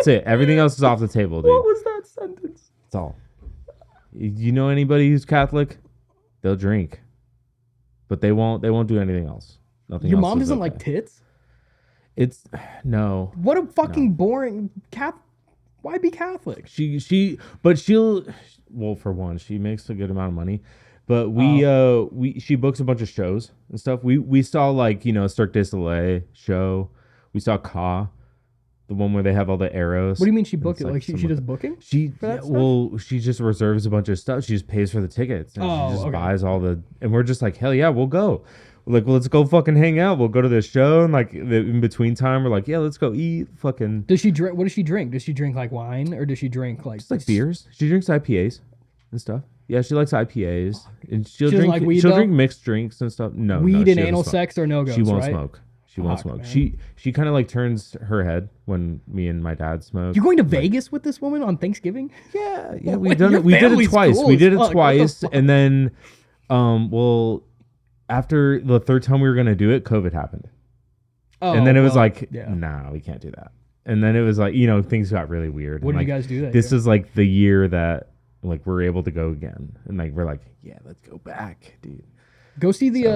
it. Everything else is off the table, dude. What was that sentence? That's all. You know anybody who's Catholic? They'll drink, but they won't do anything else. Nothing. Your else mom is doesn't okay. like tits? It's no. What a fucking boring Why be Catholic? But she'll. Well, for one, she makes a good amount of money. But she books a bunch of shows and stuff. We saw like Cirque du Soleil show. We saw Ka, the one where they have all the arrows. What do you mean she booked it? Like she does booking? She just reserves a bunch of stuff. She just pays for the tickets and she just buys all the. And we're just like, hell yeah, we'll go. We're like, well, let's go fucking hang out. We'll go to this show, and like in between time, we're like, yeah, let's go eat. Fucking. Does she drink? What does she drink? Does she drink like wine, or does she drink like just like beers? She drinks IPAs and stuff. Yeah, she likes IPAs, and she'll doesn't drink. like weed, she'll though? drink mixed drinks and stuff. No, weed she and doesn't anal smoke. sex are no goes. She won't right? smoke. She won't smoke. Man. She kind of like turns her head when me and my dad smoke. You going to Vegas with this woman on Thanksgiving? Yeah, Well, we've done it. We did it family's twice. cool We as did it fuck. What the twice, fuck? and then, after the third time we were gonna do it, COVID happened, and then it was like, nah, we can't do that. And then it was like, things got really weird. What and did you like, guys do that This year? is like the year that like we're able to go again, and like we're like, yeah, let's go back, dude. Go see the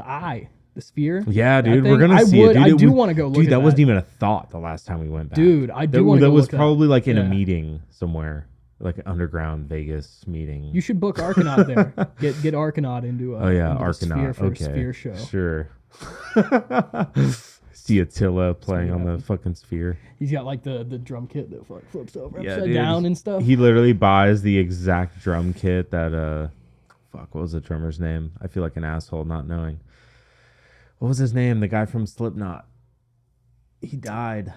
eye, the sphere. Yeah, dude, That we're thing. gonna see it. Dude, I do want to go look Dude, at that wasn't even a thought the last time we went back. Dude, I do want to go That was look at probably like in a Yeah. meeting somewhere, like an underground Vegas meeting. You should book Arcanaut there. Get Arcanaut into a into the Arcanaut. Sphere for Okay, a Sphere show. Sure. See Attila playing on the fucking sphere. He's got like the drum kit that flips over Yeah, upside dude. down and stuff. He literally buys the exact drum kit that what was the drummer's name? I feel like an asshole not knowing. What was his name? The guy from Slipknot. He died.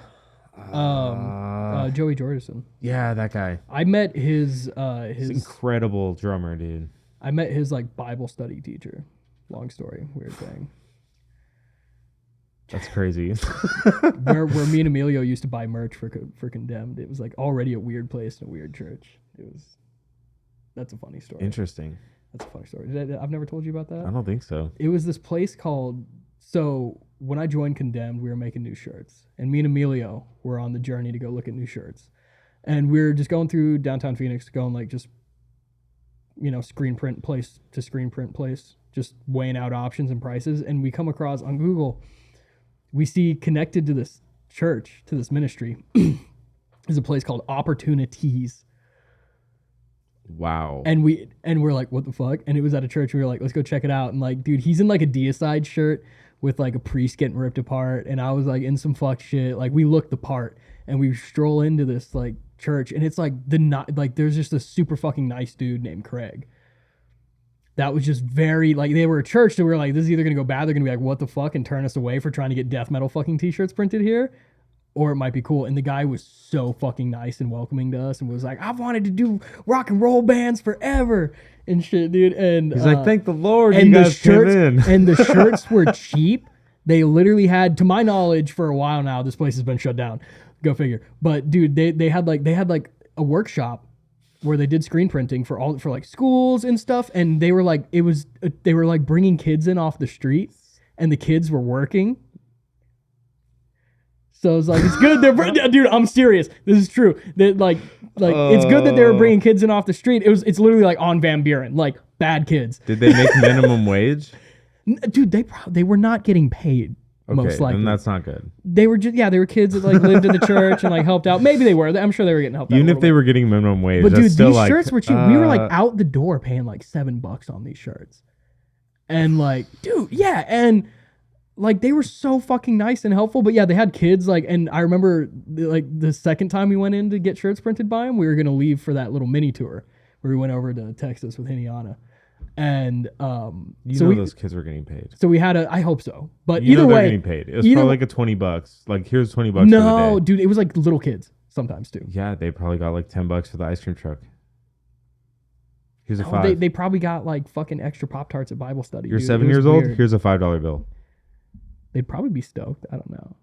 Joey Jordison. Yeah, that guy. I met his He's incredible drummer, dude. I met his like Bible study teacher. Long story, weird thing. That's crazy. where me and Emilio used to buy merch for Condemned. It was like already a weird place in a weird church. That's a funny story. Interesting. That's a funny story. I've never told you about that. I don't think so. It was this place called. So when I joined Condemned, we were making new shirts, and me and Emilio were on the journey to go look at new shirts, and we were just going through downtown Phoenix, going like just, screen print place to screen print place, just weighing out options and prices, and we come across on Google. We see connected to this church, to this ministry, is a place called Opportunities. Wow. And we're like, what the fuck? And it was at a church. We were like, let's go check it out. And like, dude, he's in like a deicide shirt with like a priest getting ripped apart. And I was like in some fuck shit. Like we looked the part, and we stroll into this like church, and it's like there's just a super fucking nice dude named Craig. That was just very, like, they were a church that we were like, this is either going to go bad, they're going to be like, what the fuck, and turn us away for trying to get death metal fucking t-shirts printed here, or it might be cool. And the guy was so fucking nice and welcoming to us, and was like, I've wanted to do rock and roll bands forever and shit, dude. And he's like, thank the Lord and you guys came in. And the shirts were cheap. They literally had, to my knowledge, for a while now, this place has been shut down. Go figure. But dude, they had like a workshop where they did screen printing for like schools and stuff, and they were like, they were like bringing kids in off the street, and the kids were working. So it's like, it's good. Dude, I'm serious. This is true. That like it's good that they were bringing kids in off the street. It's literally like on Van Buren, like bad kids. Did they make minimum wage? Dude, they were not getting paid. Okay, most likely. then that's not good. They were they were kids that like lived in the church and like helped out. Maybe they were. I'm sure they were getting helped out. Even if they were getting minimum wage, but that's dude, still these like, shirts were cheap. We were like out the door paying like $7 on these shirts, and like, dude, yeah, and like they were so fucking nice and helpful. But yeah, they had kids like, and I remember like the second time we went in to get shirts printed by them, we were gonna leave for that little mini tour where we went over to Texas with Hiniana. And those kids were getting paid. So we had I hope so. But either way, getting paid. It was probably like a $20. Like, here's $20 for the day. Dude, it was like little kids sometimes too. Yeah, they probably got like $10 for the ice cream truck. Here's a $5. They probably got like fucking extra Pop-Tarts at Bible study. You're 7 years old. Here's a $5 bill. They'd probably be stoked. I don't know.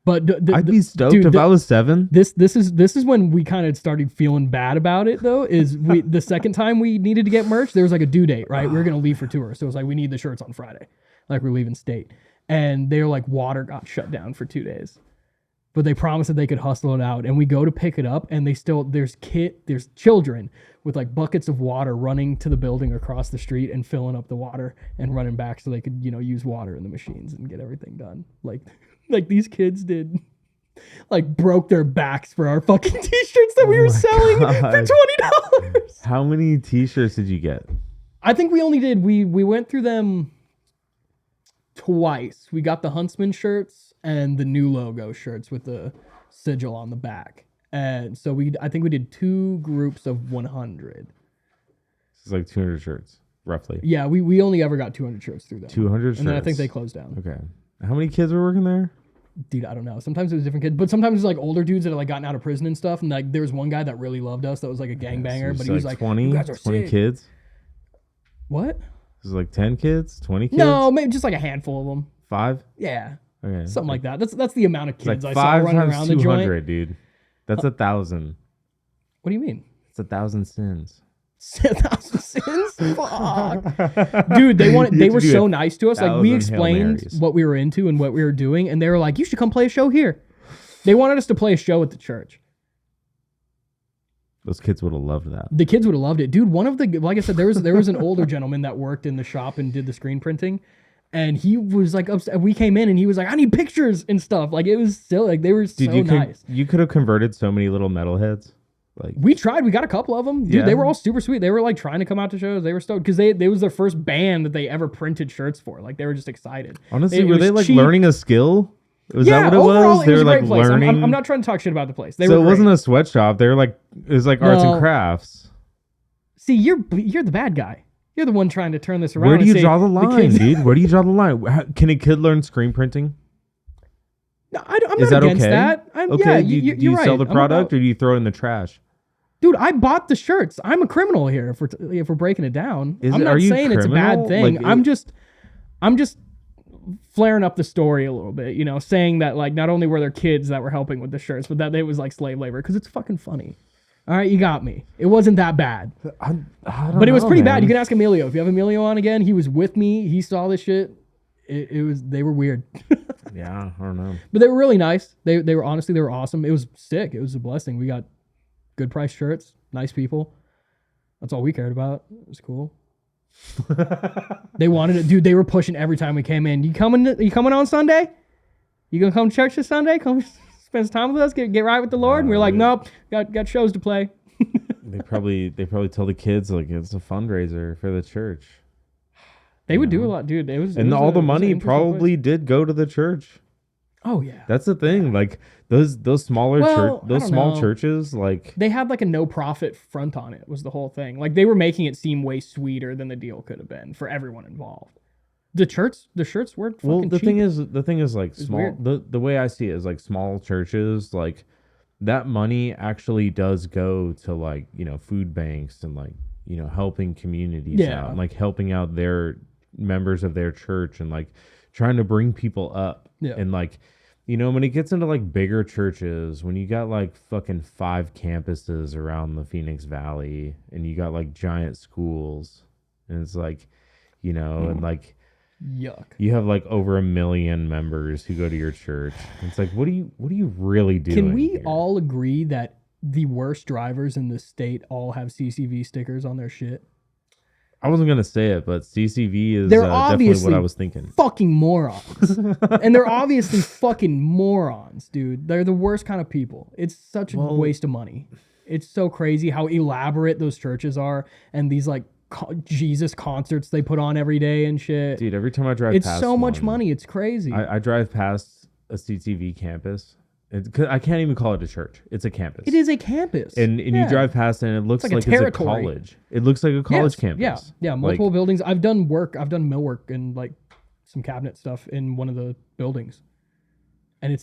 But I'd be stoked if I was 7. This is when we kind of started feeling bad about it though. Is the second time we needed to get merch, there was like a due date, right? We were gonna leave for tour, so it was like we need the shirts on Friday, like we're leaving state, and they were like water got shut down for 2 days, but they promised that they could hustle it out, and we go to pick it up, and there's children with like buckets of water running to the building across the street and filling up the water and running back so they could use water in the machines and get everything done. Like these kids did, like broke their backs for our fucking t-shirts that we were selling for $20. How many t-shirts did you get? I think we only did, we went through them twice. We got the Huntsman shirts and the new logo shirts with the sigil on the back. And so I think we did 2 groups of 100. It's like 200 shirts, roughly. Yeah, we only ever got 200 shirts through them. 200 shirts. And then I think they closed down. Okay. How many kids were working there? Dude, I don't know. Sometimes it was different kids, but sometimes it was like older dudes that had like gotten out of prison and stuff. And like there was one guy that really loved us that was like a gangbanger, but he was like 20, you guys are 20 sick. kids. What? This is like 10 kids, 20 kids. No, maybe just like a handful of them. 5. Yeah. Okay. Something like that. That's the amount of kids like I saw running around the 200, joint. dude. That's 1,000. What do you mean? It's 1,000 sins. 1,000 sins? Fuck. Dude, they were so nice to us. Like we explained what we were into and what we were doing, and they were like, you should come play a show here. They wanted us to play a show at the church. Those kids would have loved that. The kids would have loved it. Dude, one of the, like I said, there was an older gentleman that worked in the shop and did the screen printing. And he was like upset. We came in and he was like, I need pictures and stuff. Like it was still like they were nice. You could have converted so many little metalheads. Like we tried. We got a couple of them. Dude, yeah. They were all super sweet. They were like trying to come out to shows. They were stoked because they was their first band that they ever printed shirts for. Like they were just excited. Honestly, were they like cheap. Learning a skill? Was that what it overall, was? They were like learning. I'm not trying to talk shit about the place. So it wasn't a sweatshop. They were like, it was like arts and crafts. See, you're the bad guy. You're the one trying to turn this around. Where do and you say draw the the line, kids- dude? Where do you draw the line? Can a kid learn screen printing? No, I'm Is not that against okay? that. Okay. Yeah, do you you're right. sell the I'm product about- or do you throw it in the trash? Dude, I bought the shirts. I'm a criminal here if we're breaking it down. I'm not Are you saying it's a bad criminal? thing. Like, I'm just flaring up the story a little bit, saying that like not only were there kids that were helping with the shirts, but that it was like slave labor because it's fucking funny. All right, you got me. It wasn't that bad, I don't but it was know, pretty bad. man. You can ask Emilio if you have Emilio on again. He was with me. He saw this shit. They were weird, Yeah, I don't know. but they were really nice. They were honestly they were awesome. It was sick. It was a blessing. We got good price shirts, nice people. That's all we cared about. It was cool. They wanted it, dude. They were pushing every time we came in. You coming on Sunday? You gonna come to church this Sunday? Come spend some time with us. Get right with the Lord. And we were like, nope. Got shows to play. They probably tell the kids like it's a fundraiser for the church. They would do a lot, dude. And all the money probably did go to the church. Oh yeah. That's the thing. Like those smaller Well, I don't small know. churches, like They had like a no profit front on it. Was the whole thing. Like they were making it seem way sweeter than the deal could have been for everyone involved. The shirts were fucking well, the cheap. thing is like small. weird. The way I see it is like small churches, like that money actually does go to like food banks and like helping communities Yeah. out, and like helping out their members of their church and like trying to bring people up. Yeah. And like when it gets into like bigger churches, when you got like fucking 5 campuses around the Phoenix Valley and you got like giant schools and it's like and like Yuck. you have like over 1 million members who go to your church. It's like, what are you really doing? Can we here? all agree that the worst drivers in the state all have CCV stickers on their shit? I wasn't gonna say it, but CCV is They're definitely obviously what I was thinking. fucking morons. And they're obviously fucking morons, dude. They're the worst kind of people. It's such a waste of money. It's so crazy how elaborate those churches are and these like Jesus concerts they put on every day and shit. Dude, every time I drive It's past so much one, money. It's crazy. I drive past a CCV campus. 'Cause I can't even call it a church. It's a campus. It is a campus. And you Yeah. drive past it and it looks like a like it's a territory. college. It looks like a college Yes, campus. Yeah, multiple buildings. I've done millwork and like some cabinet stuff in one of the buildings. And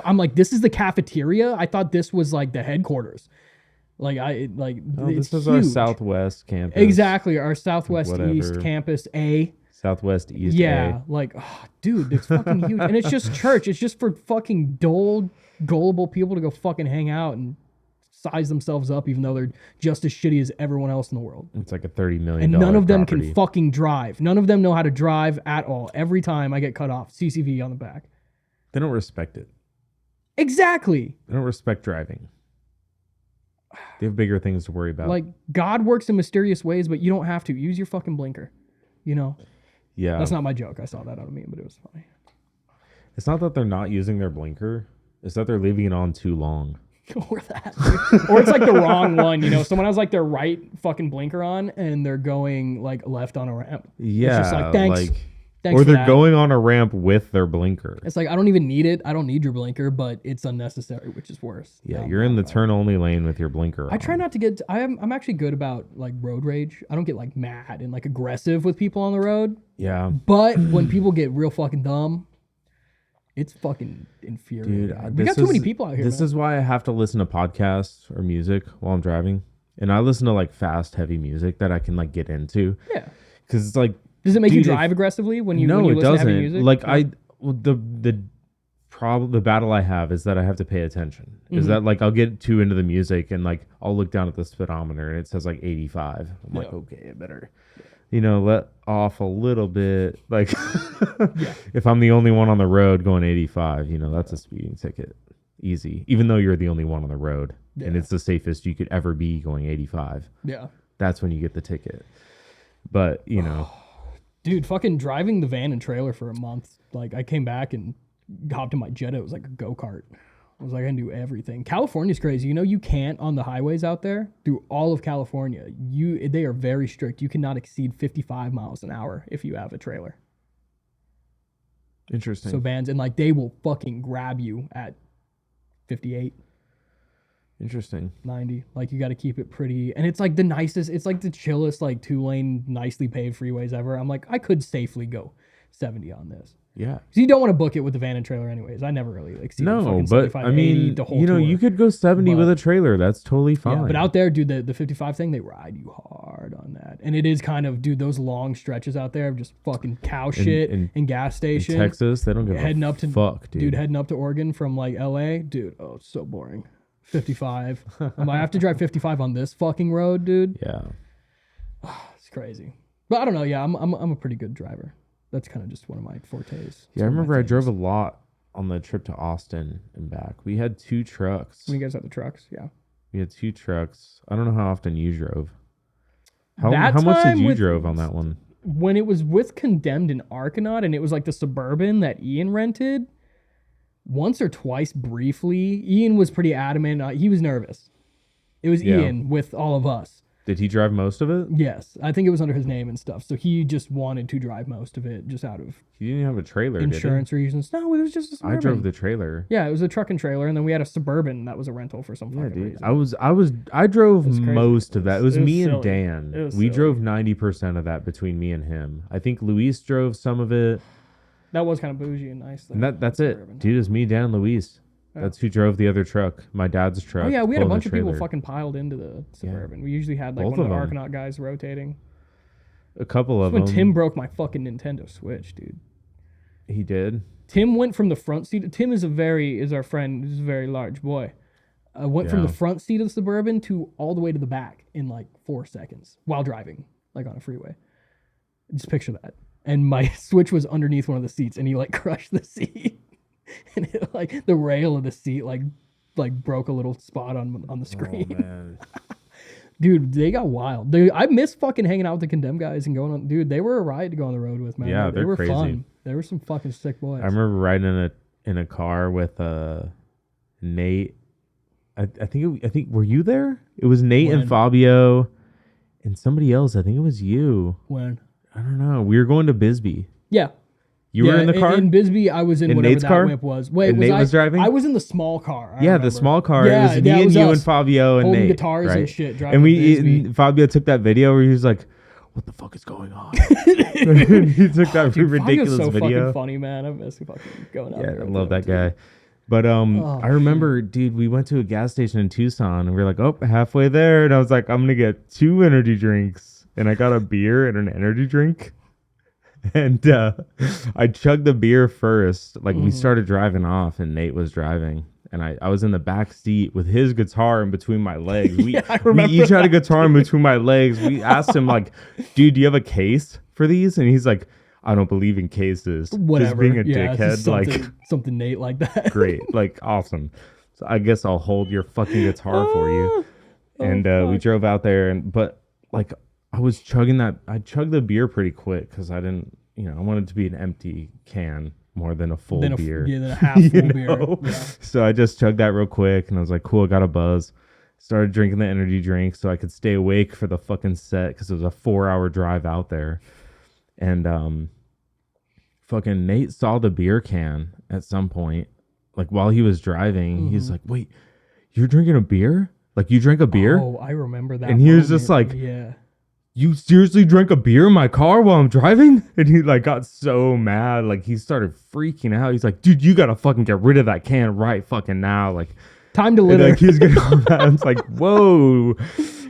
I'm like, this is the cafeteria? I thought this was like the headquarters. Like This is huge. our Southwest campus. Exactly, our Southwest East Whatever. campus A. Southwest East Yeah, A. like, oh, dude, it's fucking huge. And it's just church. It's just for fucking gullible people to go fucking hang out and size themselves up, even though they're just as shitty as everyone else in the world. It's like a $30 million And none of them property. can fucking drive. None of them know how to drive at all. Every time I get cut off, CCV on the back. They don't respect it. Exactly. They don't respect driving. They have bigger things to worry about. Like, God works in mysterious ways, but you don't have to. Use your fucking blinker. Yeah. That's not my joke. I saw that out of me, but it was funny. It's not that they're not using their blinker. It's that they're leaving it on too long. Or that. Or it's like the wrong one, Someone has like their right fucking blinker on and they're going like left on a ramp. Yeah. It's just like, thanks. Thanks or for they're that. going on a ramp with their blinker. It's like, I don't even need it. I don't need your blinker, but it's unnecessary, which is worse. Yeah, No, you're in the no. turn only lane with your blinker on. I try not to get. I'm actually good about like road rage. I don't get like mad and like aggressive with people on the road. Yeah. But when people get real fucking dumb, it's fucking infuriating. Dude, We got too many people out here. This man. is why I have to listen to podcasts or music while I'm driving. And I listen to like fast, heavy music that I can like get into. Yeah. Because it's like, Does it make you dude, drive aggressively when you no, when you it listen to heavy doesn't. music? Like Yeah. the battle I have is that I have to pay attention. Mm-hmm. Is that like I'll get too into the music and like I'll look down at the speedometer and it says like 85. I'm like, Yeah. okay, I better, let off a little bit. Like Yeah. if I'm the only one on the road going 85, that's a speeding ticket. Easy. Even though you're the only one on the road and Yeah. it's the safest you could ever be going 85. Yeah. That's when you get the ticket. But, Dude, fucking driving the van and trailer for a month. Like, I came back and hopped in my Jetta. It was like a go-kart. I was like, I can do everything. California's crazy. You can't on the highways out there through all of California. They are very strict. You cannot exceed 55 miles an hour if you have a trailer. interesting. So vans, and like they will fucking grab you at 58. Interesting. 90. Like you got to keep it pretty, and it's like the nicest. It's like the chillest, like 2-lane, nicely paved freeways ever. I'm like, I could safely go 70 on this. Yeah. So you don't want to book it with the van and trailer, anyways. I never really exceeded No, fucking but 75, I 80 mean, the whole you know, tour. you could go 70 with a trailer. That's totally fine. Yeah, but out there, dude, the 55 thing, they ride you hard on that. And it is kind of, dude, those long stretches out there of just fucking cow shit and gas station. In Texas, they don't give heading a up to fuck, dude. Heading up to Oregon from like LA, dude. Oh, it's so boring. 55. I have to drive 55 on this fucking road, dude. Yeah. It's crazy. But I don't know. Yeah, I'm a pretty good driver. That's kind of just one of my fortes. Yeah, I remember I drove a lot on the trip to Austin and back. We had 2 trucks. You guys had the trucks, yeah. We had 2 trucks. I don't know how often you drove. How That much did time you with- drove on that one? When it was with Condemned in Argonaut and it was like the Suburban that Ian rented, once or twice briefly, Ian was pretty adamant. He was nervous. It was Ian with all of us. Did he drive most of it? Yes. I think it was under his name and stuff. So he just wanted to drive most of it just out of He didn't have a trailer, insurance reasons. No, it was just a Suburban. I drove the trailer. Yeah, it was a truck and trailer, and then we had a Suburban that was a rental for some fucking reason. I drove crazy. most of that. It was me and silly. Dan. It was We silly. drove 90% of that between me and him. I think Luis drove some of it. That was kind of bougie and nice. Though, And that's it. Suburban. Dude, it was me, Dan, and Luis. Yeah. That's who drove the other truck. My dad's truck. Oh yeah, we had a pulling bunch the of people trailer. fucking piled into the Suburban. We usually had like Both one of of the them. Argonaut guys rotating. A couple of When them. Tim broke my fucking Nintendo Switch, dude. He did. Tim went from the front seat. Tim is our friend. He's a very large boy. Went from the front seat of the Suburban to all the way to the back in like 4 seconds while driving, like on a freeway. Just picture that. And my Switch was underneath one of the seats, and he like crushed the seat, and it, like the rail of the seat like broke a little spot on the screen. Oh, man. Dude, they got wild. I miss fucking hanging out with the Condemned guys and going on. Dude, they were a riot to go on the road with, man. Yeah, they they're were crazy. fun. They were some fucking sick boys. I remember riding in a car with Nate. I think were you there? It was Nate When? and Fabio and somebody else. I think it was you. When? I don't know. We were going to Bisbee. Yeah. You were in the car? In Bisbee, I was in In whatever Nate's that car? whip was. Wait, And Nate was driving? I was in the small car. I Yeah, remember. the small car. Yeah, it was me that and was you us and Fabio and holding Nate. guitars right? and shit, driving And to Bisbee. and Fabio took that video where he was like, "What the fuck is going on?" He took that Dude, ridiculous Fabio's so video. fucking funny, man. I miss fucking going out there. Yeah, I with love him, that guy. But I remember, dude, we went to a gas station in Tucson and we were like, oh, halfway there. And I was like, I'm going to get 2 energy drinks. And I got a beer and an energy drink. And I chugged the beer first. Like we started driving off and Nate was driving. And I was in the back seat with his guitar in between my legs. We each had a guitar in between my legs. We asked him like, dude, do you have a case for these? And he's like, I don't believe in cases. Whatever. Just being a yeah, dickhead. just Like something Nate like that. great. Like awesome. So I guess I'll hold your fucking guitar for you. And we drove out there but like I was chugging that. I chugged the beer pretty quick because I didn't, I wanted it to be an empty can more than a full beer. Yeah, than a half full beer. Yeah. So I just chugged that real quick and I was like, cool, I got a buzz. Started drinking the energy drink so I could stay awake for the fucking set because it was a 4-hour drive out there. And fucking Nate saw the beer can at some point, like while he was driving. He's like, wait, you're drinking a beer? Like you drank a beer? Oh, I remember that. And he was just like, yeah. You seriously drank a beer in my car while I'm driving? And he like got so mad. Like he started freaking out. He's like, dude, you gotta fucking get rid of that can right fucking now. Like time to and, litter. like he's getting all mad. It's like, whoa.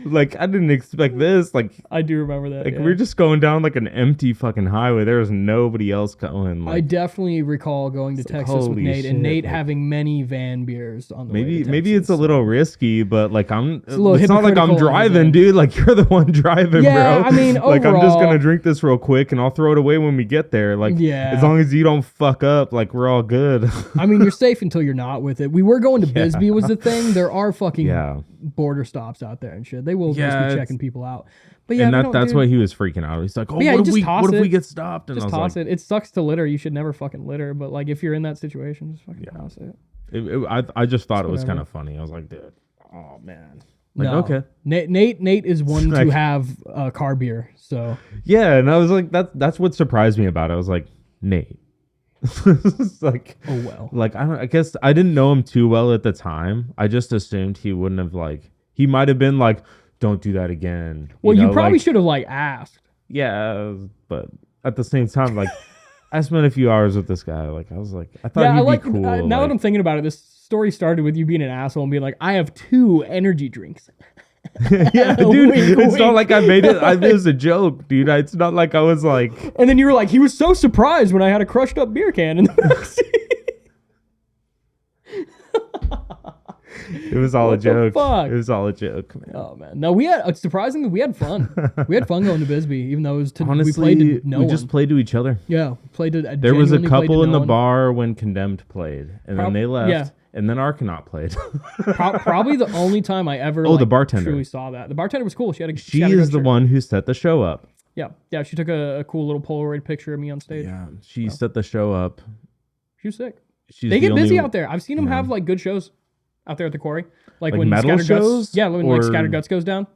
Like I didn't expect this. Like I do remember that. like yeah. we're just going down like an empty fucking highway. There was nobody else going. I Like, definitely recall going to Texas with holy Nate and shit, Nate like- having many van beers on the way to maybe it's a Texas. little risky, but like it's little not like I'm hypocritical in a driving, sense. dude. Like you're the one driving, Yeah, bro. I mean, like I'm just overall- gonna drink this real quick and I'll throw it away when we get there. Like Yeah. as long as you don't fuck up, like we're all good. I mean, you're safe until you're not with it. We were going to Bisbee was the thing. There are fucking Yeah. border stops out there and shit. They will Yeah, just be it's- checking people out. But yeah, and we don't, that's dude. why he was freaking out. He's like, oh, yeah, what just toss if we it. get stopped? And Just I was toss like, it. It sucks to litter. You should never fucking litter. But like, if you're in that situation, just fucking toss it. I just thought it was whatever. kind of funny. I was like, dude, oh man. Like, No. okay. Nate is one Like- to have car beer. So Yeah, and I was like, that's what surprised me about it. I was like, Nate. It's like, Oh well. like I guess I didn't know him too well at the time. I just assumed he wouldn't have like. He might have been like, "Don't do that again." Well, you know, probably like, should have like asked. yeah, but at the same time, like, I spent a few hours with this guy. Like, I was like, I thought Yeah, I he'd like be cool. now that like, I'm thinking about it. This story started with you being an asshole and being like, "I have 2 energy drinks." yeah, dude, Wink, it's not wink. like I made it. It was a joke, dude. It's not like I was like, And then you were like, "He was so surprised when I had a crushed up beer can in the backseat." it was all a What the joke. fuck? It was all a joke, man. Oh man, no, we had surprisingly we had fun. We had fun going to Bisbee, even though it was Honestly, we played to no we one. just played to each other. Yeah, played to. There was a genuinely played to couple in no the one. bar when Condemned played, and then they left. yeah. And then Arcanaut played. Probably the only time I ever the bartender. truly saw that. The bartender was cool. She had a She had a is good the shirt. one who set the show up. Yeah. She took a cool little Polaroid picture of me on stage. Yeah, she set the show up. She was sick. She's They the get busy only- out there. I've seen them have like good shows out there at the quarry. Like when metal Scattered shows? Guts. Yeah, when Or- like Scattered Guts goes down.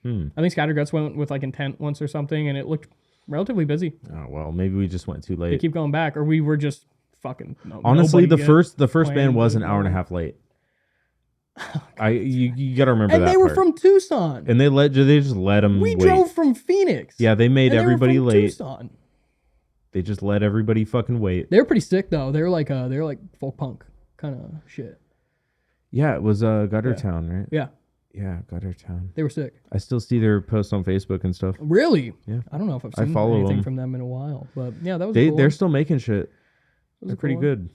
Hmm. I think Scattered Guts went with like Intent once or something, and it looked relatively busy. Oh well, maybe we just went too They late. keep going back, or we were just fucking. Honestly, the nobody first playing band was an good. hour and a half late. You got to remember And that. they were part. from Tucson. And they just let them. We wait. drove from Phoenix. Yeah, they made and they were everybody from late. Tucson. They just let everybody fucking wait. They were pretty sick though. They were like folk punk kind of shit. Yeah, it was Gutter Town, right? Yeah, Yeah, Gutter Town. they were sick. I still see their posts on Facebook and stuff. Really? Yeah. I don't know if I've I seen follow anything them. from them in a while, but yeah, that was They're cool. still making shit. That was They're a pretty cool one. good.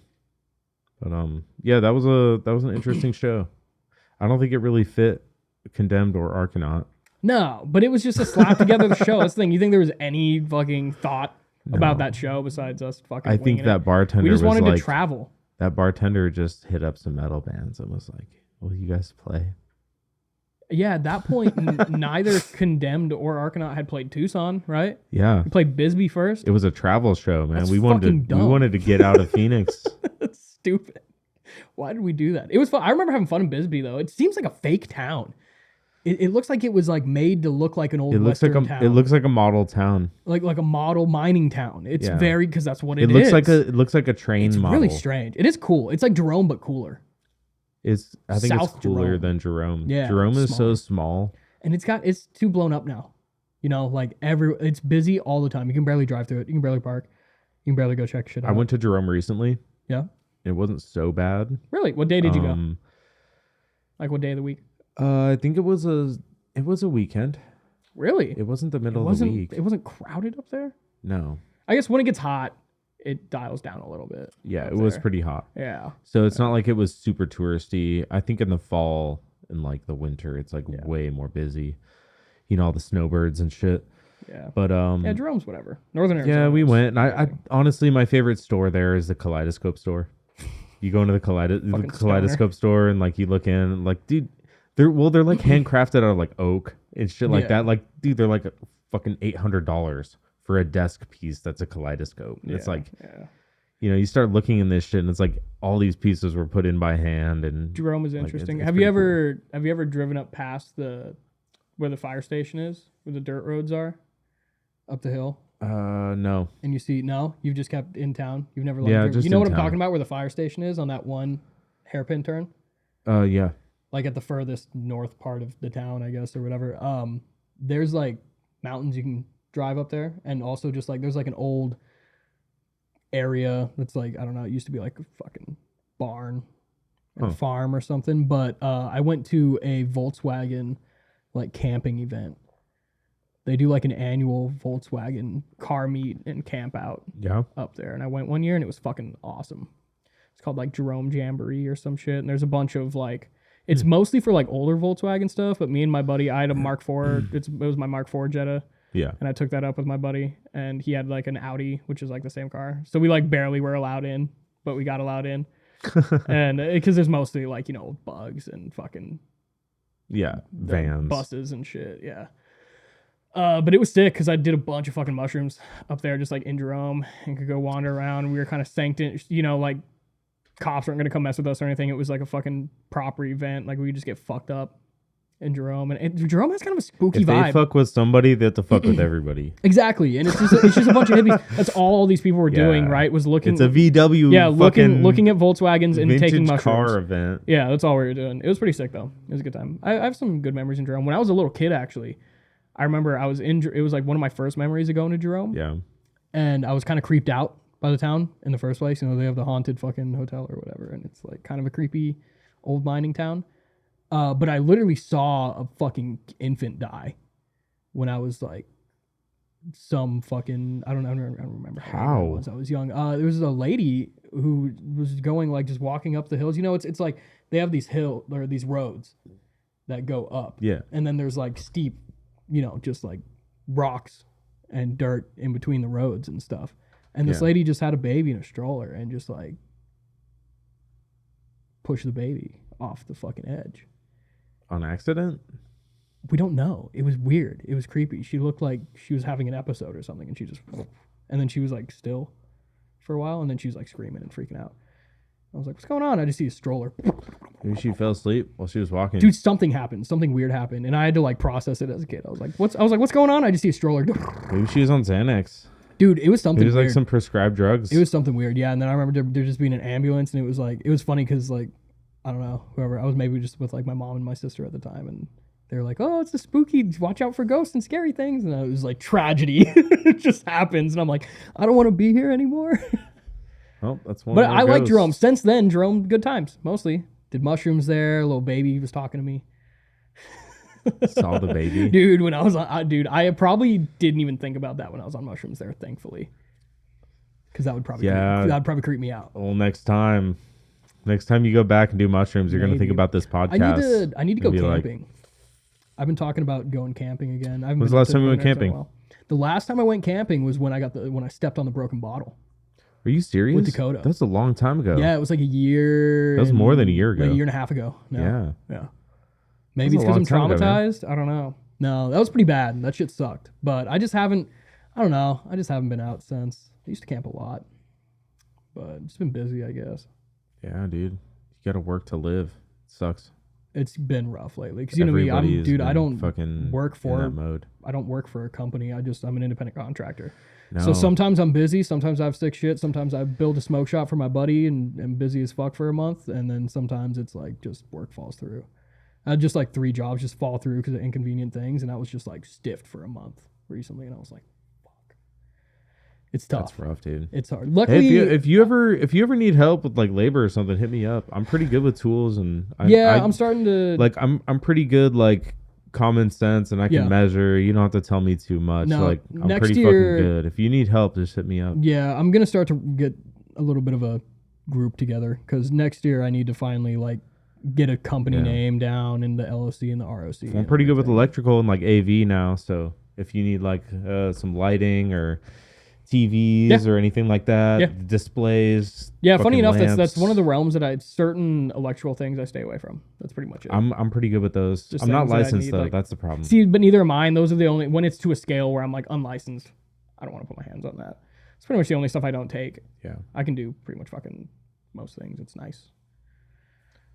But yeah, that was an interesting show. I don't think it really fit Condemned or Arcanaut. No, but it was just a slap together the show. That's the thing. You think there was any fucking thought about that show besides us fucking? I think winging that it? bartender We just was wanted like, to travel. that bartender just hit up some metal bands and was like, "Will you guys play?" Yeah, at that point, neither Condemned or Arcanaut had played Tucson, right? Yeah, We played Bisbee first. it was a travel show, man. That's we wanted fucking to we dumb. wanted to get out of Phoenix. That's stupid. Why did we do that? It was fun. I remember having fun in Bisbee though. It seems like a fake town. It looks like it was like made to look like an old It looks Western like town. it looks like a model town. like a model mining town. It's Yeah. very because that's what It is. looks like a train It's model. really strange. It is cool. It's like Jerome but cooler. I think South it's cooler Jerome. than Jerome. Yeah, Jerome it's is so small. And it's too blown up now. You know, like it's busy all the time. You can barely drive through it. You can barely park. You can barely go check shit out. I went to Jerome recently. Yeah. It wasn't so bad. Really? What day did you go? Like what day of the week? I think it was a weekend. Really? It wasn't the It middle of the wasn't. week. It wasn't crowded up there. No. I guess when it gets hot, it dials down a little bit. Yeah, up it was there. pretty hot. Yeah. So it's not like it was super touristy. I think in the fall and like the winter, it's like way more busy. You know, all the snowbirds and shit. Yeah. But Yeah, Jerome's whatever. Northern Arizona. yeah, we is- went. And I honestly, my favorite store there is the Kaleidoscope store. You go into the Fucking Kaleidoscope store and like you look in, and like, dude, they're like handcrafted out of like oak and shit like Yeah. that. Like, dude, they're like fucking $800 for a desk piece that's a kaleidoscope. And it's like, yeah. you know, you start looking in this shit and it's like all these pieces were put in by hand. And Jerome is Like, interesting. it's Have you pretty ever driven up past where the fire station is, where the dirt roads are, up the hill? no. And you see, no, you've just kept in town. You've never, Yeah, driven. just You know in what I'm town. talking about, where the fire station is on that one hairpin turn, Yeah. like at the furthest north part of the town, I guess, or whatever. There's like mountains you can drive up there, and also just like there's like an old area that's like, I don't know, it used to be like a fucking barn or a farm or something. But I went to a Volkswagen like camping event. They do like an annual Volkswagen car meet and camp out Yeah. up there. And I went one year and it was fucking awesome. It's called like Jerome Jamboree or some shit. And there's a bunch of like, it's mostly for like older Volkswagen stuff. But me and my buddy, I had a Mark IV. It was my Mark IV Jetta. Yeah. And I took that up with my buddy. And he had like an Audi, which is like the same car. So we like barely were allowed in, but we got allowed in. And because there's mostly like, you know, bugs and fucking Yeah. Vans. buses and shit. Yeah. But it was sick because I did a bunch of fucking mushrooms up there, just like in Jerome, and could go wander around. We were kind of sanctioned, you know, like cops weren't gonna come mess with us or anything. It was like a fucking proper event. Like we could just get fucked up in Jerome, and Jerome has kind of a spooky If they vibe. fuck with somebody, they have to fuck with everybody. Exactly, and it's just a bunch of hippies. That's all these people were doing, right? Was looking. It's a VW. Yeah, looking at Volkswagens and taking mushrooms. Car event. Yeah, that's all we were doing. It was pretty sick though. It was a good time. I have some good memories in Jerome. When I was a little kid, actually, I remember I was in. It was like one of my first memories of going to Jerome. Yeah. And I was kind of creeped out by the town in the first place. You know, they have the haunted fucking hotel or whatever, and it's like kind of a creepy old mining town. But I literally saw a fucking infant die when I was like some fucking I don't remember how old I was. I was young. There was a lady who was going like just walking up the hills. You know, it's like they have these these roads that go up. Yeah. And then there's like steep, you know, just like rocks and dirt in between the roads and stuff. And this lady just had a baby in a stroller and just like pushed the baby off the fucking edge. On accident? We don't know. It was weird. It was creepy. She looked like she was having an episode or something, and she just, and then she was like still for a while, and then she was like screaming and freaking out. I was like, "What's going on?" I just see a stroller. Maybe she fell asleep while she was walking. Dude, something happened. Something weird happened, and I had to like process it as a kid. I was like, "What's going on?" I just see a stroller. Maybe she was on Xanax. Dude, it was something. It was weird. like some prescribed drugs. It was something weird, yeah. And then I remember there just being an ambulance, and it was like, it was funny because like, I don't know, whoever, I was maybe just with like my mom and my sister at the time, and they were like, "Oh, it's the spooky, watch out for ghosts and scary things," and it was like tragedy. It just happens, and I'm like, I don't want to be here anymore. Oh, that's one. But I like Jerome. Since then, Jerome, good times mostly. Did mushrooms there. Little baby was talking to me. Saw the baby, dude. When I was on, I probably didn't even think about that when I was on mushrooms there. Thankfully, because that would probably creep me out. Well, next time you go back and do mushrooms, you're gonna think about this podcast. I need to go camping. Like, I've been talking about going camping again. When's the last time you went camping? The last time I went camping was when I stepped on the broken bottle. Are you serious? With Dakota. That's a long time ago. Yeah, it was like a year. That was more than a year ago. Like a year and a half ago. No. Yeah. Maybe it's because I'm traumatized. I don't know. No, that was pretty bad. That shit sucked. But I don't know. I just haven't been out since. I used to camp a lot. But it's been busy, I guess. Yeah, dude. You got to work to live. It sucks. It's been rough lately. Because, you know me, I don't work for a company. I'm an independent contractor. No. So sometimes I'm busy. Sometimes I have sick shit. Sometimes I build a smoke shop for my buddy and am busy as fuck for a month. And then sometimes it's like just work falls through. I had just like 3 jobs just fall through because of inconvenient things. And I was just like stiffed for a month recently. And I was like, fuck. It's tough. That's rough, dude. It's hard. Luckily, hey, if you ever need help with like labor or something, hit me up. I'm pretty good with tools, and I'm starting to like. I'm pretty good like common sense, and I can measure. You don't have to tell me too much. No, like I'm pretty fucking good. If you need help, just hit me up. Yeah, I'm gonna start to get a little bit of a group together because next year I need to finally like get a company name down in the LOC and the ROC. I'm pretty good with electrical and like AV now, so if you need like some lighting or TVs or anything like that, displays. Yeah, funny enough, that's one of the realms that certain electrical things I stay away from. That's pretty much it. I'm pretty good with those. I'm not licensed though. Like, that's the problem. See, but neither am I. Those are the only when it's to a scale where I'm like unlicensed. I don't want to put my hands on that. It's pretty much the only stuff I don't take. Yeah, I can do pretty much fucking most things. It's nice.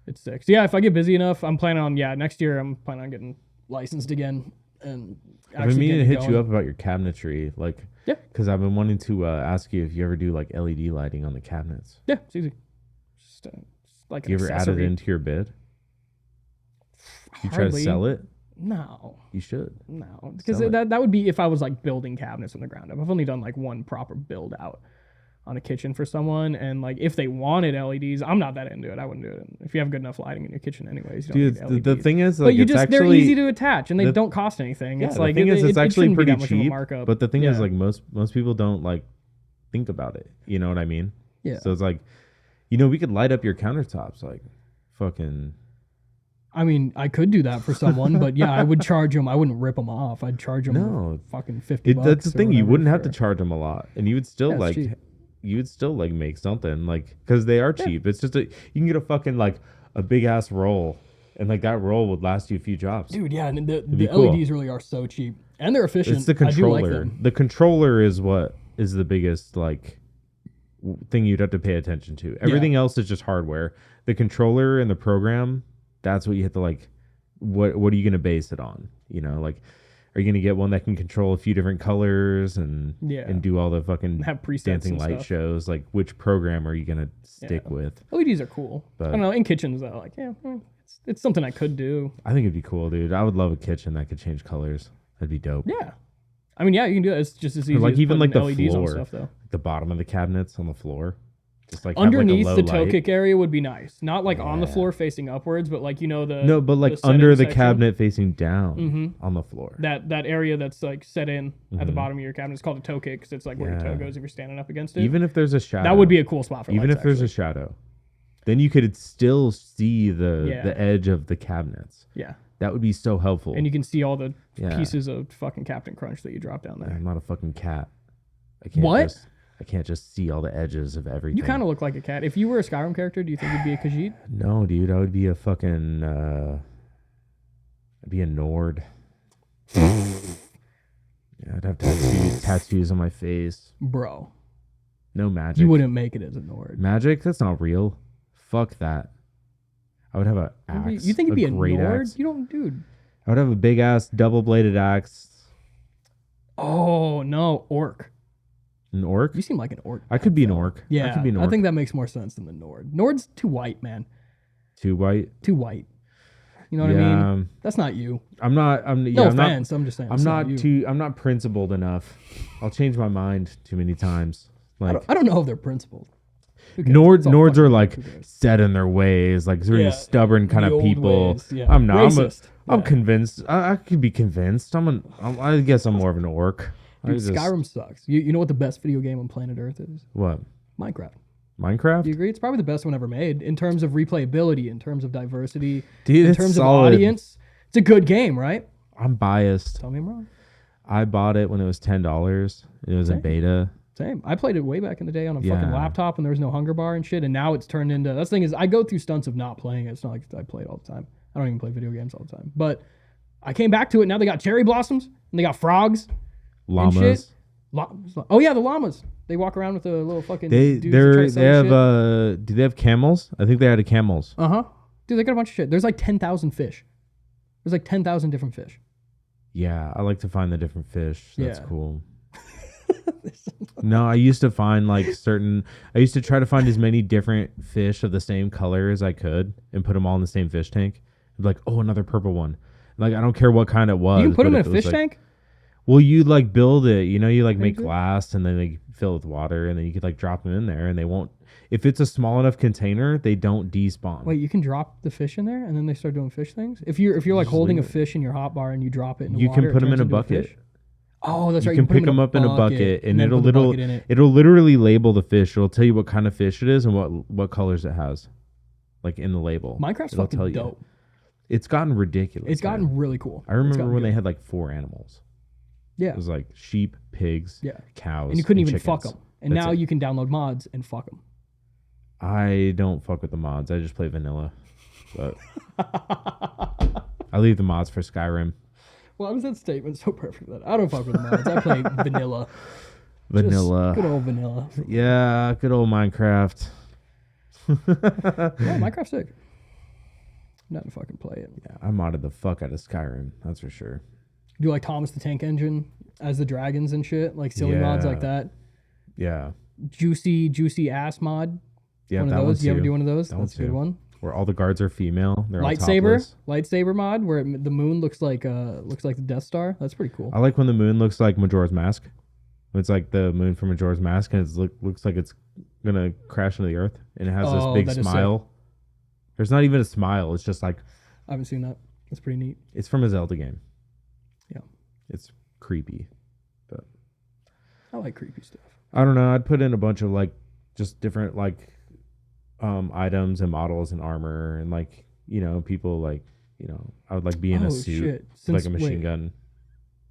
It's sick. So yeah, if I get busy enough, I'm planning on next year. I'm planning on getting licensed again and. I've been meaning to hit you up about your cabinetry, like, because I've been wanting to ask you if you ever do like LED lighting on the cabinets. Yeah, it's easy. Just like you ever add it into your bid? You try to sell it? No. You should. No, because that would be if I was like building cabinets from the ground up. I've only done like one proper build out on a kitchen for someone, and like if they wanted LEDs, I'm not that into it. I wouldn't do it. If you have good enough lighting in your kitchen, anyways, you don't need LEDs. The thing is, like, they're easy to attach, and they don't cost anything. It's like it's actually pretty cheap. But the thing is, like most people don't like think about it. You know what I mean? Yeah. So it's like, we could light up your countertops, like, fucking. I mean, I could do that for someone, but I would charge them. I wouldn't rip them off. I'd charge them fucking $50. That's the thing. You wouldn't have to charge them a lot, and you would still cheap. You would still like make something, like, because they are cheap. It's just you can get a fucking like a big ass roll, and like that roll would last you a few jobs. Dude, yeah, and the LEDs really are so cheap, and they're efficient. It's the controller. I do like them. The controller is what is the biggest like thing you'd have to pay attention to. Everything else is just hardware. The controller and the program, that's what you have to like what are you gonna base it on? You know, like, are you gonna get one that can control a few different colors and do all the fucking have presets dancing and light stuff. shows? Like, which program are you gonna stick with? LEDs are cool. But I don't know. In kitchens, though, like, it's something I could do. I think it'd be cool, dude. I would love a kitchen that could change colors. That'd be dope. Yeah. I mean, yeah, you can do that. It's just as easy like as even like the LEDs floor, on stuff, though. the bottom of the cabinets on the floor, just like Underneath have like a the low toe light. kick area would be nice. Not like on the Yeah. floor facing upwards, but like, the No, but like the under the section. cabinet facing down Mhm. on the floor. That area that's like set in at the Mhm. bottom of your cabinet. It's called a toe kick because it's like where your toe Yeah. goes if you're standing up against it. Even if there's a shadow, That would be a cool spot for even lights, if there's actually. a shadow, then you could still see the Yeah. edge of the cabinets. Yeah. That would be so helpful. And you can see all the Yeah. pieces of fucking Captain Crunch that you drop down there. I'm not a fucking cat. I can't What? I can't just see all the edges of everything. You kind of look like a cat. If you were a Skyrim character, do you think you'd be a Khajiit? No, dude, I would be a fucking I'd be a Nord. Yeah, I'd have tattoos on my face. Bro, No magic. you wouldn't make it as a Nord. Magic? That's not real. Fuck that. I would have an axe. You think you'd be a great Nord? axe. You don't, dude. I would have a big ass double bladed axe. Oh, no. Orc. An orc? You seem like an orc. I could be an orc. Yeah, I could be an orc. I think that makes more sense than the Nord. Nord's too white, man. Too white. Too white. You know what I mean? That's not you. I'm not. I'm No yeah, I'm offense. I'm just saying. I'm it's not you. too. I'm not principled enough. I'll change my mind too many times. Like I don't know if they're principled. Who cares? Nords It's all are fucking like weird. Who cares? set in their ways, like really Yeah, stubborn kind the of old people. ways, yeah. I'm not. Racist. I'm Yeah. convinced. I could be convinced. I guess I'm more of an orc. Dude, I just- Skyrim sucks. You know what the best video game on planet Earth is? What? Minecraft. Minecraft? Do you agree? It's probably the best one ever made in terms of replayability, in terms of diversity, Dude, in it's terms solid. of audience. It's a good game, right? I'm biased. Tell me I'm wrong. I bought it when it was $10. It was in Same. beta. Same. I played it way back in the day on a Yeah. fucking laptop when there was no hunger bar and shit, and now it's turned into. That's the thing is, I go through stunts of not playing it. It's not like I play it all the time. I don't even play video games all the time. But I came back to it. Now they got cherry blossoms and they got frogs. Llamas. Oh yeah, the llamas. They walk around with a little fucking. They dudes that try to they sell you have shit. do they have camels? I think they had camels. Dude, they got a bunch of shit. There's like 10,000 fish. There's like 10,000 different fish. Yeah, I like to find the different fish. That's Yeah. cool. No, I used to find like I used to try to find as many different fish of the same color as I could and put them all in the same fish tank. I'd be like, oh, another purple one. Like, I don't care what kind it was. You can put them but in if a it was, fish like- tank? Well, you like build it, you like make Crazy. glass and then they fill it with water and then you could like drop them in there and they won't. If it's a small enough container, they don't despawn. Wait, you can drop the fish in there and then they start doing fish things? If you're like Just holding a leave it. fish in your hot bar and you drop it in the You water, can put it them in turns a into bucket. fish? Oh, that's right. You can put pick them up in a bucket and then it'll put the bucket in it. it'll literally label the fish. It'll tell you what kind of fish it is and what colors it has, like in the label. Minecraft's It'll fucking tell you. dope. It's gotten ridiculous. It's gotten man. really cool. I remember gotten when they good. had like 4 animals. Yeah. It was like sheep, pigs, Yeah. cows, And you couldn't even fuck chickens. them. And That's now it. you can download mods and fuck them. I don't fuck with the mods. I just play vanilla. But I leave the mods for Skyrim. Why was that statement so perfect? That I don't fuck with mods. I play vanilla. Vanilla. Just good old vanilla. Yeah, good old Minecraft. Yeah, Minecraft's sick. Not to fucking play it. Yeah, I modded the fuck out of Skyrim. That's for sure. Do like Thomas the Tank Engine as the dragons and shit, like silly mods like that. Yeah. Juicy ass mod. Yeah, One that of those. one You ever too. do one of those? That That's a one good too. one. Where all the guards are female. They're all Lightsaber topless. mod where the moon looks like the Death Star. That's pretty cool. I like when the moon looks like Majora's Mask. When it's like the moon from Majora's Mask and it looks like it's gonna crash into the earth and it has Oh, this big that is sick. smile. There's not even a smile. It's just like I haven't seen that. That's pretty neat. it's from a Zelda game. Yeah. It's creepy. But I like creepy stuff. I don't know. I'd put in a bunch of like just different like items and models and armor and like people like I would like be in a suit Shit. with, like a machine gun.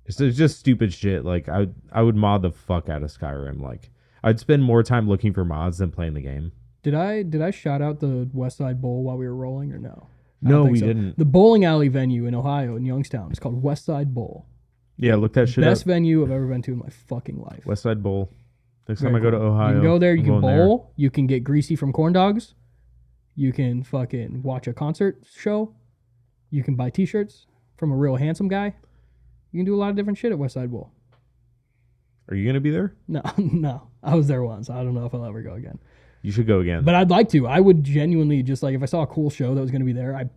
It's just stupid shit. Like I would mod the fuck out of Skyrim. Like I'd spend more time looking for mods than playing the game. Did I shout out the West Side Bowl while we were rolling or no? I No, don't think we so. didn't. The bowling alley venue in Ohio in Youngstown is called West Side Bowl. Yeah, look that shit Best up. venue I've ever been to in my fucking life. West Side Bowl. Next Very time I go to cool. Ohio, You can go there, you I'm can going there. bowl, you can get greasy from corn dogs, you can fucking watch a concert show, You can buy T-shirts from a real handsome guy. You can do a lot of different shit at West Side Bowl. Are you gonna be there? No, no. I was there once. I don't know if I'll ever go again. You should go again. But I'd like to. I would genuinely just like if I saw a cool show that was going to be there.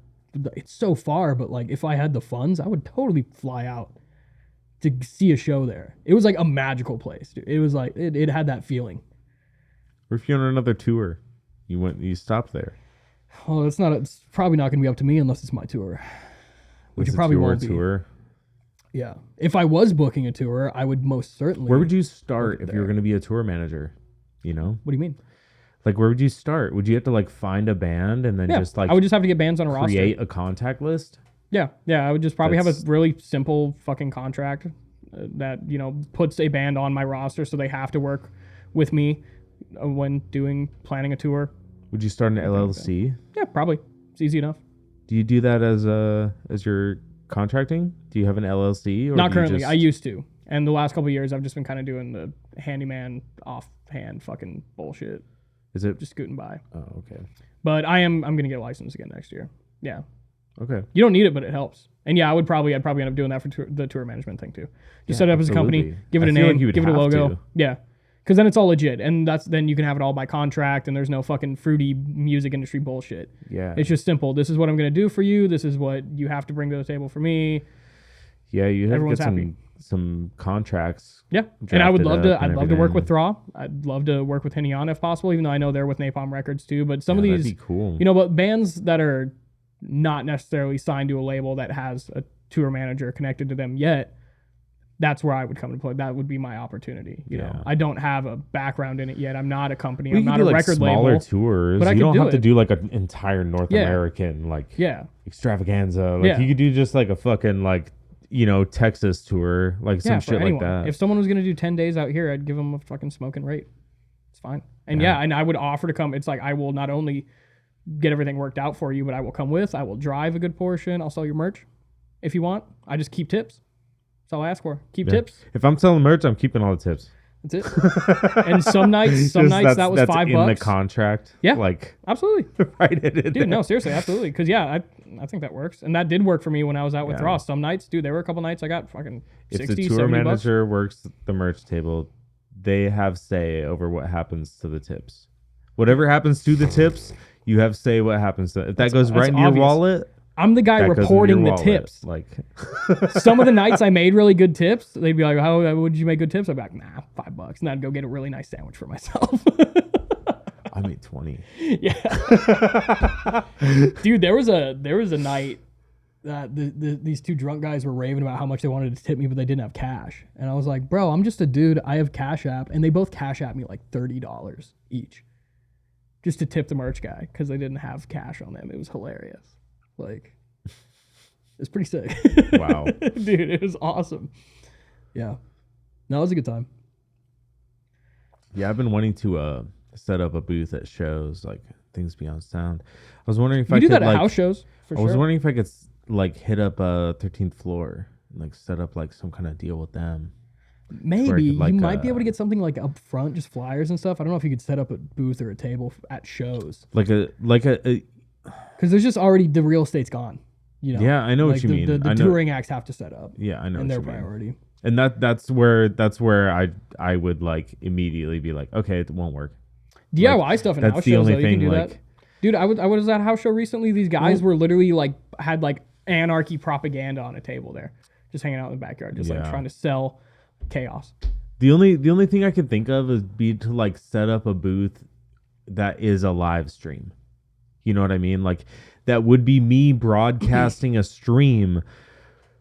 It's so far, but like if I had the funds, I would totally fly out to see a show there. It was like a magical place, dude. It was like it had that feeling. Or if you're on another tour, you stopped there. Oh, it's probably not going to be up to me unless it's my tour, which It's it probably a won't be. tour. Yeah, if I was booking a tour, I would most certainly. Where would you start if you were going to be a tour manager? You know, What do you mean? like where would you start? Would you have to like find a band and then just like I would just have to get bands on a roster. create a contact list? Yeah, I would just probably have a That's- really simple fucking contract that puts a band on my roster, so they have to work with me when planning a tour. Would you start an LLC? Yeah, probably. It's easy enough. Do you do that as your contracting? Do you have an LLC? Or Not do you currently. just- I used to, and the last couple of years, I've just been kind of doing the handyman offhand fucking bullshit, Is it? just scooting by. Oh, okay. But I'm gonna get a license again next year. Yeah, Okay. you don't need it, but it helps. And yeah, I'd probably end up doing that for the tour management thing too. Just set it up as a company, absolutely. give it I a feel name, like you would give it a have logo. to. Yeah, because then it's all legit, and then you can have it all by contract, and there's no fucking fruity music industry bullshit. Yeah. It's just simple. This is what I'm gonna do for you. This is what you have to bring to the table for me. Yeah, you have to Everyone's get happy. some contracts. Yeah, and I would drafted love to. up and I'd love to work everything. with Thraw. I'd love to work with Henny On if possible, even though I know they're with Napalm Records too. But some of That'd these, be cool. but bands that are not necessarily signed to a label that has a tour manager connected to them yet, that's where I would come into play. That would be my opportunity. You know, I don't have a background in it yet. I'm not a company. I'm not a record smaller label. tours. but I you could don't do have to it. do like an entire North Yeah. American like Yeah, extravaganza. Like Yeah. you could do just like a fucking like Texas tour, like some yeah, for shit like anyone. that. If someone was gonna do 10 days out here, I'd give them a fucking smoking rate. It's fine. And and I would offer to come. It's like I will not only get everything worked out for you, but I will come with. I will drive a good portion. I'll sell your merch if you want. I just keep tips. That's all I ask for. Keep Yeah. tips. If I'm selling merch, I'm keeping all the tips. That's it. And some nights Just that was that's $5. in the contract. Yeah. Like Absolutely. write it in Dude, no, seriously, absolutely. Because I think that works, and that did work for me when I was out with Yeah. Ross. Some nights, dude, there were a couple nights I got fucking If 60, the tour 70 bucks. manager works the merch table, they have say over what happens to the tips. Whatever happens to the tips, you have say what happens to. If that goes that's right in your obvious. wallet, I'm the guy that goes in reporting your the wallet. tips. Like Some of the nights I made really good tips, they'd be like, "How would you make good tips?" I'd be like, "Nah, $5," and I'd go get a really nice sandwich for myself. I made 20. Yeah, dude, there was a night that these two drunk guys were raving about how much they wanted to tip me, but they didn't have cash, and I was like, "Bro, I'm just a dude. I have Cash App," and they both Cash App me like $30 each, just to tip the merch guy because they didn't have cash on them. It was hilarious. Like, it's pretty sick. Wow. Dude, it was awesome. Yeah. No, it was a good time. Yeah, I've been wanting to set up a booth at shows, like Things Beyond Sound. I was wondering if You I do could that at like. house shows, for I sure. was wondering if I could like hit up 13th floor, and, like set up like some kind of deal with them. Maybe could, like, you might be able to get something like up front, just flyers and stuff. I don't know if you could set up a booth or a table at shows Like a because there's just already the real estate's gone. You know. Yeah, I know what Like you mean. The I know. touring acts have to set up, Yeah, I know. and what their you mean. priority. And that's where I would like immediately be like, okay, it won't work. DIY stuff in that's house the shows, only though, you can thing, do like- that. Dude, I was at a house show recently. These guys were literally like had like anarchy propaganda on a table there, just hanging out in the backyard, just like Yeah. trying to sell chaos. The only thing I could think of is be to like set up a booth that is a live stream. You know what I mean? Like that would be me broadcasting a stream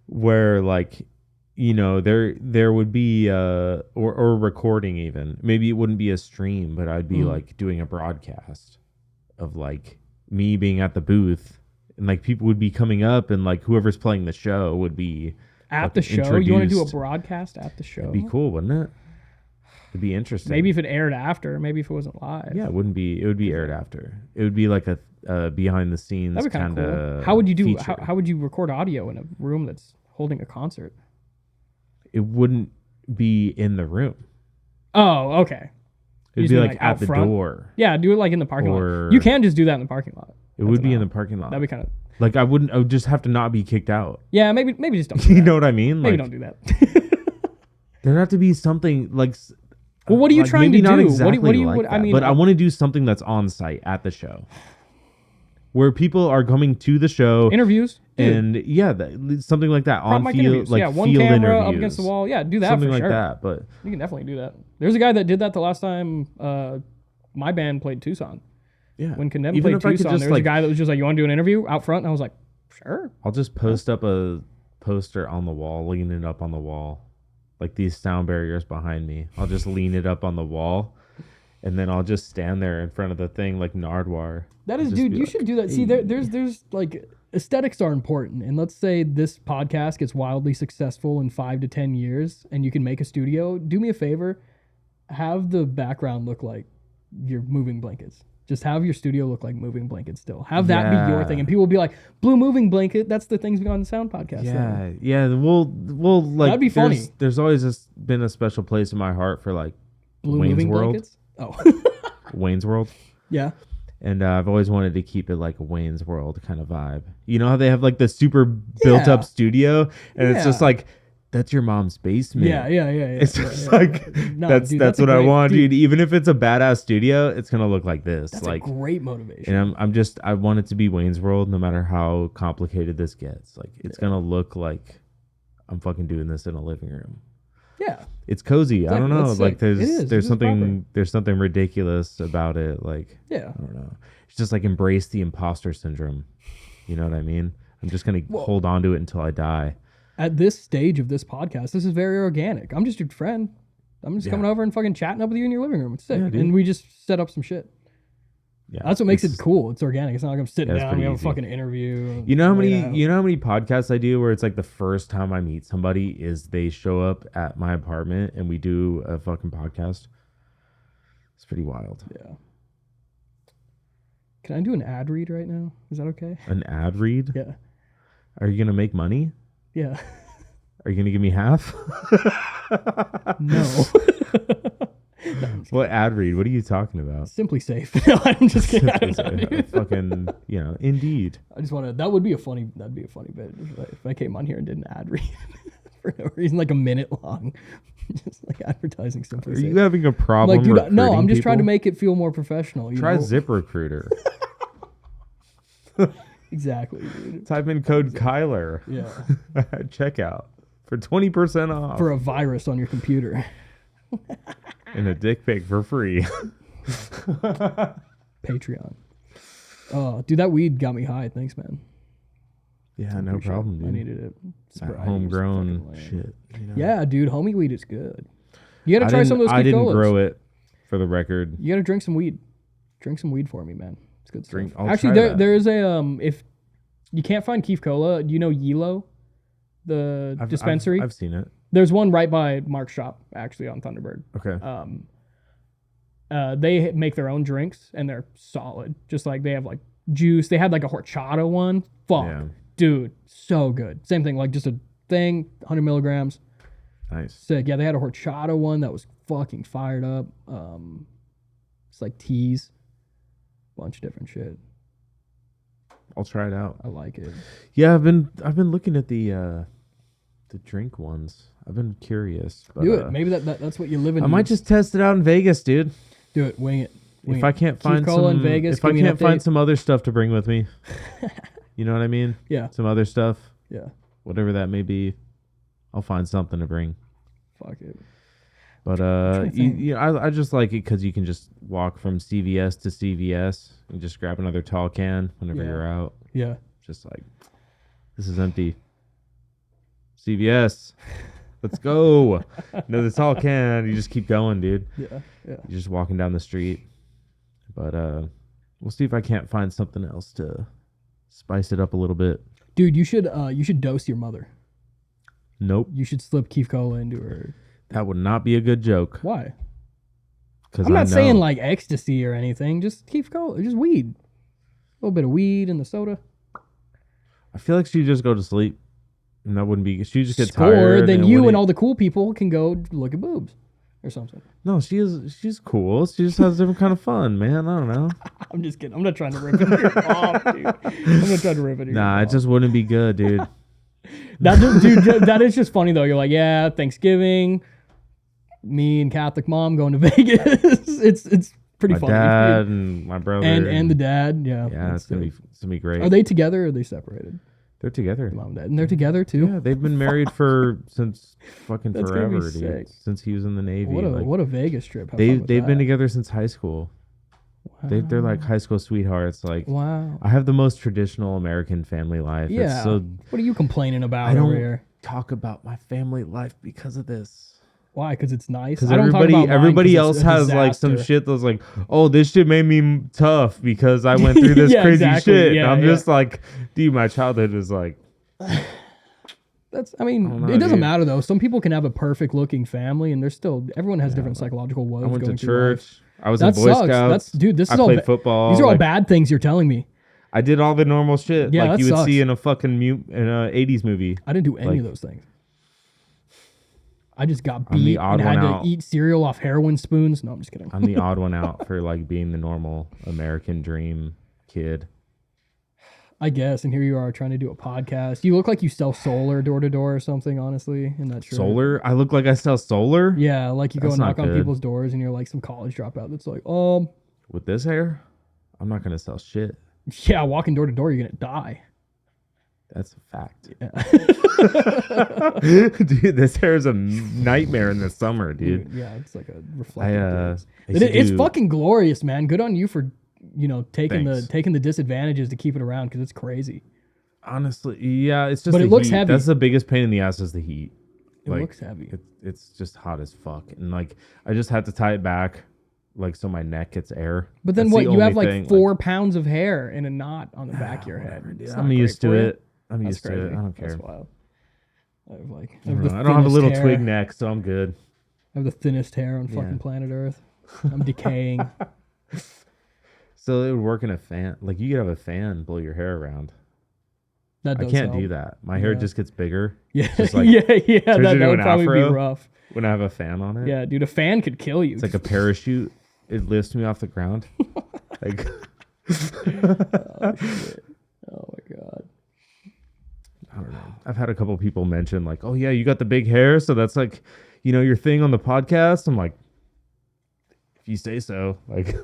where like there would be or recording even. Maybe it wouldn't be a stream, but I'd be like doing a broadcast of like me being at the booth, and like people would be coming up, and like whoever's playing the show would be At the fucking show, you want to do a introduced. broadcast at the show? It'd be cool, wouldn't it? It'd be interesting. Maybe if it aired after, maybe if it wasn't live. Yeah, it wouldn't be. It would be aired after. It would be like a behind the scenes That'd be kind kind of cool. How would you do? feature. How would you record audio in a room that's holding a concert? It wouldn't be in the room. Oh, okay. You It'd just be mean, like out at the front? door. Yeah, do it like in the parking Or- lot. You can just do that in the parking lot. It would be in an the parking lot. That'd be kind of. Like I would just have to not be kicked out. Yeah, maybe just don't. Do You that. know what I mean? Maybe Like, don't do that. there have to be something like. Well, what are you like, trying maybe to not do? Exactly What do you? like What, that, I mean, but I want to do something that's on site at the show, where people are coming to the show. Interviews. And yeah, something like that on mic field, interviews. like Yeah, one field camera interviews, up against the wall. Yeah, do that something for like sure. that. But You can definitely do that. There's a guy that did that the last time my band played Tucson. yeah, When Condemned even played if I could Tucson, just there was a like, guy that was just like, "You want to do an interview out front?" And I was like, "Sure." I'll just post up a poster on the wall, lean it up on the wall, like these sound barriers behind me. I'll just lean it up on the wall, and then I'll just stand there in front of the thing like Nardwar. That is, dude. You should do that. See, there's like aesthetics are important, and let's say this podcast gets wildly successful in 5 to 10 years, and you can make a studio. Do me a favor, have the background look like your moving blankets. Just have your studio look like moving blankets. Still have that be your thing, and people will be like, "Blue moving blanket." That's the things we on the sound podcast. Yeah. We'll like. That'd be funny. There's always been a special place in my heart for like Blue Wayne's moving World. blankets. Oh, Wayne's World. yeah. And I've always wanted to keep it like a Wayne's World kind of vibe. You know how they have like the super built up studio, and it's just like, that's your mom's basement. Yeah. It's just like, No, that's dude, what a I great- want, dude, dude. Even if it's a badass studio, it's gonna look like this. That's like, a great motivation. and I want it to be Wayne's World, no matter how complicated this gets. Like, it's gonna look like I'm fucking doing this in a living room. Yeah. It's cozy. I don't Exactly. know. That's Like sick. It is. there's It is there's something ridiculous about it. Like, Yeah. I don't know. It's just like embrace the imposter syndrome. You know what I mean? I'm just gonna hold on to it until I die. At this stage of this podcast, this is very organic. I'm just your friend. I'm just coming over and fucking chatting up with you in your living room. It's sick. Yeah, dude. And we just set up some shit. Yeah, That's what makes it cool. It's organic. It's not like I'm sitting it's down and we pretty have a easy. fucking interview. You know how many podcasts I do where it's like the first time I meet somebody is they show up at my apartment and we do a fucking podcast. It's pretty wild. Yeah. Can I do an ad read right now? Is that okay? An ad read? Yeah. Are you gonna make money? Yeah. Are you gonna give me half? No. What ad read? What are you talking about? Simply safe. No, I'm just kidding. I don't know, dude. Fucking, Indeed. I just want to. That'd be a funny bit if I came on here and did an ad read for no reason, like a minute long, just like advertising Simply Are Safe. you having a problem? Like, dude, no, I'm just trying to people? make it feel more professional. Try know? ZipRecruiter. Exactly, dude. Type in code Kyler Yeah. at checkout for 20% off For a virus on your computer. and a dick pic for free. Patreon. Oh, dude, that weed got me high. Thanks, man. Yeah, no problem, dude. I needed it. That Sobriety was homegrown fucking lame. shit. Yeah, dude, homie weed is good. You gotta try some of those I didn't Keef-Colas. grow it, for the record. You gotta drink some weed. Drink some weed for me, man. It's good stuff. I'll Actually, try that. there is a if you can't find Keef Cola, do you know Yilo, the dispensary? I've seen it. There's one right by Mark's shop, actually, on Thunderbird. Okay. They make their own drinks and they're solid. Just like they have like juice. They had like a horchata one. Fuck, Yeah. dude, so good. Same thing, like just a thing, 100 milligrams. Nice. Sick. Yeah, they had a horchata one that was fucking fired up. It's like teas, bunch of different shit. I'll try it out. I like it. Yeah, I've been looking at the drink ones. I've been curious. But, Do it. Maybe that's what you live in. I might just test it out in Vegas, dude. do it. Wing it. If I can't find Cola some, in Vegas, if I give me an can't find update. some other stuff to bring with me, you know what I mean? Yeah. Some other stuff, Yeah. whatever that may be, I'll find something to bring. Fuck it. But trying to think. I just like it because you can just walk from CVS to CVS and just grab another tall can whenever Yeah. you're out. Yeah. Just like, this is empty. CVS, let's go. Another tall can. You just keep going, dude. Yeah. Yeah. You're just walking down the street. But we'll see if I can't find something else to spice it up a little bit. Dude, you should dose your mother. Nope, You should slip Keef Cola into her. that would not be a good joke. Why? Because I'm not saying like ecstasy or anything. Just Keef Cola. Just weed. A little bit of weed in the soda. I feel like she'd just go to sleep, and that wouldn't be. She just gets Score. tired. Then and it you and wouldn't- all the cool people can go look at boobs. or something. No, she's cool. She just has different kind of fun, man. I don't know. I'm just kidding. I'm not trying to rip into your mom, dude. I'm not trying to rip into your mom. Nah, it just wouldn't be good, dude. That is just funny though. You're like, yeah, Thanksgiving, me and Catholic mom going to Vegas. it's pretty funny. My dad and my brother and the dad. Yeah. Yeah, it's gonna be great. Are they together or are they separated? They're together. Mom and dad. And they're together too? Yeah, they've been married since fucking That's gonna be forever, dude. sick. Since he was in the Navy. What a Vegas trip. Have fun They've with been that. together since high school. Wow. They're like high school sweethearts. Like, wow. I have the most traditional American family life. Yeah. It's so, what are you complaining about I don't over here? talk about my family life because of this. Why? Because it's nice. Because I don't talk about mine everybody 'cause it's else a has like some disaster. shit that's like, oh, this shit made me tough because I went through this Yeah, crazy exactly. shit. Yeah, and I'm yeah. just like, dude, my childhood is like, That's. I mean, don't know, it doesn't dude. matter though. Some people can have a perfect looking family, and they're still. Everyone has different psychological woes. I went to going through life. church. I was That in Boy sucks. Scouts. Dude, this I is all. played football. These are all like, bad things you're telling me. I did all the normal shit Yeah, like that you would sucks. see in a fucking 80s movie. I didn't do any Like- of those things. I just got I'm the beat odd and had one to out. eat cereal off heroin spoons. No, I'm just kidding. I'm the odd one out for like being the normal American dream kid. I guess. And here you are trying to do a podcast. You look like you sell solar door to door or something. Honestly, in that shirt. Solar? I look like I sell solar Yeah, like you go That's and knock not on good. people's doors, and you're like some college dropout that's like, with this hair. I'm not gonna sell shit. yeah, walking door to door, you're gonna die. That's a fact. Yeah. Dude, this hair is a nightmare in the summer, dude. Yeah, it's like a reflective. I It's used to do- fucking glorious, man. Good on you for taking Thanks. the disadvantages to keep it around because it's crazy. honestly, yeah, it's just But the it looks heat. heavy. That's the biggest pain in the ass is the heat. It looks heavy. It's just hot as fuck, and like I just have to tie it back, like so my neck gets air. But then That's what? the You have only like thing, 4 pounds of hair in a knot on the back of your head. Whatever, dude. It's not I'm great used to for you. it. I'm That's used to crazy. it. I don't That's care. wild. I have like I don't have a little twig neck, so I'm good. I have the thinnest hair on Yeah. fucking planet Earth. I'm decaying. So it would work in a fan. Like you could have a fan blow your hair around. That I does can't help. do that. My hair Yeah. just gets bigger Yeah, Just like- yeah. turns That into would an probably be afro. rough. when I have a fan on it. Yeah, dude, a fan could kill you. It's like a parachute. It lifts me off the ground. Like Oh shit. Oh my god. I don't know. I've had a couple people mention like, "Oh yeah, you got the big hair, so that's like, your thing on the podcast." I'm like, if you say so. Like,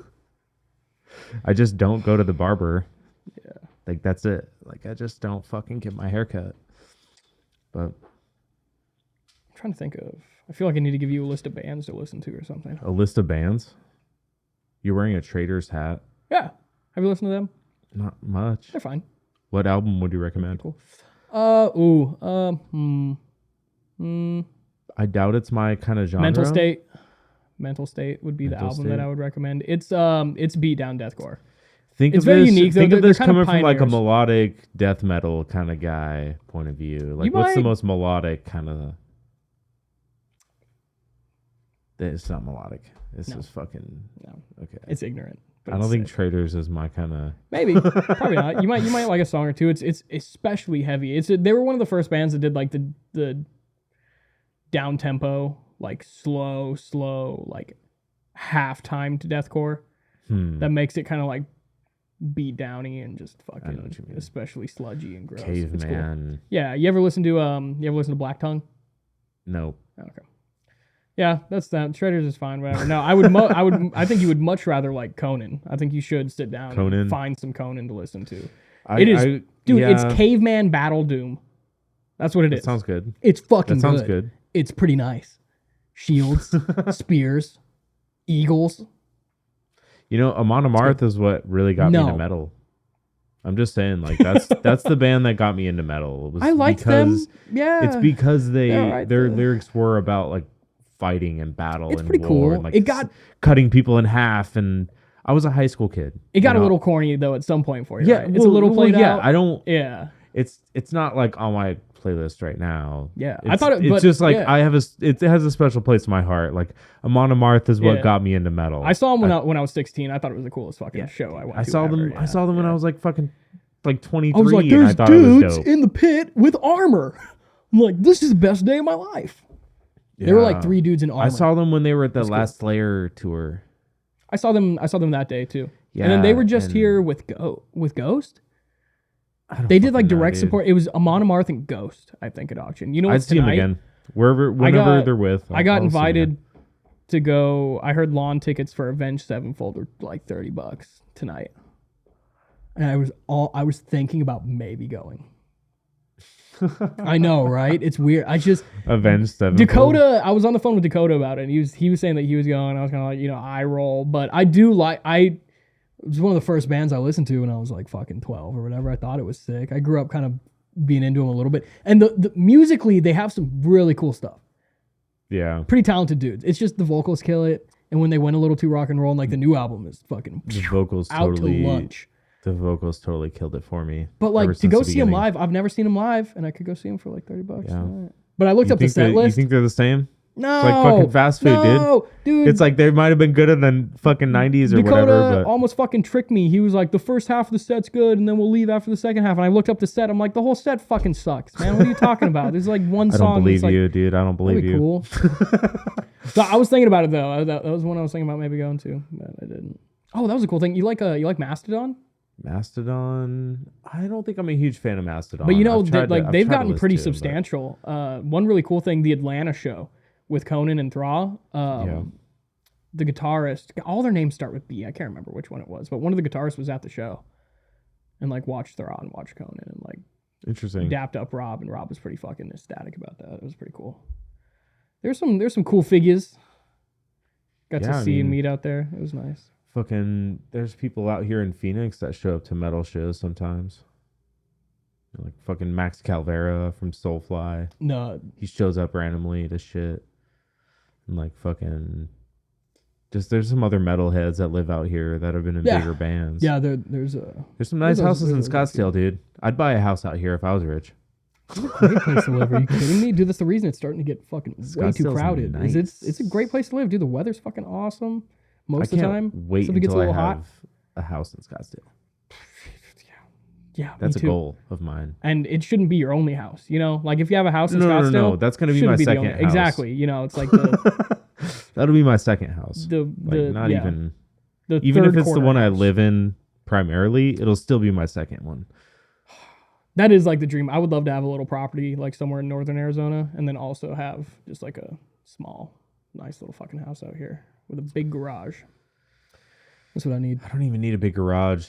I just don't go to the barber. Yeah. Like that's it. Like I just don't fucking get my hair cut. But I'm trying to think of. I feel like I need to give you a list of bands to listen to or something. a list of bands. You're wearing a Trader's hat. Yeah. Have you listened to them? Not much. They're fine. What album would you recommend? Cool. I doubt it's my kind of genre. Mental State. Mental State would be the Mental album State. that I would recommend. It's beat down deathcore. Think It's of very this, unique, though. Think of They're this kind of coming from like a pioneers. melodic death metal kind of guy point of view. Like, what's the might- most melodic kind of? It's not melodic. It's No. just fucking No, okay. it's ignorant. But I don't it's think sick. Traders is my kind of. Maybe, probably not. You might like a song or two. It's especially heavy. They were one of the first bands that did like the down tempo, like slow, like half time to deathcore. That makes it kind of like beat downy and just know what fucking you mean. especially sludgy and gross. It's cool. Caveman. Yeah, you ever listen to Black Tongue? No. Okay. Yeah, that's that. Shredders is fine, whatever. No, I think you would much rather like Conan. I think you should sit down Conan? and find some Conan to listen to. I, It is, I- dude. yeah, It's Caveman Battle Doom. That's what it that is. sounds good. It's fucking That sounds good. It's pretty nice. Shields, spears, eagles. Amon Amarth is what really got me No. into metal. I'm just saying, like that's the band that got me into metal. It was I liked them. Yeah, It's because They're alright, their though. lyrics were about like fighting and battle It's and pretty war cool. and like It got- cutting people in half, and I was a high school kid. it got you a know? little corny though at some point for you. Yeah, right? It's a little played yeah. out. I don't. Yeah, It's not like on my playlist right now. Yeah, it's, I thought it's but, just like yeah. I have it has a special place in my heart. Like Amon Amarth is what Yeah. got me into metal. I saw them when I was 16. I thought it was the coolest fucking show I went I to. saw them. ever. I saw them when I was like fucking like 23, I was like, and I there's thought it was dudes dope. in the pit with armor. I'm like, this is the best day of my life. They were like 3 dudes in armor. I saw them when they were at the last Slayer tour. I saw them that day too. Yeah, and then they were just here with Ghost. They did like direct support. It was Amon Amarth and Ghost, I think, at auction. You know, I'd see them again whenever they're with. I got invited to go. I heard lawn tickets for Avenged Sevenfold were like $30 tonight, and I was thinking about maybe going. I know, right? It's weird. I just Avenged Sevenfold. Dakota. I was on the phone with Dakota about it, and he was saying that he was going. I was kind of like, eye roll, but I do like It was one of the first bands I listened to when I was like fucking 12 or whatever. I thought it was sick. I grew up kind of being into them a little bit, and the musically they have some really cool stuff. Yeah, pretty talented dudes. It's just the vocals kill it, and when they went a little too rock and roll, and like the new album is fucking the vocals out totally, to lunch. The vocals totally killed it for me. But like to go see them live, I've never seen them live, and I could go see them for like $30. Yeah. But I looked up the set list. You think they're the same? No, it's like fucking fast food, dude. It's like they might have been gooder than fucking 90s or Dakota whatever. But almost fucking tricked me. He was like, the first half of the set's good, and then we'll leave after the second half. And I looked up the set. I'm like, the whole set fucking sucks, man. What are you talking about? There's like one song. I don't believe you, dude. I don't believe you. Cool. So I was thinking about it though. That was one I was thinking about maybe going to, but I didn't. Oh, that was a cool thing. You like Mastodon? Mastodon. I don't think I'm a huge fan of Mastodon. But you know, they've gotten pretty substantial. One really cool thing, the Atlanta show with Conan and Thra. The guitarist, all their names start with B. I can't remember which one it was, but one of the guitarists was at the show and like watched Thra and watched Conan and like interesting dapped up Rob, and Rob was pretty fucking ecstatic about that. It was pretty cool. There's some cool figures. Got to see and meet out there. It was nice. Fucking, there's people out here in Phoenix that show up to metal shows sometimes. Like fucking Max Calvera from Soulfly. No. He shows up randomly to shit. And like fucking, just there's some other metalheads that live out here that have been in bigger bands. Yeah, there's some nice houses in Scottsdale, dude. I'd buy a house out here if I was rich. It's a great place to live. Are you kidding me? Dude, that's the reason it's starting to get fucking way too crowded. Nice. It's a great place to live, dude. The weather's fucking awesome most of the time. Wait until I have a house in Scottsdale. Yeah, that's a goal of mine. And it shouldn't be your only house. You know, like if you have a house in Scottsdale, no, that's gonna be my second house. Exactly. You know, it's like the that'll be my second house. Even if it's the one I live in primarily, it'll still be my second one. That is like the dream. I would love to have a little property like somewhere in northern Arizona, and then also have just like a small, nice little fucking house out here with a big garage. That's what I need. I don't even need a big garage.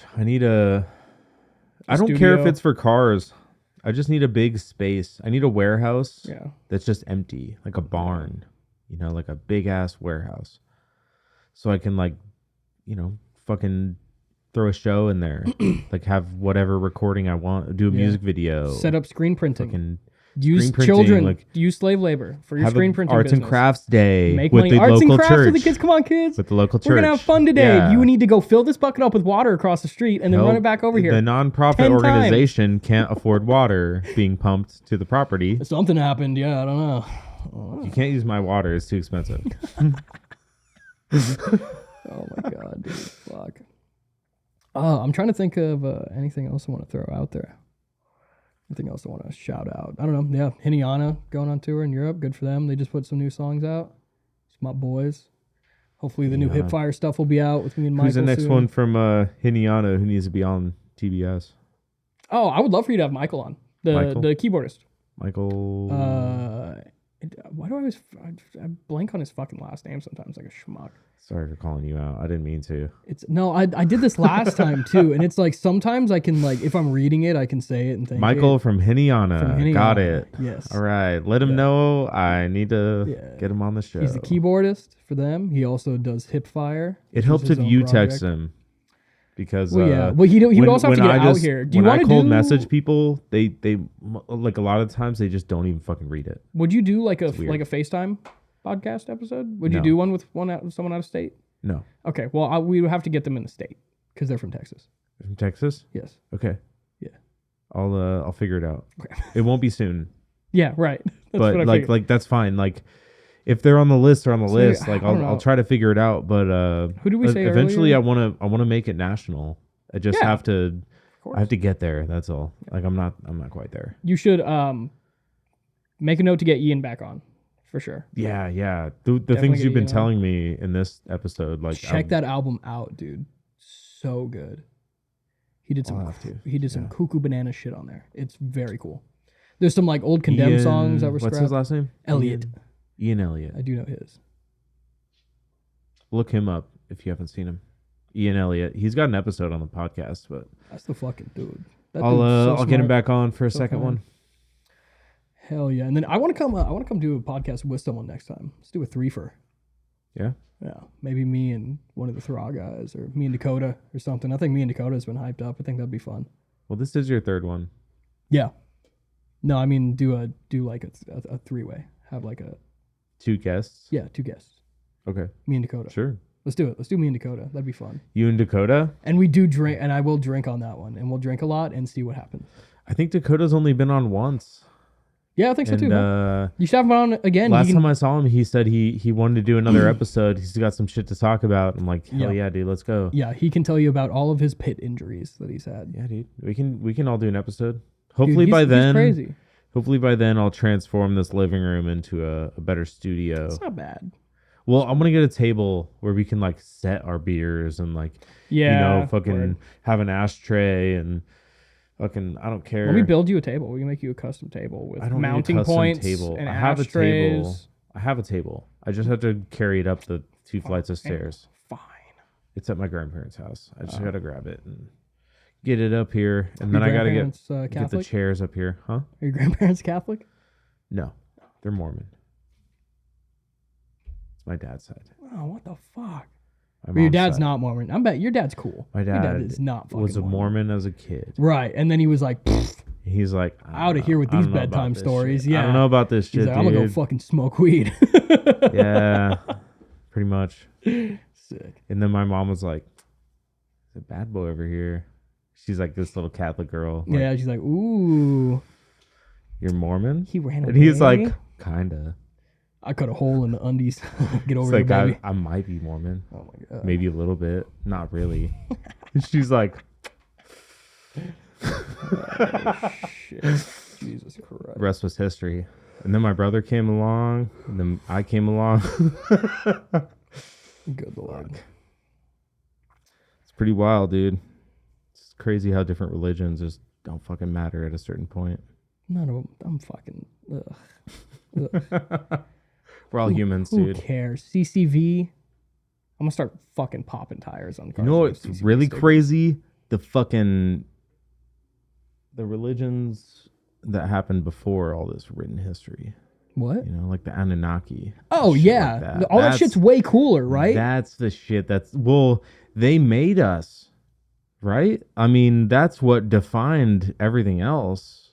I don't care if it's for cars. I just need a big space. I need a warehouse that's just empty, like a barn, like a big ass warehouse. So I can fucking throw a show in there, like have whatever recording I want, do a music video, set up screen printing, use children, use slave labor for your screen printing arts business. and crafts day Make with money. the Arts local and crafts church. with the kids. Come on, kids. With the local church. We're going to have fun today. Yeah. You need to go fill this bucket up with water across the street and then run it back over here. The nonprofit organization can't afford water being pumped to the property. Something happened. Yeah, I don't know. You can't use my water. It's too expensive. Oh my God, dude. Fuck. I'm trying to think of anything else I want to throw out there. Anything else I want to shout out? I don't know. Yeah, Hiniana going on tour in Europe. Good for them. They just put some new songs out. It's my boys. Hopefully the new Hipfire stuff will be out with me and Michael. Who's the next soon. one from Hiniana who needs to be on TBS? Oh, I would love for you to have Michael on. The keyboardist. Michael. Why do I always I blank on his fucking last name sometimes, like a schmuck. Sorry for calling you out. I didn't mean to. I did this last time too, and it's like sometimes I can if I'm reading it, I can say it and think Michael from Hiniana. Got it. Yes. All right. Let him know I need to get him on the show. He's the keyboardist for them. He also does Hipfire. It helps if you text him. Because he would also have to get out here. Do you want to cold message people? They like a lot of times they just don't even fucking read it. Would you do like a FaceTime podcast episode? Would you do one with someone out of state? No. Okay. Well, we would have to get them in the state because they're from Texas. From Texas? Yes. Okay. Yeah. I'll figure it out. Okay. It won't be soon. Yeah. Right. But like that's fine. Like if they're on the list, they're on the list. Like I'll try to figure it out. But who do we say eventually earlier? I wanna make it national. I just have to. I have to get there. That's all. Like I'm not quite there. You should make a note to get Ian back on for sure. Yeah. The Definitely things get you've been emo. telling me in this episode, like Check that album out, dude. So good. He did I'll have to. some cuckoo banana shit on there. It's very cool. There's some like old Condemned songs that were What's scrapped. his last name? Elliot. Ian Elliott. I do know his. Look him up if you haven't seen him. Ian Elliott. He's got an episode on the podcast, but That's the fucking dude. That I'll dude's so I'll get him smart. back on for a So second kind. one. Hell yeah! And then I want to come do a podcast with someone next time. Let's do a threefer. Yeah. Yeah, maybe me and one of the Thraw guys, or me and Dakota, or something. I think me and Dakota has been hyped up. I think that'd be fun. Well, this is your third one. Yeah. No, I mean do like a three-way. Have like a 2 guests. 2 guests. Okay. Me and Dakota. Sure. Let's do it. Let's do me and Dakota. That'd be fun. You and Dakota? And we do drink, and I will drink on that one, and we'll drink a lot and see what happens. I think Dakota's only been on once. Yeah, I think so And too. Huh? You should have him on again. last time I saw him, he said he wanted to do another episode. He's got some shit to talk about. I'm like, hell yeah, dude, let's go. Yeah, he can tell you about all of his pit injuries that he's had. Yeah, dude, we can all do an episode. Hopefully Dude, by he's then, crazy. hopefully by then I'll transform this living room into a better studio. It's not bad. Well, I'm gonna get a table where we can like set our beers and like fucking word. have an ashtray and fucking I don't care. Let me build you a table. We can make you a custom table with I don't mounting need a custom points table. and I have ashtrays. a table. I have a table. I just have to carry it up the 2 flights of stairs. Fine. It's at my grandparents' house. I just gotta grab it and get it up here, and then I gotta get the Catholic? chairs up here. Huh? Are your grandparents Catholic? No, they're Mormon. It's my dad's side. Oh, what the fuck? My But your mom's dad's side. not Mormon. I bet your dad's cool. My Your dad is not fucking was a Mormon as a kid. Right, and then he was like, He's like, out of here with I these don't know about bedtime this stories. shit. Yeah, I don't know about this he's shit, like, I'm gonna go dude. fucking smoke weed. Yeah, pretty much. Sick. And then my mom was like, "There's a bad boy over here." She's like this little Catholic girl. Like, Yeah, she's like, ooh, you're Mormon? he ran away. And he's like, kinda. I cut a hole in the undies. Get over It's there, like baby. I might be Mormon, Oh my god. maybe a little bit, not really. And she's like, Shit. Jesus Christ. the rest was history. And then my brother came along, and then I came along. Good lord. It's pretty wild, dude. It's crazy how different religions just don't fucking matter at a certain point. None of them. I'm fucking. Ugh. We're all humans, Who dude. cares? CCV. I'm gonna start fucking popping tires on cars. You know with what's CCV really stickers. crazy? The religions that happened before all this written history. What? You know, like the Anunnaki. Oh shit yeah, like that. all that shit's way cooler, right? That's the shit. They made us, right? I mean, that's what defined everything else.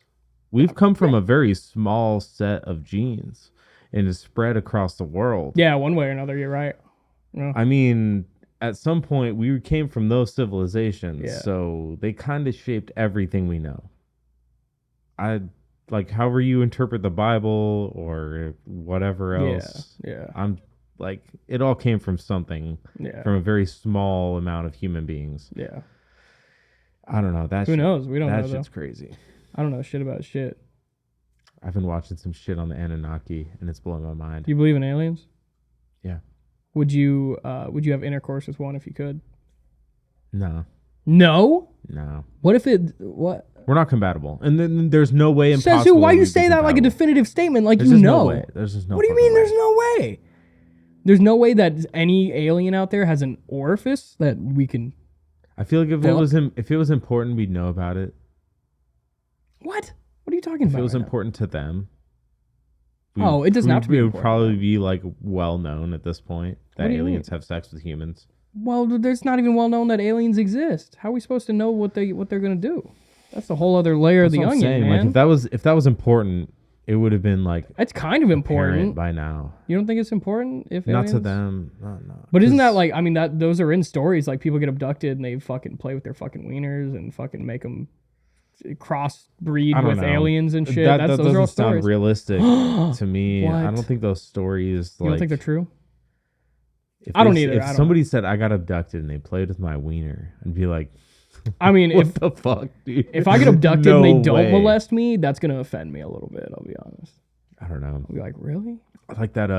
We've come from a very small set of genes, and it's spread across the world. Yeah, one way or another, you're right. Yeah. I mean, at some point, we came from those civilizations, Yeah. so they kind of shaped everything we know. Like, however you interpret the Bible or whatever else. Yeah. I'm like, it all came from something, Yeah. from a very small amount of human beings. Yeah. I don't know. Who knows? We don't know That though. shit's crazy. I don't know shit about shit. I've been watching some shit on the Anunnaki, and it's blowing my mind. Do you believe in aliens? Yeah. Would you have intercourse with one if you could? No. No. What? What? We're not compatible, and then there's no way impossible. Says who? Why we'd you be say that like a compatible. definitive statement? Like There's you just know? no way. There's just no. What do you fucking mean? way. There's no way. There's no way that any alien out there has an orifice that we can. I feel like if Fuck. it was important, we'd know about it. What? What are you talking If about? it was right now? important to them. Oh, it doesn't have to be It would important. probably be like well known at this point What that do you aliens have sex with humans. Well, there's not even well known that aliens exist. How are we supposed to know what they're gonna do? That's a whole other layer That's of the what I'm onion, saying. man. Like if that was important, it would have been like It's kind of apparent important. by now. You don't think it's important if Not aliens? to them. No. But isn't that 'Cause like? I mean, that those are in stories. Like people get abducted and they fucking play with their fucking wieners and fucking make them crossbreed I don't with know. aliens and shit. That those are doesn't all sound stories. realistic to me. I What? don't think those stories. You don't think they're true? If I don't they- either. If I don't somebody said I got abducted and they played with my wiener, I'd be like, I mean, what if the fuck, dude? if I get abducted and they No don't way. molest me, that's gonna offend me a little bit. I'll be honest. I don't know. I'll be like, really? Like that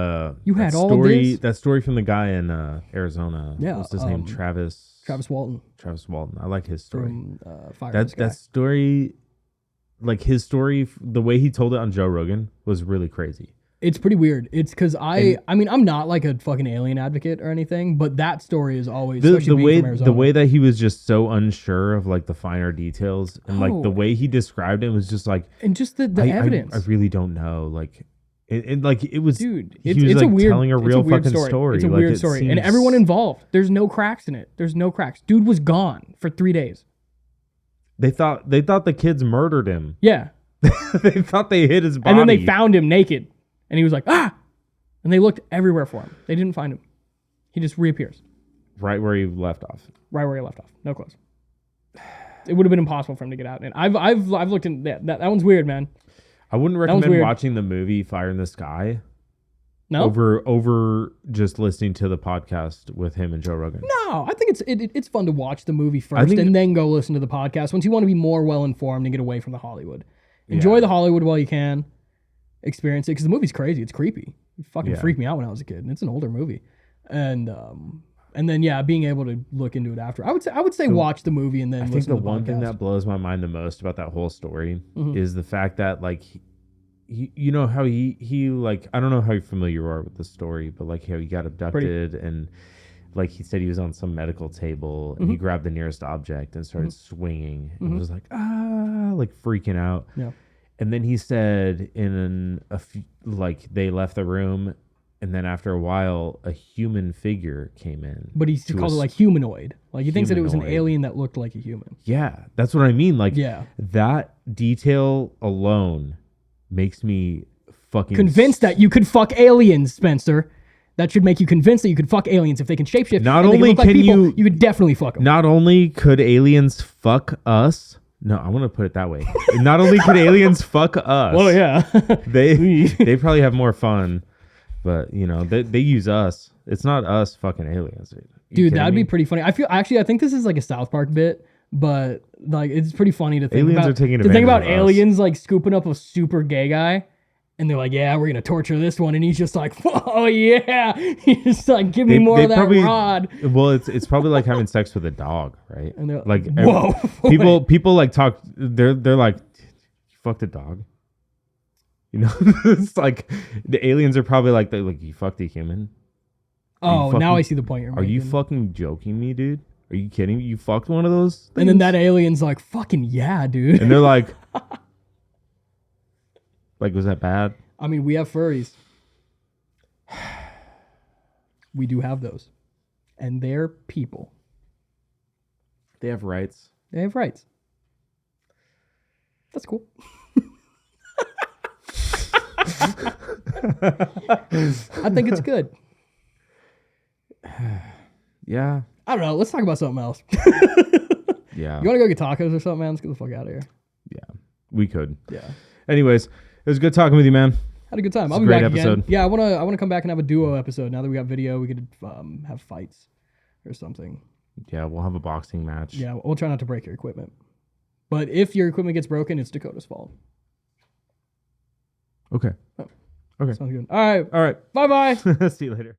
You that had all story, this? that story from the guy in Arizona. Yeah, What's his name? Travis Walton Travis Walton. I like his story. from Fire in the Sky. That story, like his story, the way he told it on Joe Rogan was really crazy. It's pretty weird. It's because I mean, I'm not like a fucking alien advocate or anything, but that story is always the especially being from Arizona. the way that he was just so unsure of like the finer details and like the way he described it was just like, and just the evidence. I really don't know. Like, it was, dude. He was like telling a real fucking story. It's a like, weird story, and everyone involved. There's no cracks in it. There's no cracks. Dude was gone for 3 days. They thought the kids murdered him. Yeah. They thought they hid his body, and then they found him naked, and he was like, ah. And they looked everywhere for him. They didn't find him. He just reappears. Right where he left off. Right where he left off. No clothes. It would have been impossible for him to get out. And I've looked in that one's weird, man. I wouldn't recommend watching the movie Fire in the Sky. No. Over just listening to the podcast with him and Joe Rogan. No, I think it's fun to watch the movie first and then go listen to the podcast once you want to be more well informed and get away from the Hollywood. Enjoy the Hollywood while you can. Experience it because the movie's crazy. It's creepy. It fucking freaked me out when I was a kid, and it's an older movie. And then being able to look into it after. I would say watch the movie and then listen to the podcast. I think the one thing that blows my mind the most about that whole story is the fact that like you know how he like, I don't know how familiar you are with the story, but like how he got abducted and like he said he was on some medical table and he grabbed the nearest object and started swinging and was like like freaking out. Yeah. And then he said like they left the room, and then after a while, a human figure came in. But he called it like humanoid. Like he thinks that it was an alien that looked like a human. Yeah, that's what I mean. Like that detail alone makes me fucking convinced that you could fuck aliens, Spencer. That should make you convinced that you could fuck aliens if they can shapeshift. Not only can people, you could definitely fuck them. Not only could aliens fuck us. No, I want to put it that way. Not only could aliens fuck us. Well, yeah. they probably have more fun, but you know, they use us. It's not us fucking aliens. Dude, that'd be pretty funny. I think this is like a South Park bit, but like it's pretty funny to think aliens about. Are taking advantage about of aliens us. Like scooping up a super gay guy. And they're like, yeah, we're going to torture this one. And he's just like, oh, yeah. He's just like, give me more of that rod. Well, it's probably like having sex with a dog, right? And they're like, whoa. People like talk, they're like, you fucked a dog? You know, it's like the aliens are probably like, you fucked a human? Oh, now I see the point you're making. Are you fucking joking me, dude? Are you kidding me? You fucked one of those things? And then that alien's like, fucking yeah, dude. And they're like... Like, was that bad? I mean, we have furries. We do have those. And they're people. They have rights. They have rights. That's cool. I think it's good. Yeah. I don't know. Let's talk about something else. Yeah. You want to go get tacos or something, man? Let's get the fuck out of here. Yeah. We could. Yeah. Anyways, it was good talking with you, man. Had a good time. I'll be back again. Yeah, I wanna come back and have a duo episode. Now that we got video, we could have fights or something. Yeah, we'll have a boxing match. Yeah, we'll try not to break your equipment. But if your equipment gets broken, it's Dakota's fault. Okay. Oh. Okay. Sounds good. All right. All right. Bye-bye. See you later.